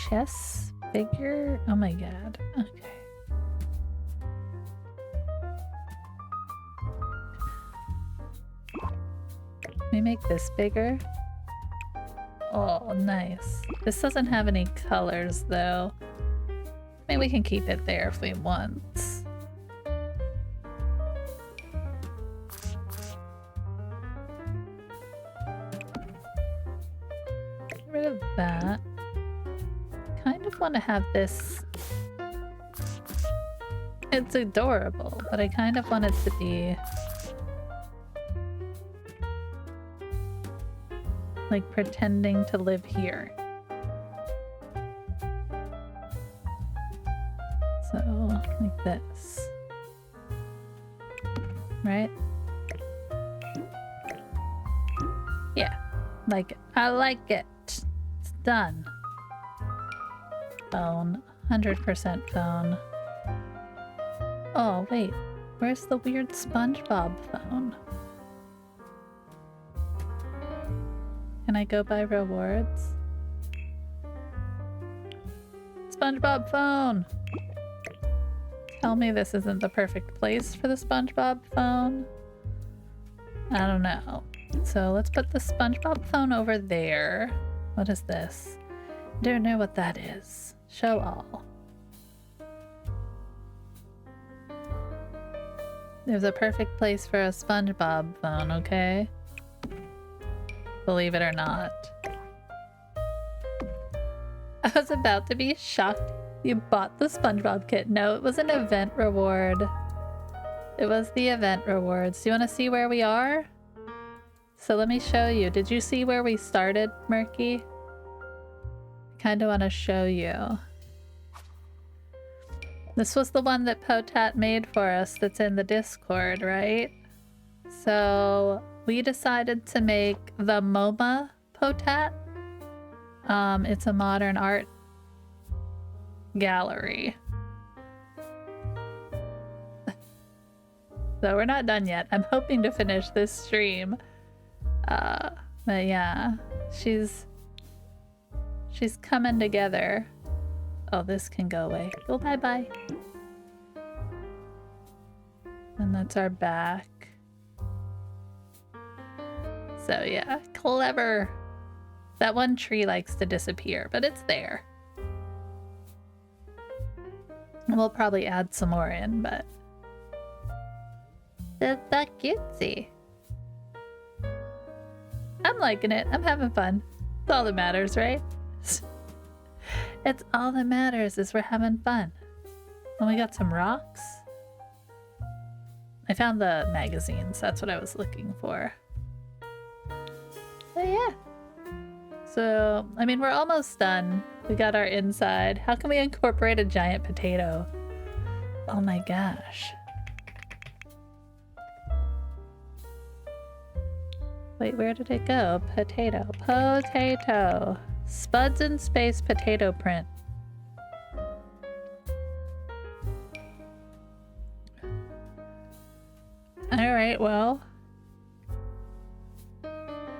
Chess figure? Oh my god. Okay. Let me make this bigger. Oh, nice. This doesn't have any colors though. Maybe we can keep it there if we want. Get rid of that. Kind of want to have this. It's adorable, but I kind of want it to be like pretending to live here. So, like this. Right? Yeah. Like it. I like it. It's done. Phone. 100% phone. Oh, wait. Where's the weird SpongeBob phone? Can I go buy rewards? SpongeBob phone! Tell me this isn't the perfect place for the SpongeBob phone. I don't know. So let's put the SpongeBob phone over there. What is this? Don't know what that is. Show all. There's a perfect place for a SpongeBob phone, okay? Believe it or not. I was about to be shocked you bought the SpongeBob kit. No, it was an event reward. It was the event rewards. Do you want to see where we are? So let me show you. Did you see where we started, Murky? I kind of want to show you. This was the one that Potat made for us that's in the Discord, right? So we decided to make the MoMA-Potat. It's a modern art gallery. So we're not done yet. I'm hoping to finish this stream. But yeah, she's coming together. Oh, this can go away. Go bye-bye. And that's our back. So yeah, clever. That one tree likes to disappear, but it's there. We'll probably add some more in, but that's that cutesy. I'm liking it. I'm having fun. It's all that matters, right? It's all that matters is we're having fun. And we got some rocks. I found the magazines. That's what I was looking for. But yeah. So, I mean, we're almost done. We got our inside. How can we incorporate a giant potato? Oh my gosh. Wait, where did it go? Potato. Potato. Spuds in space potato print. Alright, well.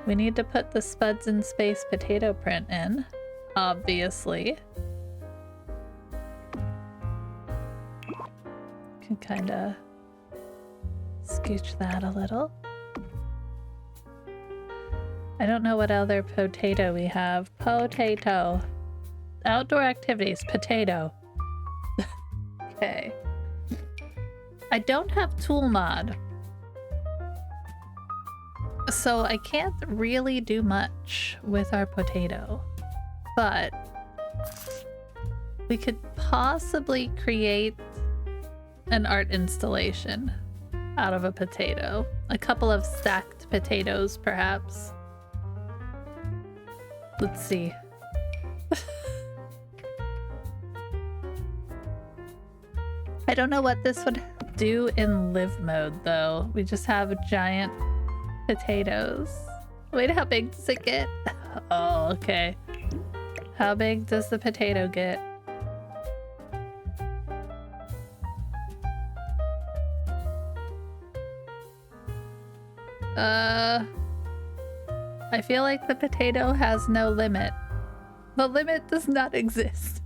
We need to put the spuds in space potato print in, obviously. Can kind of scooch that a little. I don't know what other potato we have. Potato. Outdoor activities. Potato. Okay. I don't have tool mod. So I can't really do much with our potato. But we could possibly create an art installation out of a potato. A couple of stacked potatoes, perhaps. Let's see. I don't know what this would do in live mode, though. We just have giant potatoes. Wait, how big does it get? Oh, okay. How big does the potato get? I feel like the potato has no limit. The limit does not exist.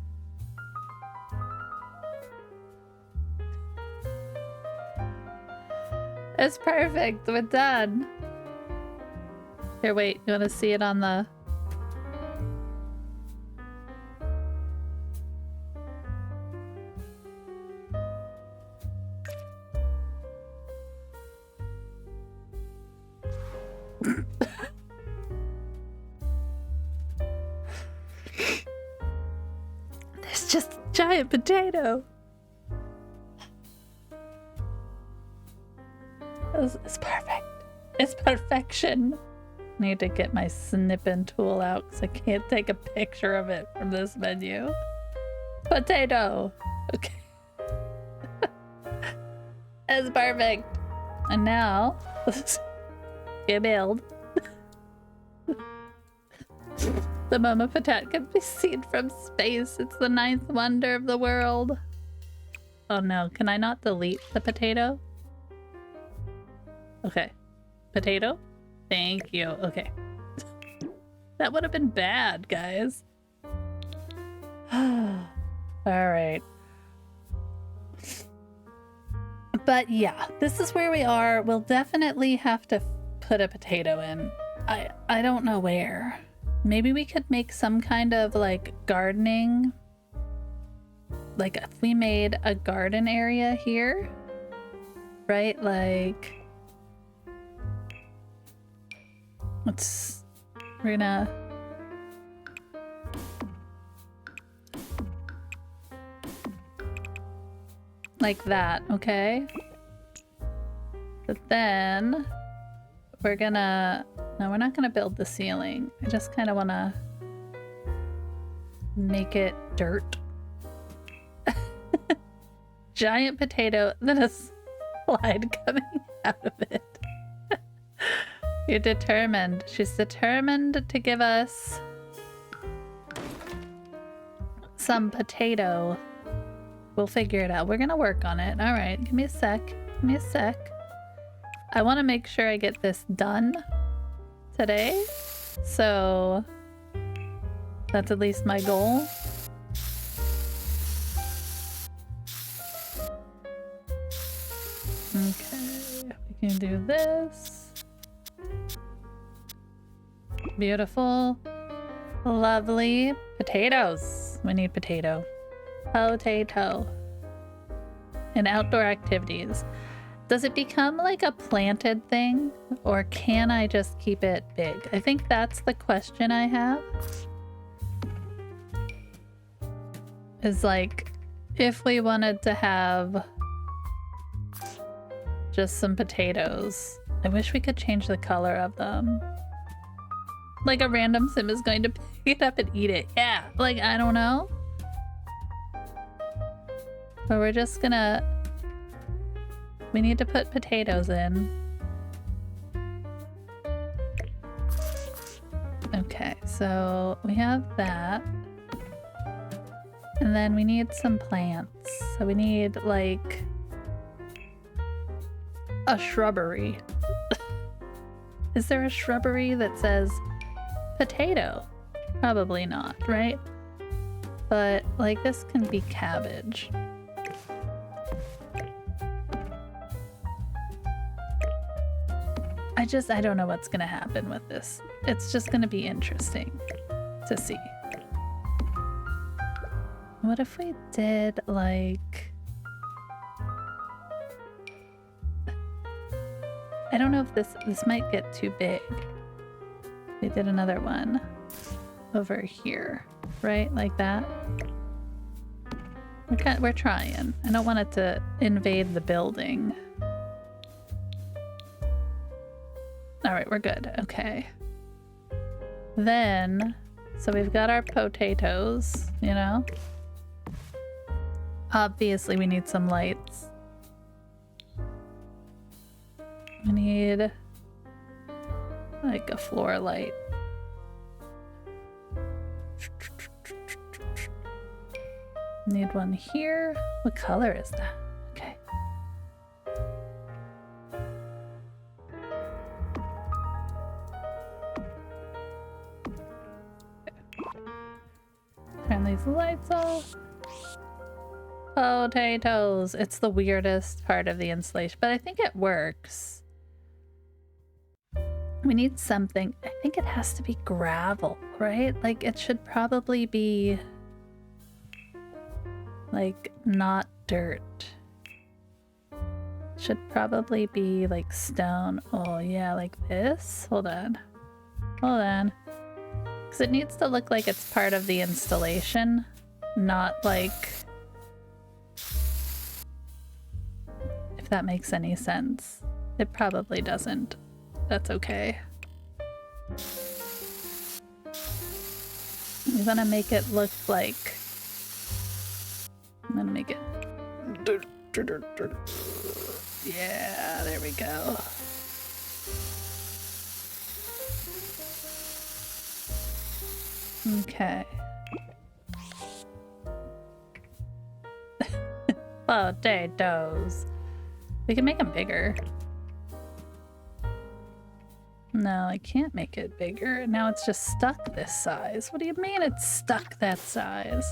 It's perfect. We're done. Here, wait. You want to see it on the... There's just a giant potato. It's perfect. It's perfection. Need to get my snipping tool out because I can't take a picture of it from this menu. Potato. Okay. It's perfect. And now, let's get build. The MamaPotat can be seen from space. It's the 9th wonder of the world. Oh no, can I not delete the potato? Okay. Potato? Thank you. Okay. That would have been bad, guys. Alright. But yeah, this is where we are. We'll definitely have to put a potato in. I don't know where. Maybe we could make some kind of like gardening. Like if we made a garden area here, right? Like, we're gonna like that, okay? But then we're gonna, no, we're not gonna build the ceiling. I just kind of want to make it dirt. giant potato, then a slide coming out of it. You're determined. She's determined to give us some potato. We'll figure it out. We're gonna work on it. All right, give me a sec. Give me a sec. I want to make sure I get this done today. So that's at least my goal. Okay, we can do this. Beautiful. Lovely. Potatoes. We need potato. Potato. And outdoor activities. Does it become like a planted thing? Or can I just keep it big? I think that's the question I have. Is like, if we wanted to have just some potatoes. I wish we could change the color of them. Like a random sim is going to pick it up and eat it. Yeah, like, I don't know. But we're just gonna... We need to put potatoes in. Okay, so we have that. And then we need some plants. So we need, like, a shrubbery. Is there a shrubbery that says potato? Probably not, right? But, like, this can be cabbage. I don't know what's gonna happen with this. It's just gonna be interesting to see. What if we did, like... I don't know if this might get too big. We did another one over here, right? Like that. We're trying. I don't want it to invade the building. All right, we're good. Okay. Then, so we've got our potatoes, you know? Obviously, we need some lights. We need like a floor light. Need one here. What color is that? Okay. Turn these lights off. Potatoes. It's the weirdest part of the installation, but I think it works. We need something. I think it has to be gravel, right? Like, it should probably be like not dirt. Should probably be like stone. Oh yeah, like this. Hold on. Hold on. Because it needs to look like it's part of the installation, not like... If that makes any sense. It probably doesn't. That's okay. We want to make it look like... I'm gonna make it... Yeah, there we go. Okay. Potatoes. We can make them bigger. No, I can't make it bigger. Now it's just stuck this size. What do you mean it's stuck that size?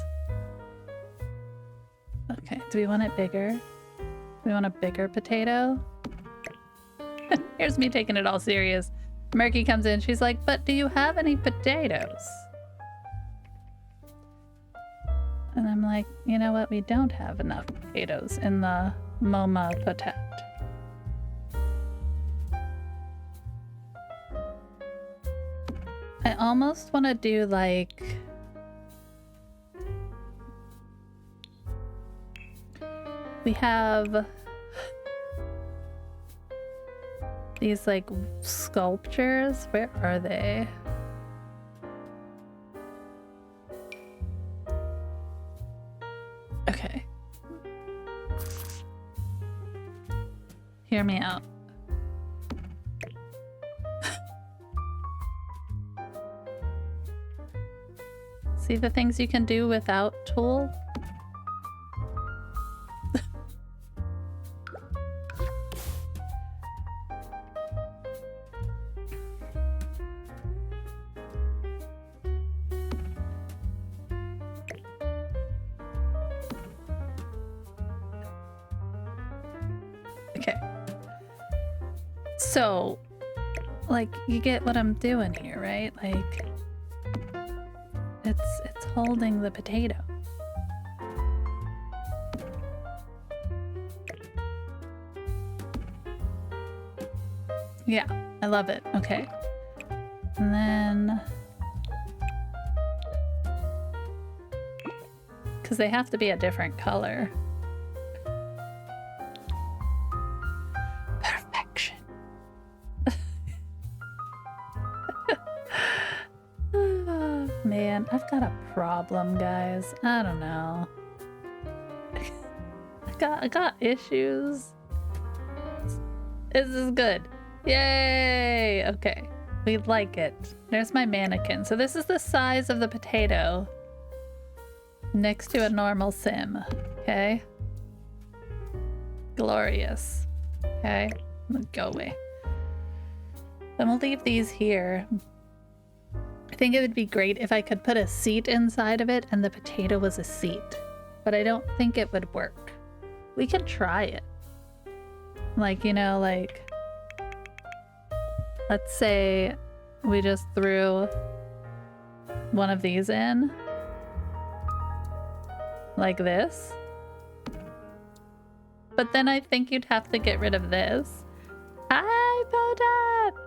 Okay, do we want it bigger? Do we want a bigger potato? Here's me taking it all serious. Murky comes in, she's like, but do you have any potatoes? And I'm like, you know what? We don't have enough potatoes in the MamaPotat. I almost want to do like... We have these like sculptures. Where are they? Okay. Hear me out. See the things you can do without tool? Okay. So, like, you get what I'm doing here, right? Like, it's holding the potato. Yeah, I love it. Okay. And then... because they have to be a different color. Perfection. Man, I've got a problem, guys. I don't know. I got issues. This is good. Yay! Okay. We like it. There's my mannequin. So this is the size of the potato next to a normal sim. Okay? Glorious. Okay? Go away. Then we'll leave these here. I think it would be great if I could put a seat inside of it and the potato was a seat. But I don't think it would work. We can try it. Like, you know, like... let's say we just threw one of these in. Like this. But then I think you'd have to get rid of this. Hi, Potat!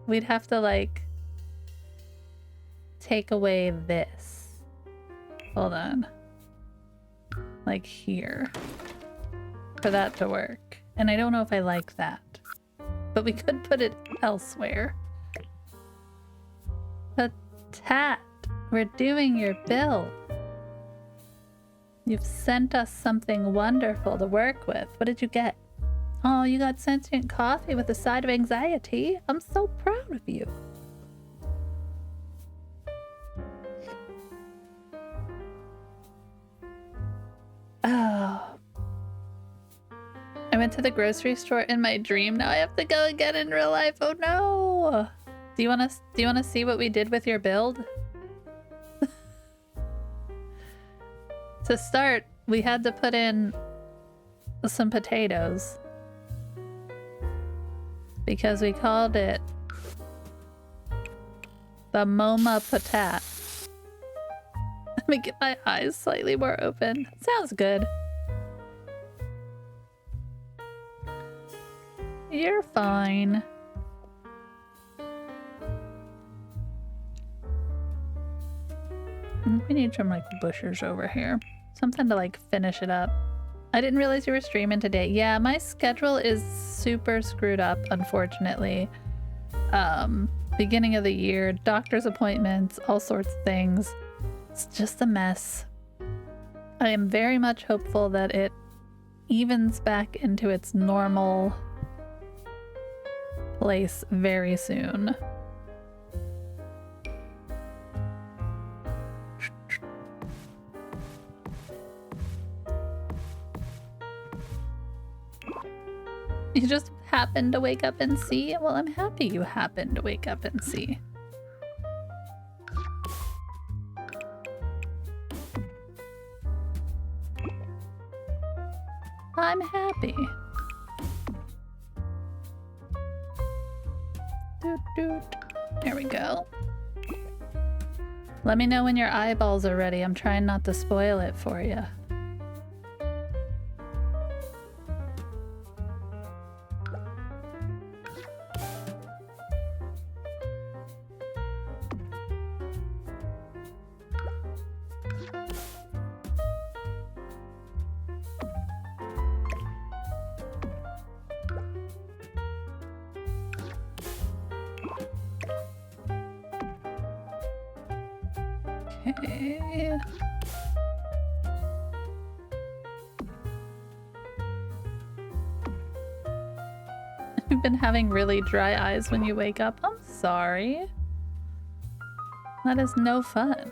We'd have to, like, take away this. Hold on. Like here. For that to work. And I don't know if I like that. But we could put it elsewhere. Potat, we're doing your build. You've sent us something wonderful to work with. What did you get? Oh, you got sentient coffee with a side of anxiety. I'm so proud of you. Oh. I went to the grocery store in my dream. Now I have to go again in real life. Oh no. Do you want to see what we did with your build? To start, we had to put in some potatoes because we called it TheMamaPotat. Let me get my eyes slightly more open. Sounds good. You're fine. We need some like bushes over here. Something to like finish it up. I didn't realize you were streaming today. Yeah, my schedule is super screwed up, unfortunately. Beginning of the year, doctor's appointments, all sorts of things. It's just a mess. I am very much hopeful that it evens back into its normal place very soon. You just happened to wake up and see? Well, I'm happy you happened to wake up and see. I'm happy. Doot, doot. There we go. Let me know when your eyeballs are ready. I'm trying not to spoil it for you. Okay. you've been having really dry eyes when you wake up? I'm sorry. That is no fun.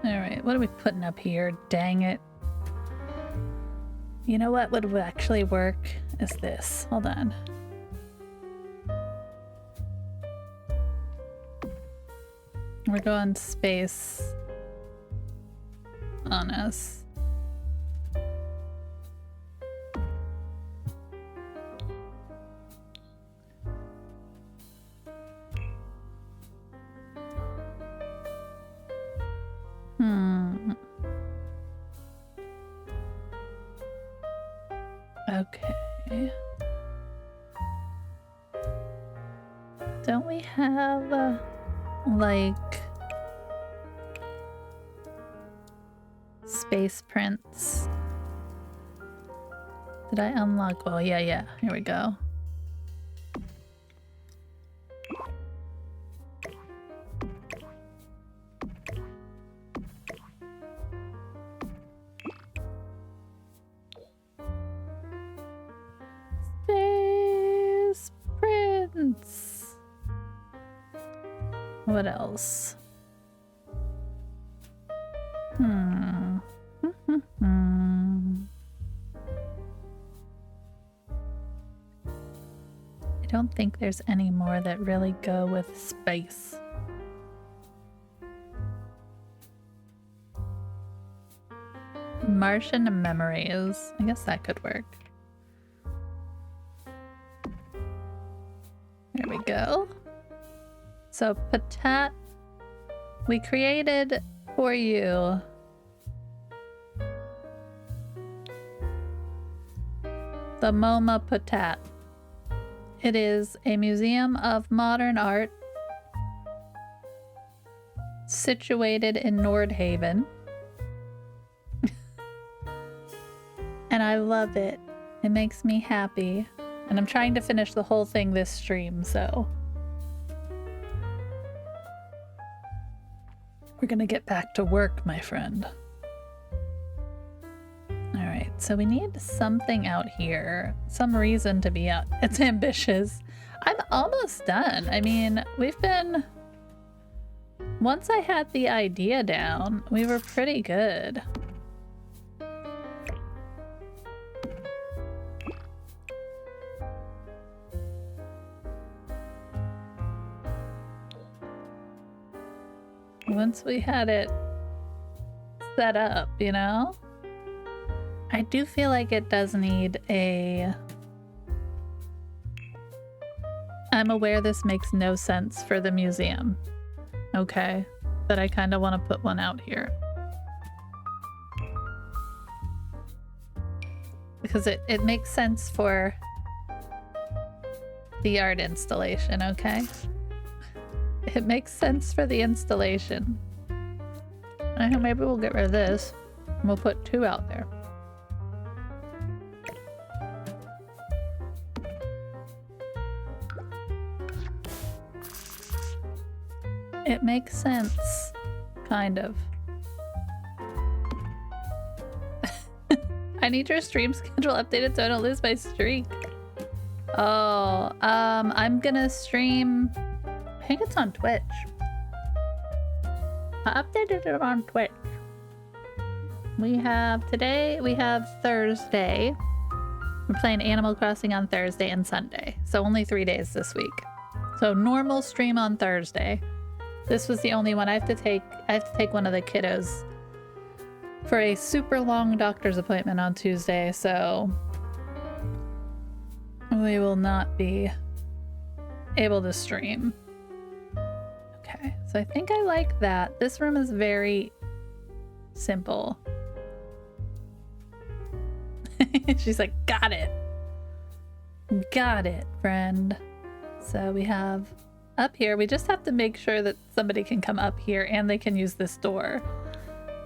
Alright, what are we putting up here? Dang it. You know what would actually work is this. Hold on. We're going space on us. Okay. Don't we have, like, space prints? Did I unlock? Well, yeah. Here we go. Space prints. What else? I don't think there's any more that really go with space. Martian memories. I guess that could work. There we go. So, Potat, we created for you the MamaPotat. It is a museum of modern art situated in Nordhaven. And I love it. It makes me happy. And I'm trying to finish the whole thing this stream, so we're gonna get back to work, my friend. Alright, so we need something out here. Some reason to be out. It's ambitious. I'm almost done. I mean, we've been... Once I had the idea down, we were pretty good. Once we had it set up, you know? I do feel like it does need a... I'm aware this makes no sense for the museum. Okay, but I kind of want to put one out here. Because it makes sense for the art installation, okay? It makes sense for the installation. I think maybe we'll get rid of this and we'll put two out there. It makes sense, kind of. I need your stream schedule updated so I don't lose my streak. Oh, I'm gonna stream... I think it's on Twitch. I updated it on Twitch. We have today, we have Thursday. We're playing Animal Crossing on Thursday and Sunday. So only 3 days this week. So normal stream on Thursday. This was the only one I have to take one of the kiddos for a super long doctor's appointment on Tuesday, so we will not be able to stream. Okay, so I think I like that. This room is very simple. She's like, got it. Got it, friend. So we have up here, we just have to make sure that somebody can come up here and they can use this door.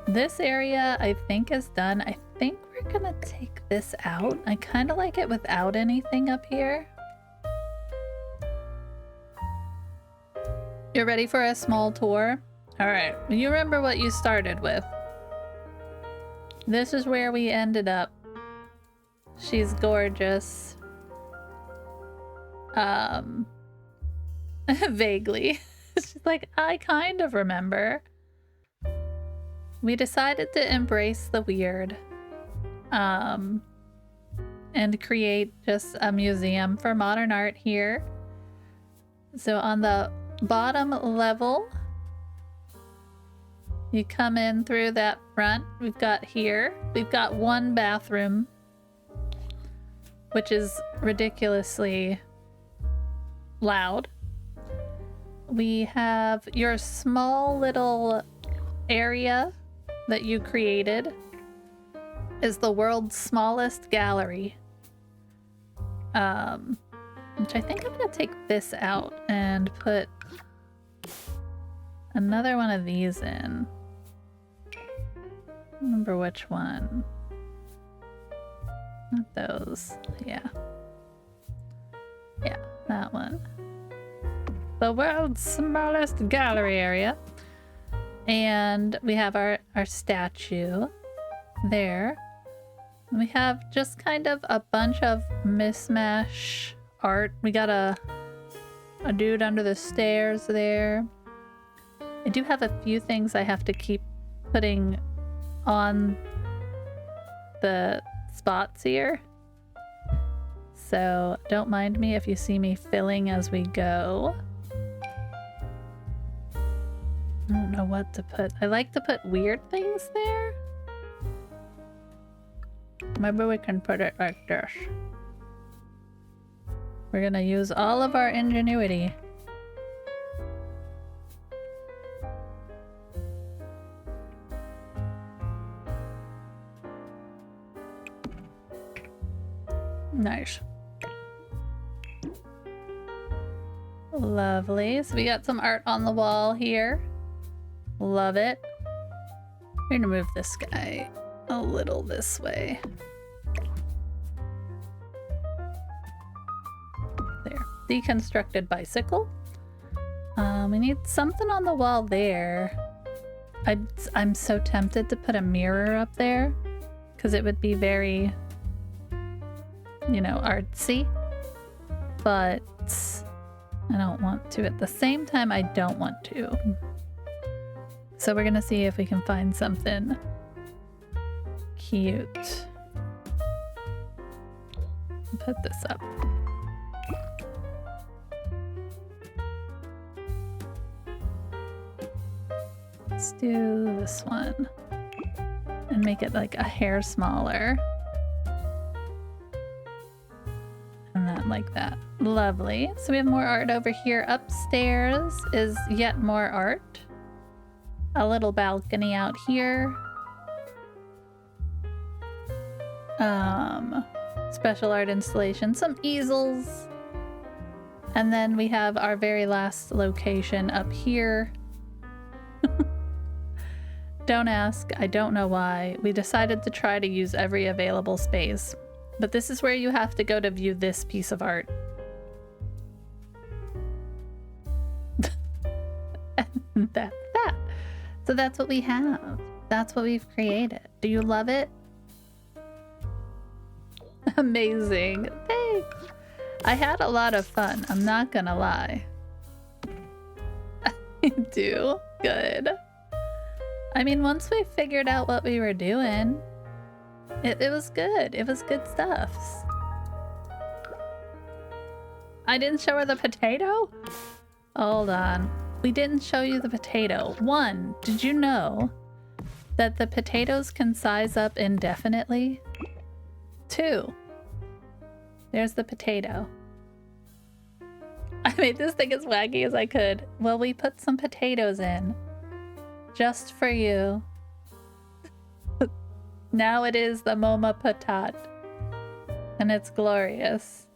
This area I think is done. I think we're gonna take this out. I kind of like it without anything up here. You're ready for a small tour? All right, you remember what you started with. This is where we ended up. She's gorgeous. Vaguely. She's like, I kind of remember. We decided to embrace the weird. And create just a museum for modern art here. So on the bottom level, you come in through that front. We've got one bathroom, which is ridiculously loud. We have your small little area that you created is the world's smallest gallery. Which I think I'm gonna take this out and put another one of these in. Remember which one? Not those. Yeah. Yeah, that one. The world's smallest gallery area. And we have our statue there. And we have just kind of a bunch of mismatch art. We got a dude under the stairs there. I do have a few things I have to keep putting on the spots here. So don't mind me if you see me filling as we go. I don't know what to put. I like to put weird things there. Maybe we can put it like this. We're gonna use all of our ingenuity. Nice. Lovely. So we got some art on the wall here. Love it. We're gonna move this guy a little this way. There. Deconstructed bicycle. We need something on the wall there. I'm so tempted to put a mirror up there because it would be very, you know, artsy. But I don't want to. At the same time, I don't want to. So we're gonna see if we can find something cute. Put this up. Let's do this one and make it like a hair smaller. And then like that. Lovely. So we have more art over here. Upstairs is yet more art. A little balcony out here. Special art installation, some easels. And then we have our very last location up here. Don't ask, I don't know why. We decided to try to use every available space. But this is where you have to go to view this piece of art. And that's that. So that's what we have. That's what we've created. Do you love it? Amazing. Thanks. I had a lot of fun. I'm not gonna lie. I do. Good. I mean, once we figured out what we were doing, it was good. It was good stuff. I didn't show her the potato? Hold on. We didn't show you the potato. One, did you know that the potatoes can size up indefinitely? Two, there's the potato. I made this thing as wacky as I could. Well, we put some potatoes in just for you. Now it is the MamaPotat, and it's glorious.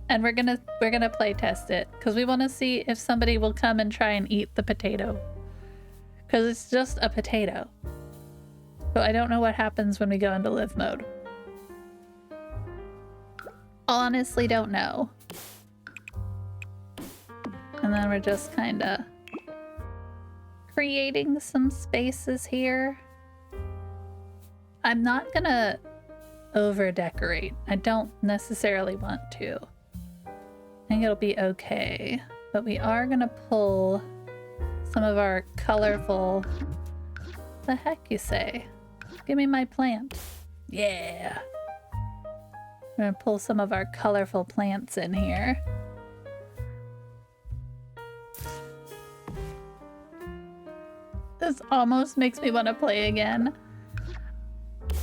And we're gonna play test it because we want to see if somebody will come and try and eat the potato, because it's just a potato. So I don't know what happens when we go into live mode. Honestly, don't know. And then we're just kind of creating some spaces here. I'm not gonna over decorate. I don't necessarily want to. I think it'll be okay. But we are gonna pull some of our colorful... The heck you say? Give me my plant. Yeah. We're gonna pull some of our colorful plants in here. This almost makes me want to play again.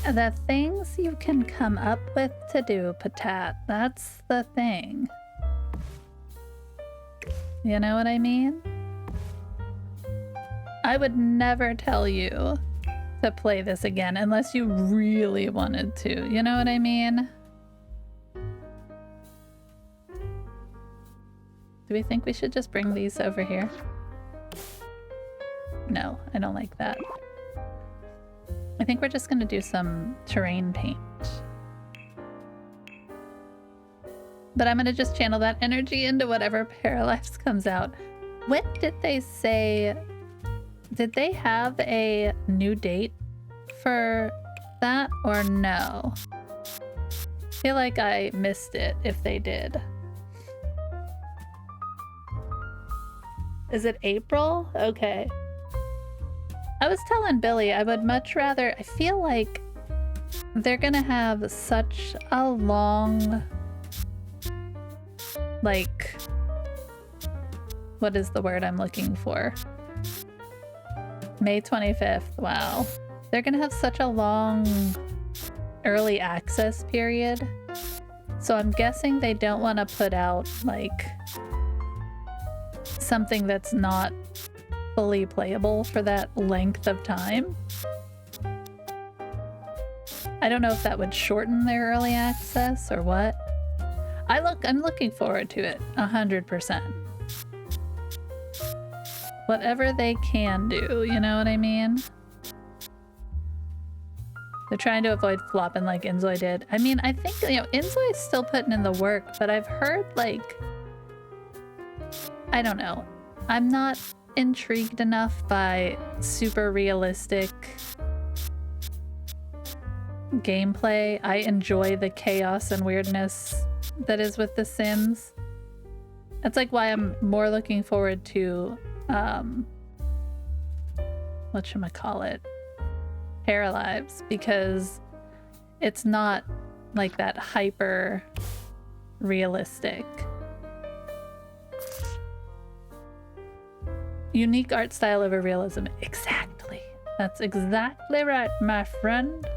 The things you can come up with to do, Potat, that's the thing. You know what I mean? I would never tell you to play this again unless you really wanted to. You know what I mean? Do we think we should just bring these over here? No, I don't like that. I think we're just gonna do some terrain paint. But I'm gonna just channel that energy into whatever Paralives comes out. When did they say... Did they have a new date for that or no? I feel like I missed it if they did. Is it April? Okay. I was telling Billy I would much rather... I feel like they're gonna have such a long... Like... What is the word I'm looking for? May 25th. Wow. They're gonna have such a long early access period. So I'm guessing they don't want to put out, like, something that's not fully playable for that length of time. I don't know if that would shorten their early access or what. I'm looking forward to it 100%. Whatever they can do, you know what I mean? They're trying to avoid flopping like Inzoi did. I mean, I think, you know, Inzoi's still putting in the work, but I've heard, like, I don't know. I'm not intrigued enough by super realistic gameplay. I enjoy the chaos and weirdness that is with The Sims. That's like why I'm more looking forward to whatchamacallit, Paralives, because it's not like that hyper realistic. Unique art style over realism. Exactly. That's exactly right, my friend.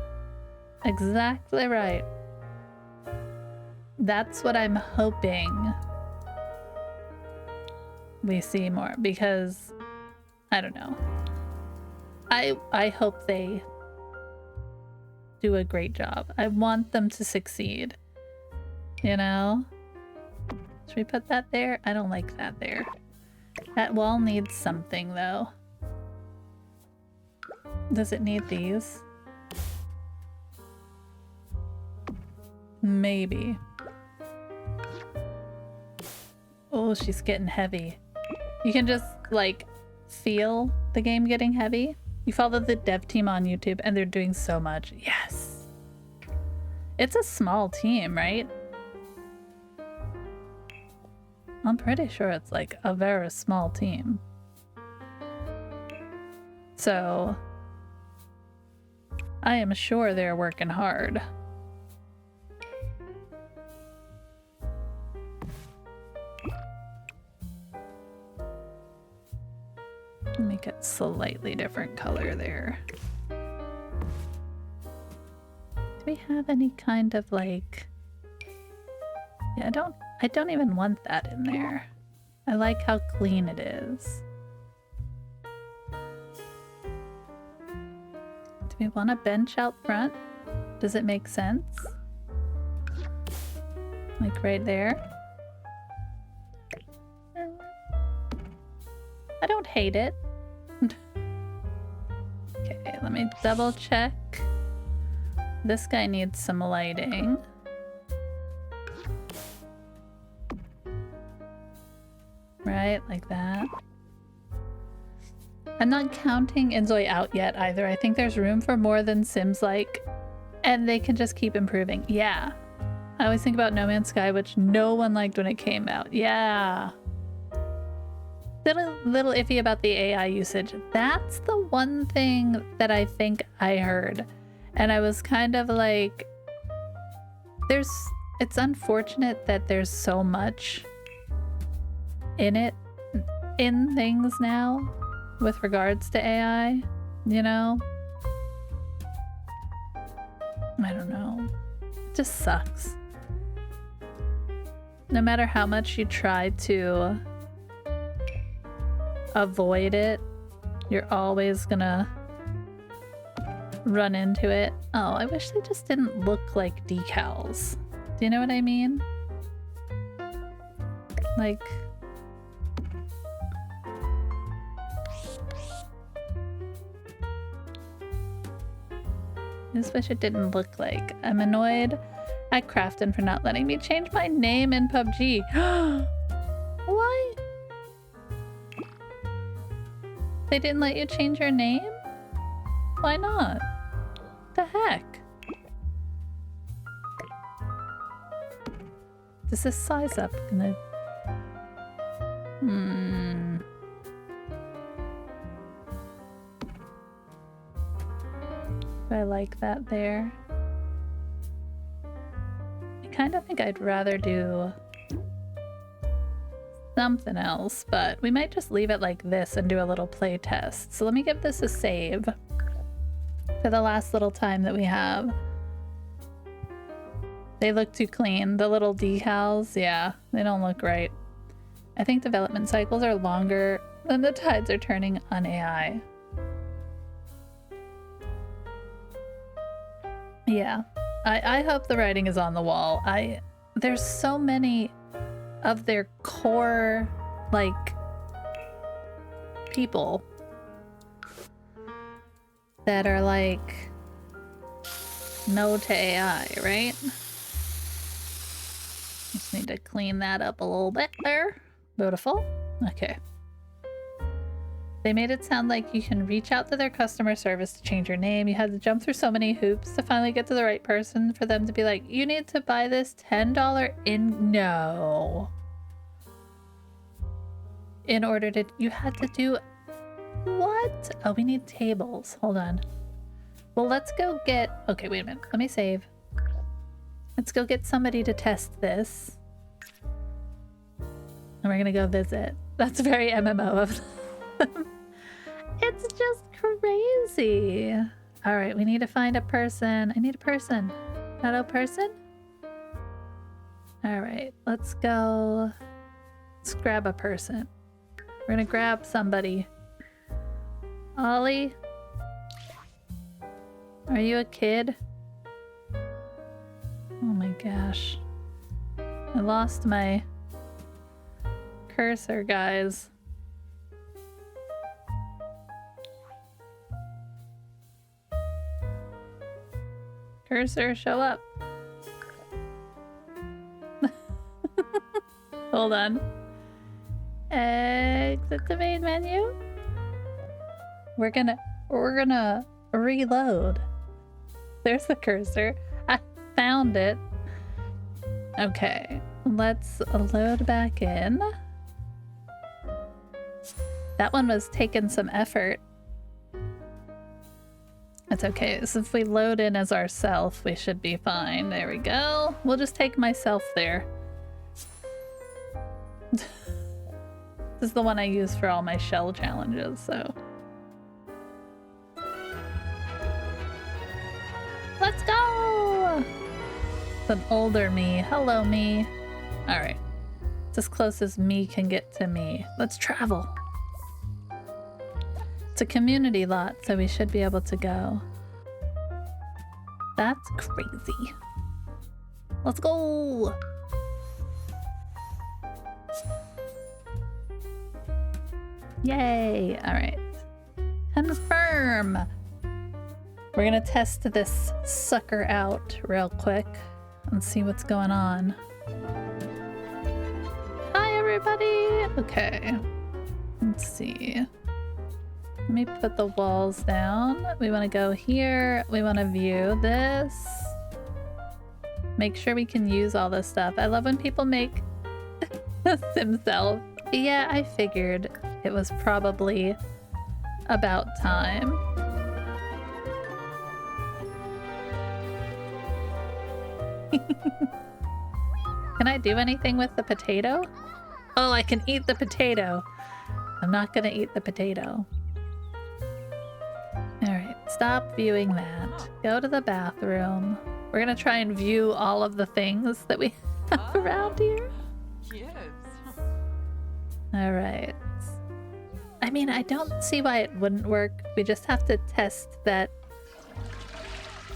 Exactly right. That's what I'm hoping we see more, because I don't know. I hope they do a great job. I want them to succeed. You know? Should we put that there? I don't like that there. That wall needs something, though. Does it need these? Maybe. Oh, she's getting heavy. You can just, like, feel the game getting heavy. You follow the dev team on YouTube and they're doing so much. Yes! It's a small team, right? I'm pretty sure it's like a very small team. So I am sure they're working hard. Make it slightly different color there. Do we have any kind of like... Yeah, I don't even want that in there. I like how clean it is. Do we want a bench out front? Does it make sense? Like right there? I don't hate it. Okay, let me double check. This guy needs some lighting. Right, like that. I'm not counting Inzoi out yet either. I think there's room for more than Sims like And they can just keep improving. Yeah. I always think about No Man's Sky, which no one liked when it came out. Yeah. Little iffy about the AI usage. That's the one thing that I think I heard. And I was kind of like, it's unfortunate that there's so much in things now with regards to AI, you know? I don't know. It just sucks. No matter how much you try to avoid it, you're always gonna run into it. Oh, I wish they just didn't look like decals. Do you know what I mean? Like, I just wish it didn't look like. I'm annoyed at Crafton for not letting me change my name in PUBG. Why? They didn't let you change your name? Why not? The heck? Does this size up gonna... Do I like that there? I kind of think I'd rather do something else, but we might just leave it like this and do a little play test. So let me give this a save for the last little time that we have. They look too clean. The little decals, yeah, they don't look right. I think development cycles are longer than the tides are turning on AI. Yeah, I hope the writing is on the wall. There's so many of their core, like, people that are like, no to AI, right? Just need to clean that up a little bit there. Beautiful. Okay. They made it sound like you can reach out to their customer service to change your name. You had to jump through so many hoops to finally get to the right person for them to be like, you need to buy this $10 in... No. In order to... You had to do... What? Oh, we need tables. Hold on. Well, let's go get... Okay, wait a minute. Let me save. Let's go get somebody to test this. And we're gonna go visit. That's very MMO of them. It's just crazy. All right, we need to find a person. I need a person. Hello, person? All right, let's go. Let's grab a person. We're gonna grab somebody. Ollie? Are you a kid? Oh my gosh. I lost my cursor, guys. Cursor, show up. Hold on. Exit the main menu. We're gonna reload. There's the cursor. I found it. Okay, let's load back in. That one was taking some effort. It's okay. So if we load in as ourself, we should be fine. There we go. We'll just take myself there. This is the one I use for all my shell challenges, so. Let's go! It's an older me. Hello, me. All right. It's as close as me can get to me. Let's travel. It's a community lot, so we should be able to go. That's crazy. Let's go! Yay! Alright. Confirm! We're gonna test this sucker out real quick and see what's going on. Hi, everybody! Okay. Let's see. Let me put the walls down. We want to go here. We want to view this. Make sure we can use all this stuff. I love when people make themselves. Yeah, I figured it was probably about time. Can I do anything with the potato? Oh, I can eat the potato. I'm not gonna eat the potato. Alright, stop viewing that. Go to the bathroom. We're gonna try and view all of the things that we have around here. Alright. I mean, I don't see why it wouldn't work. We just have to test that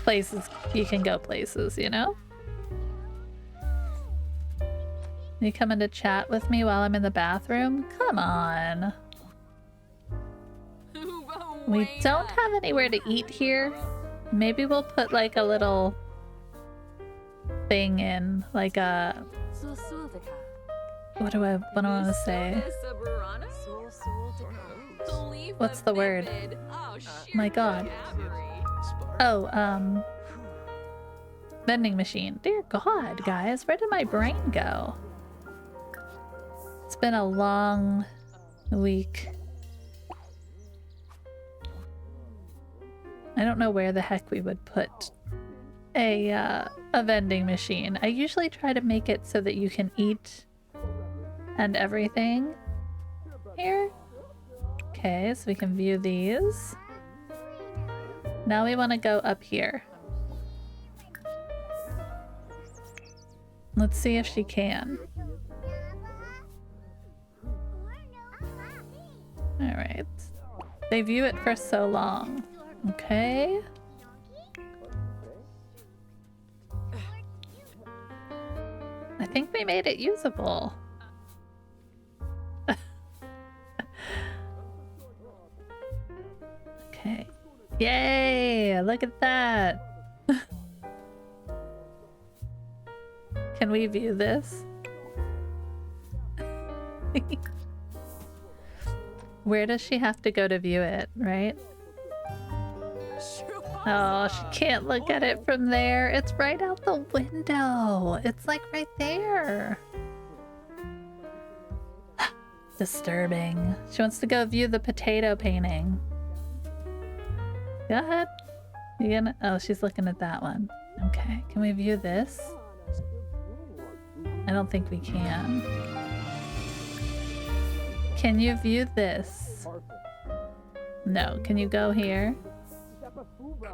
places, you can go places, you know? You coming to chat with me while I'm in the bathroom? Come on. We don't have anywhere to eat here. Maybe we'll put like a little thing in, like a... What do I want to say? What's the word? My god. Oh, vending machine. Dear god, guys, where did my brain go? It's been a long week. I don't know where the heck we would put a vending machine. I usually try to make it so that you can eat and everything here. Okay, so we can view these. Now we want to go up here. Let's see if she can. Alright. They view it for so long. Okay. I think we made it usable. Okay. Yay! Look at that! Can we view this? Where does she have to go to view it, right? Oh, she can't look at it from there. It's right out the window. It's like right there. Disturbing. She wants to go view the potato painting. Go ahead. You gonna? Oh, she's looking at that one. Okay, can we view this? I don't think we can. Can you view this? No. Can you go here?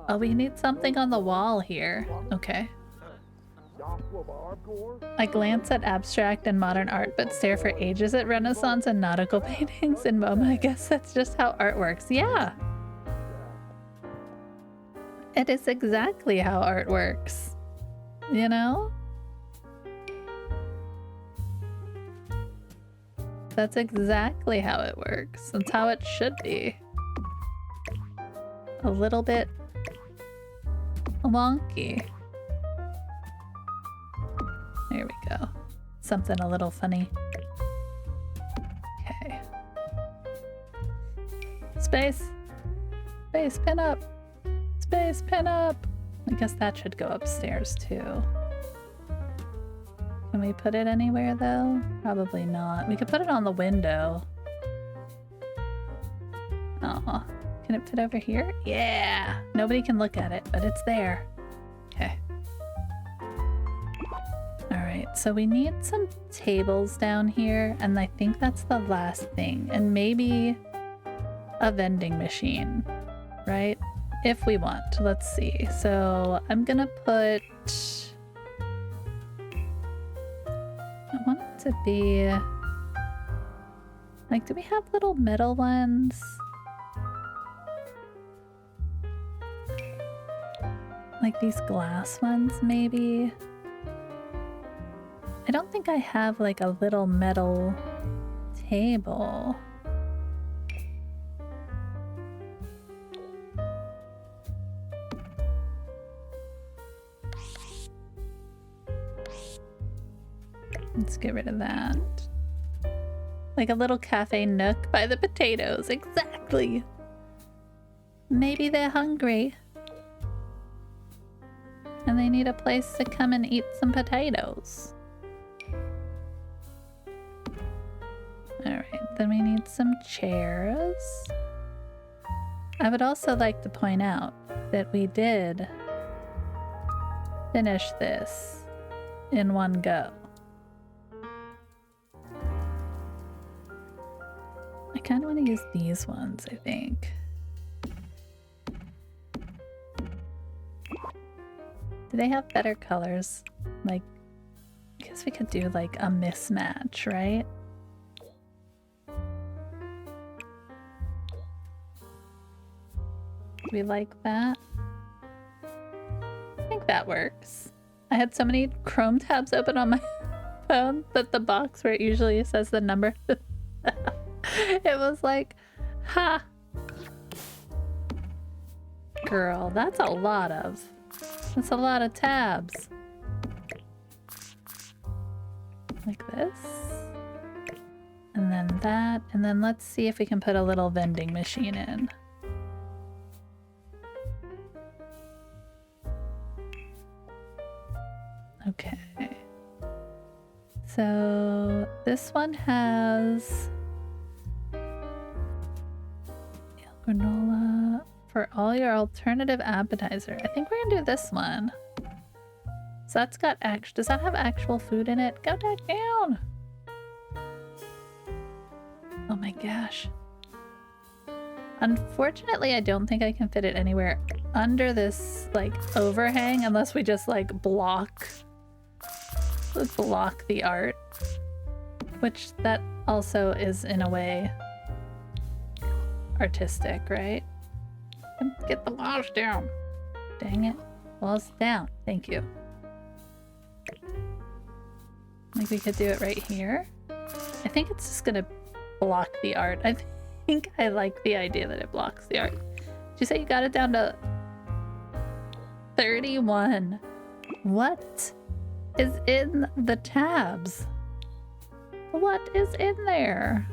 Oh, we need something on the wall here. Okay. I glance at abstract and modern art, but stare for ages at Renaissance and nautical paintings in MoMA. I guess that's just how art works. Yeah. It is exactly how art works. You know? That's exactly how it works. That's how it should be. A little bit wonky. There we go. Something a little funny. Okay. Space! Space, pin up! Space, pin up! I guess that should go upstairs too. Can we put it anywhere though? Probably not. We could put it on the window. Aw. Can it fit over here? Yeah! Nobody can look at it, but it's there. Okay. Alright, so we need some tables down here, and I think that's the last thing. And maybe a vending machine, right? If we want. Let's see. So I'm gonna put... I want it to be... Like, do we have little metal ones? Like these glass ones, maybe? I don't think I have like a little metal table. Let's get rid of that. Like a little cafe nook by the potatoes. Exactly. Maybe they're hungry. And they need a place to come and eat some potatoes. Alright, then we need some chairs. I would also like to point out that we did finish this in one go. I kind of want to use these ones, I think. Do they have better colors? Like, I guess we could do like a mismatch, right? Do we like that? I think that works. I had so many Chrome tabs open on my phone that the box where it usually says the number, it was like, ha! Girl, that's a lot of tabs. Like this. And then that. And then let's see if we can put a little vending machine in. Okay. So this one has granola for all your alternative appetizer. I think we're gonna do this one. So that's got does that have actual food in it? Go back down. Oh my gosh. Unfortunately, I don't think I can fit it anywhere under this like overhang unless we just like block the art, which that also is in a way artistic, right? Get the walls down. Dang it. Walls down. Thank you. Like we could do it right here. I think it's just gonna block the art. I think I like the idea that it blocks the art. Did you say you got it down to 31? What is in the tabs? What is in there?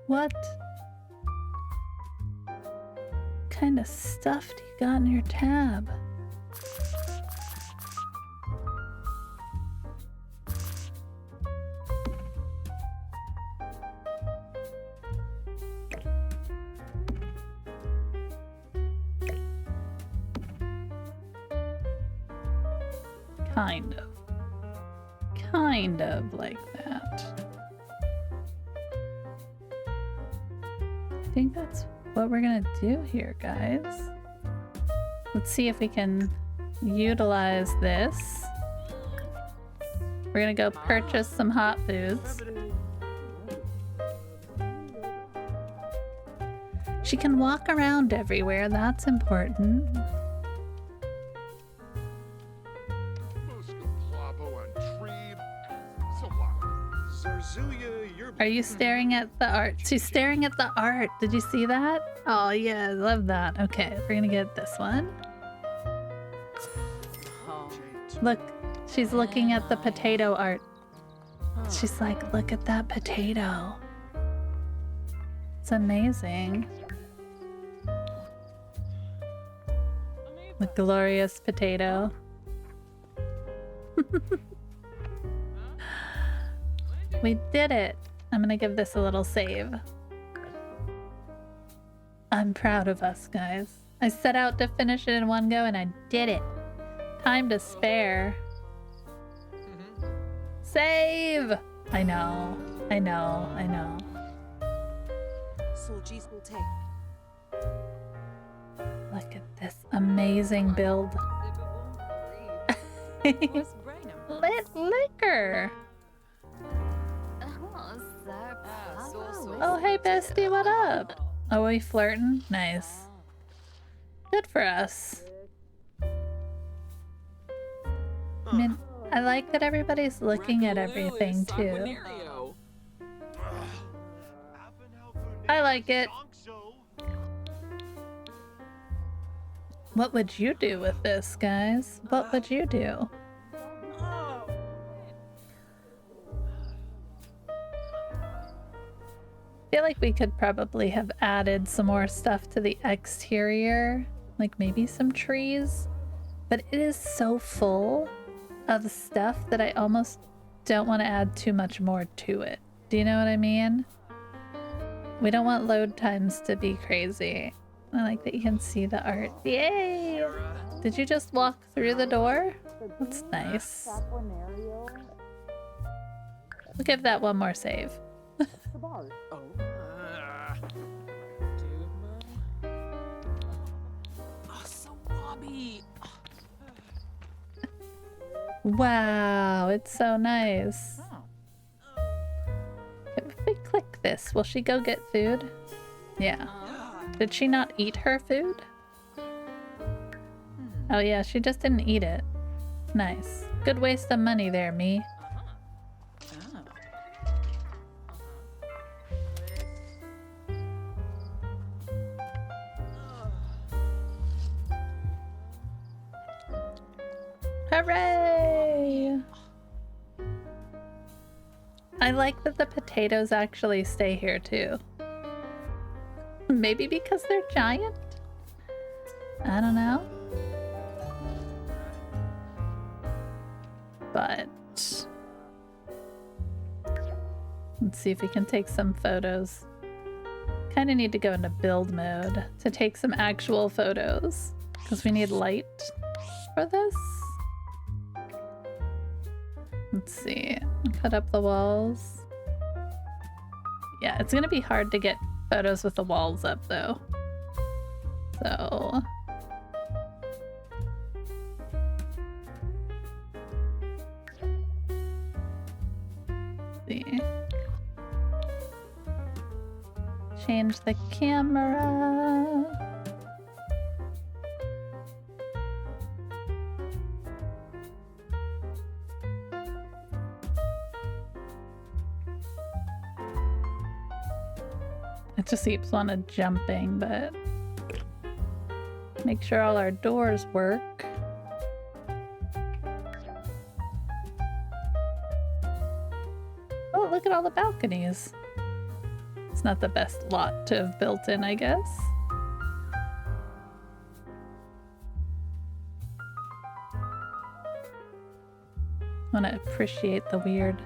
What kind of stuff do you got in your tab? Kind of like that. I think that's what we're gonna do here, guys. Let's see if we can utilize this. We're gonna go purchase some hot foods. She can walk around everywhere, that's important. Are you staring at the art? She's staring at the art. Did you see that? Oh yeah, I love that. Okay, we're gonna get this one. Look, she's looking at the potato art. She's like, look at that potato. It's amazing. The glorious potato. We did it. I'm gonna give this a little save. I'm proud of us, guys. I set out to finish it in one go and I did it. Time to spare. Save! I know. Look at this amazing build. Lit liquor! Oh, hey bestie, what up? Oh, are we flirting? Nice. Good for us. I mean, I like that everybody's looking at everything too. I like it. What would you do with this, guys? What would you do? feel like we could probably have added some more stuff to the exterior, like maybe some trees, but it is so full of stuff that I almost don't want to add too much more to it. Do you know what I mean? We don't want load times to be crazy. I like that you can see the art. Yay! Did you just walk through the door? That's nice. We'll give that one more save. Wow, it's so nice. If we click this, will she go get food? Yeah. Did she not eat her food? Oh yeah, she just didn't eat it. Nice. Good waste of money there, me. Hooray! I like that the potatoes actually stay here too. Maybe because they're giant? I don't know. But let's see if we can take some photos. Kind of need to go into build mode to take some actual photos because we need light for this. Let's see. Cut up the walls. Yeah, it's gonna be hard to get photos with the walls up though. So see. Change the camera. It just keeps on a jumping, but make sure all our doors work. Oh, look at all the balconies. It's not the best lot to have built in, I guess. Want to appreciate the weird.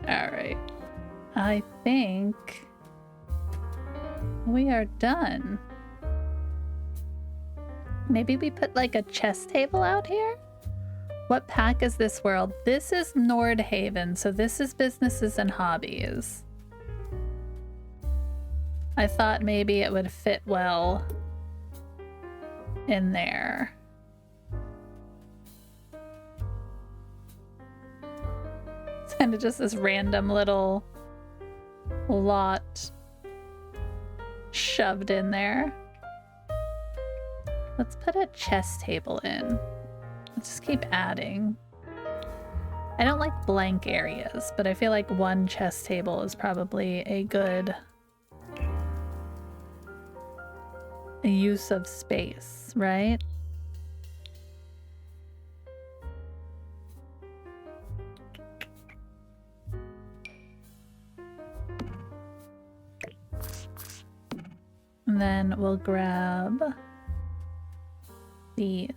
All right. I think we are done. Maybe we put like a chess table out here? What pack is this world? This is Nordhaven, so this is businesses and hobbies. I thought maybe it would fit well in there. It's kind of just this random little lot shoved in there. Let's put a chess table in. Let's just keep adding. I don't like blank areas, but I feel like one chess table is probably a good use of space, right? And then we'll grab these.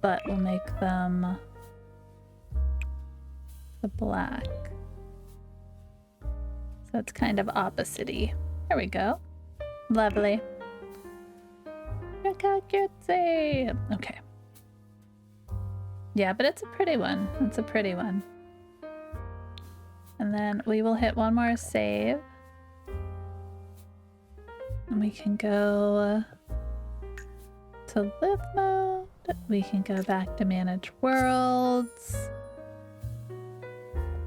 But we'll make them the black. So it's kind of opposite-y. There we go. Lovely. Okay. Yeah, but it's a pretty one. It's a pretty one. And then we will hit one more save. And we can go to live mode. We can go back to manage worlds.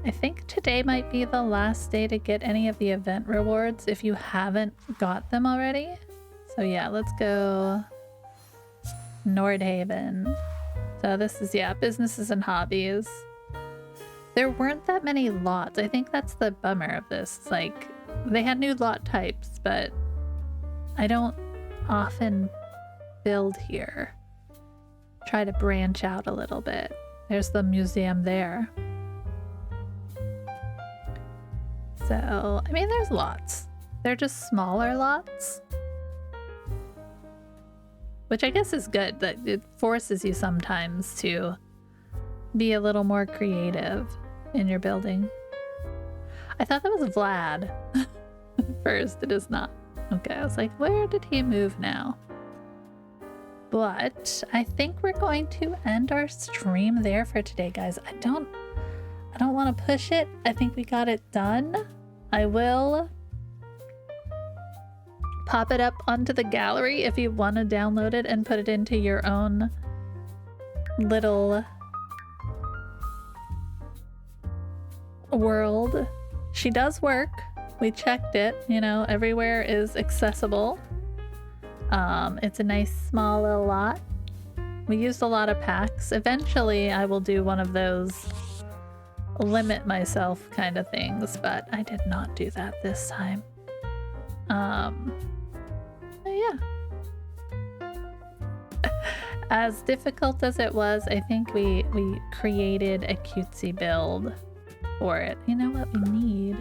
I think today might be the last day to get any of the event rewards if you haven't got them already. So yeah, let's go Nordhaven. So this is, yeah, businesses and hobbies. There weren't that many lots. I think that's the bummer of this. It's like they had new lot types, but I don't often build here. try to branch out a little bit. There's the museum there. So, I mean, there's lots. They're just smaller lots. Which I guess is good, that it forces you sometimes to be a little more creative in your building. I thought that was Vlad. First, it is not. Okay, I was like, where did he move now? But I think we're going to end our stream there for today, guys. I don't want to push it. I think we got it done. I will pop it up onto the gallery if you want to download it and put it into your own little world. She does work. We checked it, you know, everywhere is accessible. It's a nice small little lot. We used a lot of packs. Eventually I will do one of those limit myself kind of things, but I did not do that this time. Yeah. As difficult as it was, I think we created a cutesy build for it. You know what we need?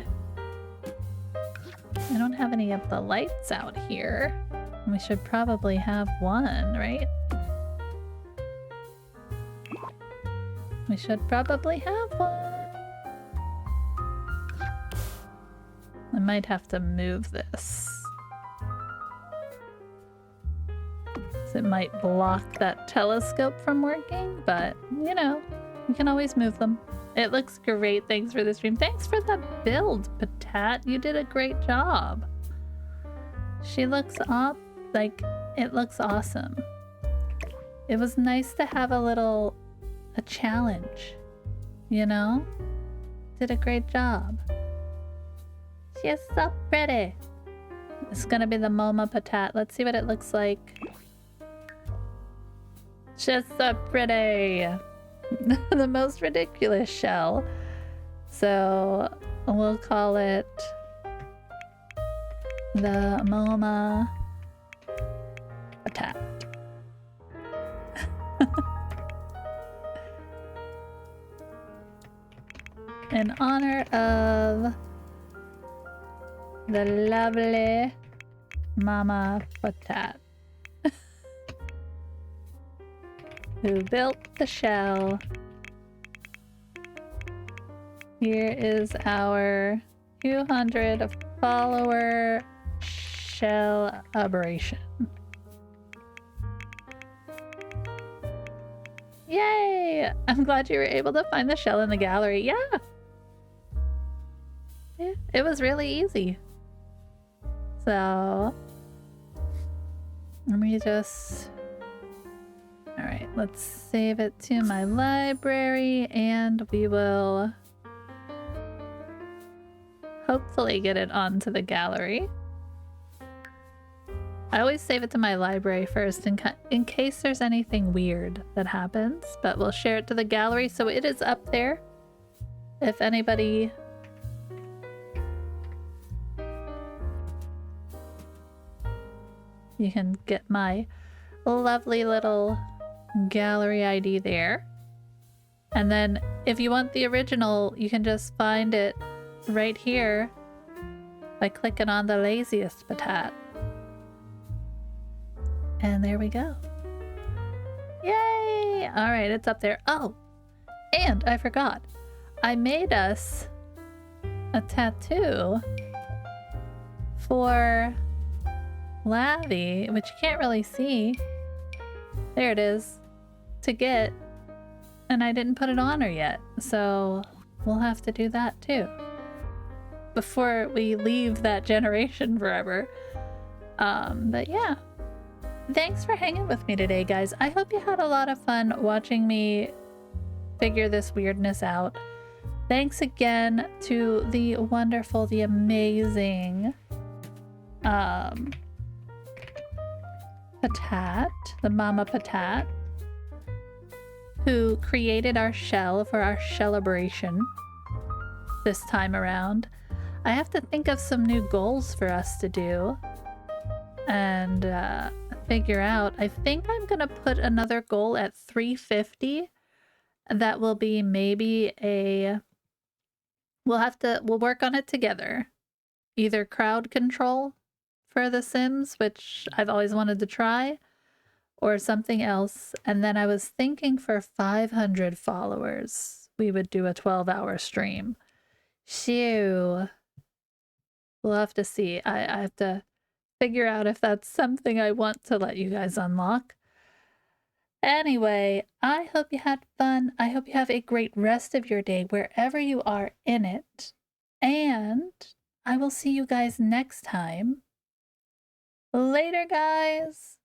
I don't have any of the lights out here. We should probably have one, right? We should probably have one. I might have to move this. So it might block that telescope from working, but you know, we can always move them. It looks great. Thanks for the stream. Thanks for the build, Patat. You did a great job. She looks up like it looks awesome. It was nice to have a challenge, you know? Did a great job. She's so pretty. It's gonna be the MamaPotat. Let's see what it looks like. She's so pretty. The most ridiculous shell. So we'll call it the MamaPotat. In honor of the lovely MamaPotat who built the shell. Here is our 200 Follower Shell-Abration. Yay! I'm glad you were able to find the shell in the gallery. Yeah, it was really easy. So let me just... Alright, let's save it to my library and we will hopefully get it onto the gallery. I always save it to my library first in case there's anything weird that happens, but we'll share it to the gallery so it is up there. If anybody... You can get my lovely little gallery ID there. And then if you want the original, you can just find it right here by clicking on the laziest Patat. And there we go. Yay! All right, it's up there. Oh, and I forgot. I made us a tattoo for Lavi, which you can't really see. There it is. To get. And I didn't put it on her yet. So we'll have to do that too. Before we leave that generation forever. But yeah. Thanks for hanging with me today, guys. I hope you had a lot of fun watching me figure this weirdness out. Thanks again to the wonderful, the amazing Patat, the MamaPotat, who created our shell for our Shell-Abration this time around. I have to think of some new goals for us to do. And figure out. I think I'm gonna put another goal at 350. That will be maybe a... we'll work on it together. Either crowd control for The Sims, which I've always wanted to try, or something else. And then I was thinking for 500 followers, we would do a 12-hour stream. Shoo. We'll have to see. I have to figure out if that's something I want to let you guys unlock. Anyway, I hope you had fun. I hope you have a great rest of your day wherever you are in it. And I will see you guys next time. Later, guys!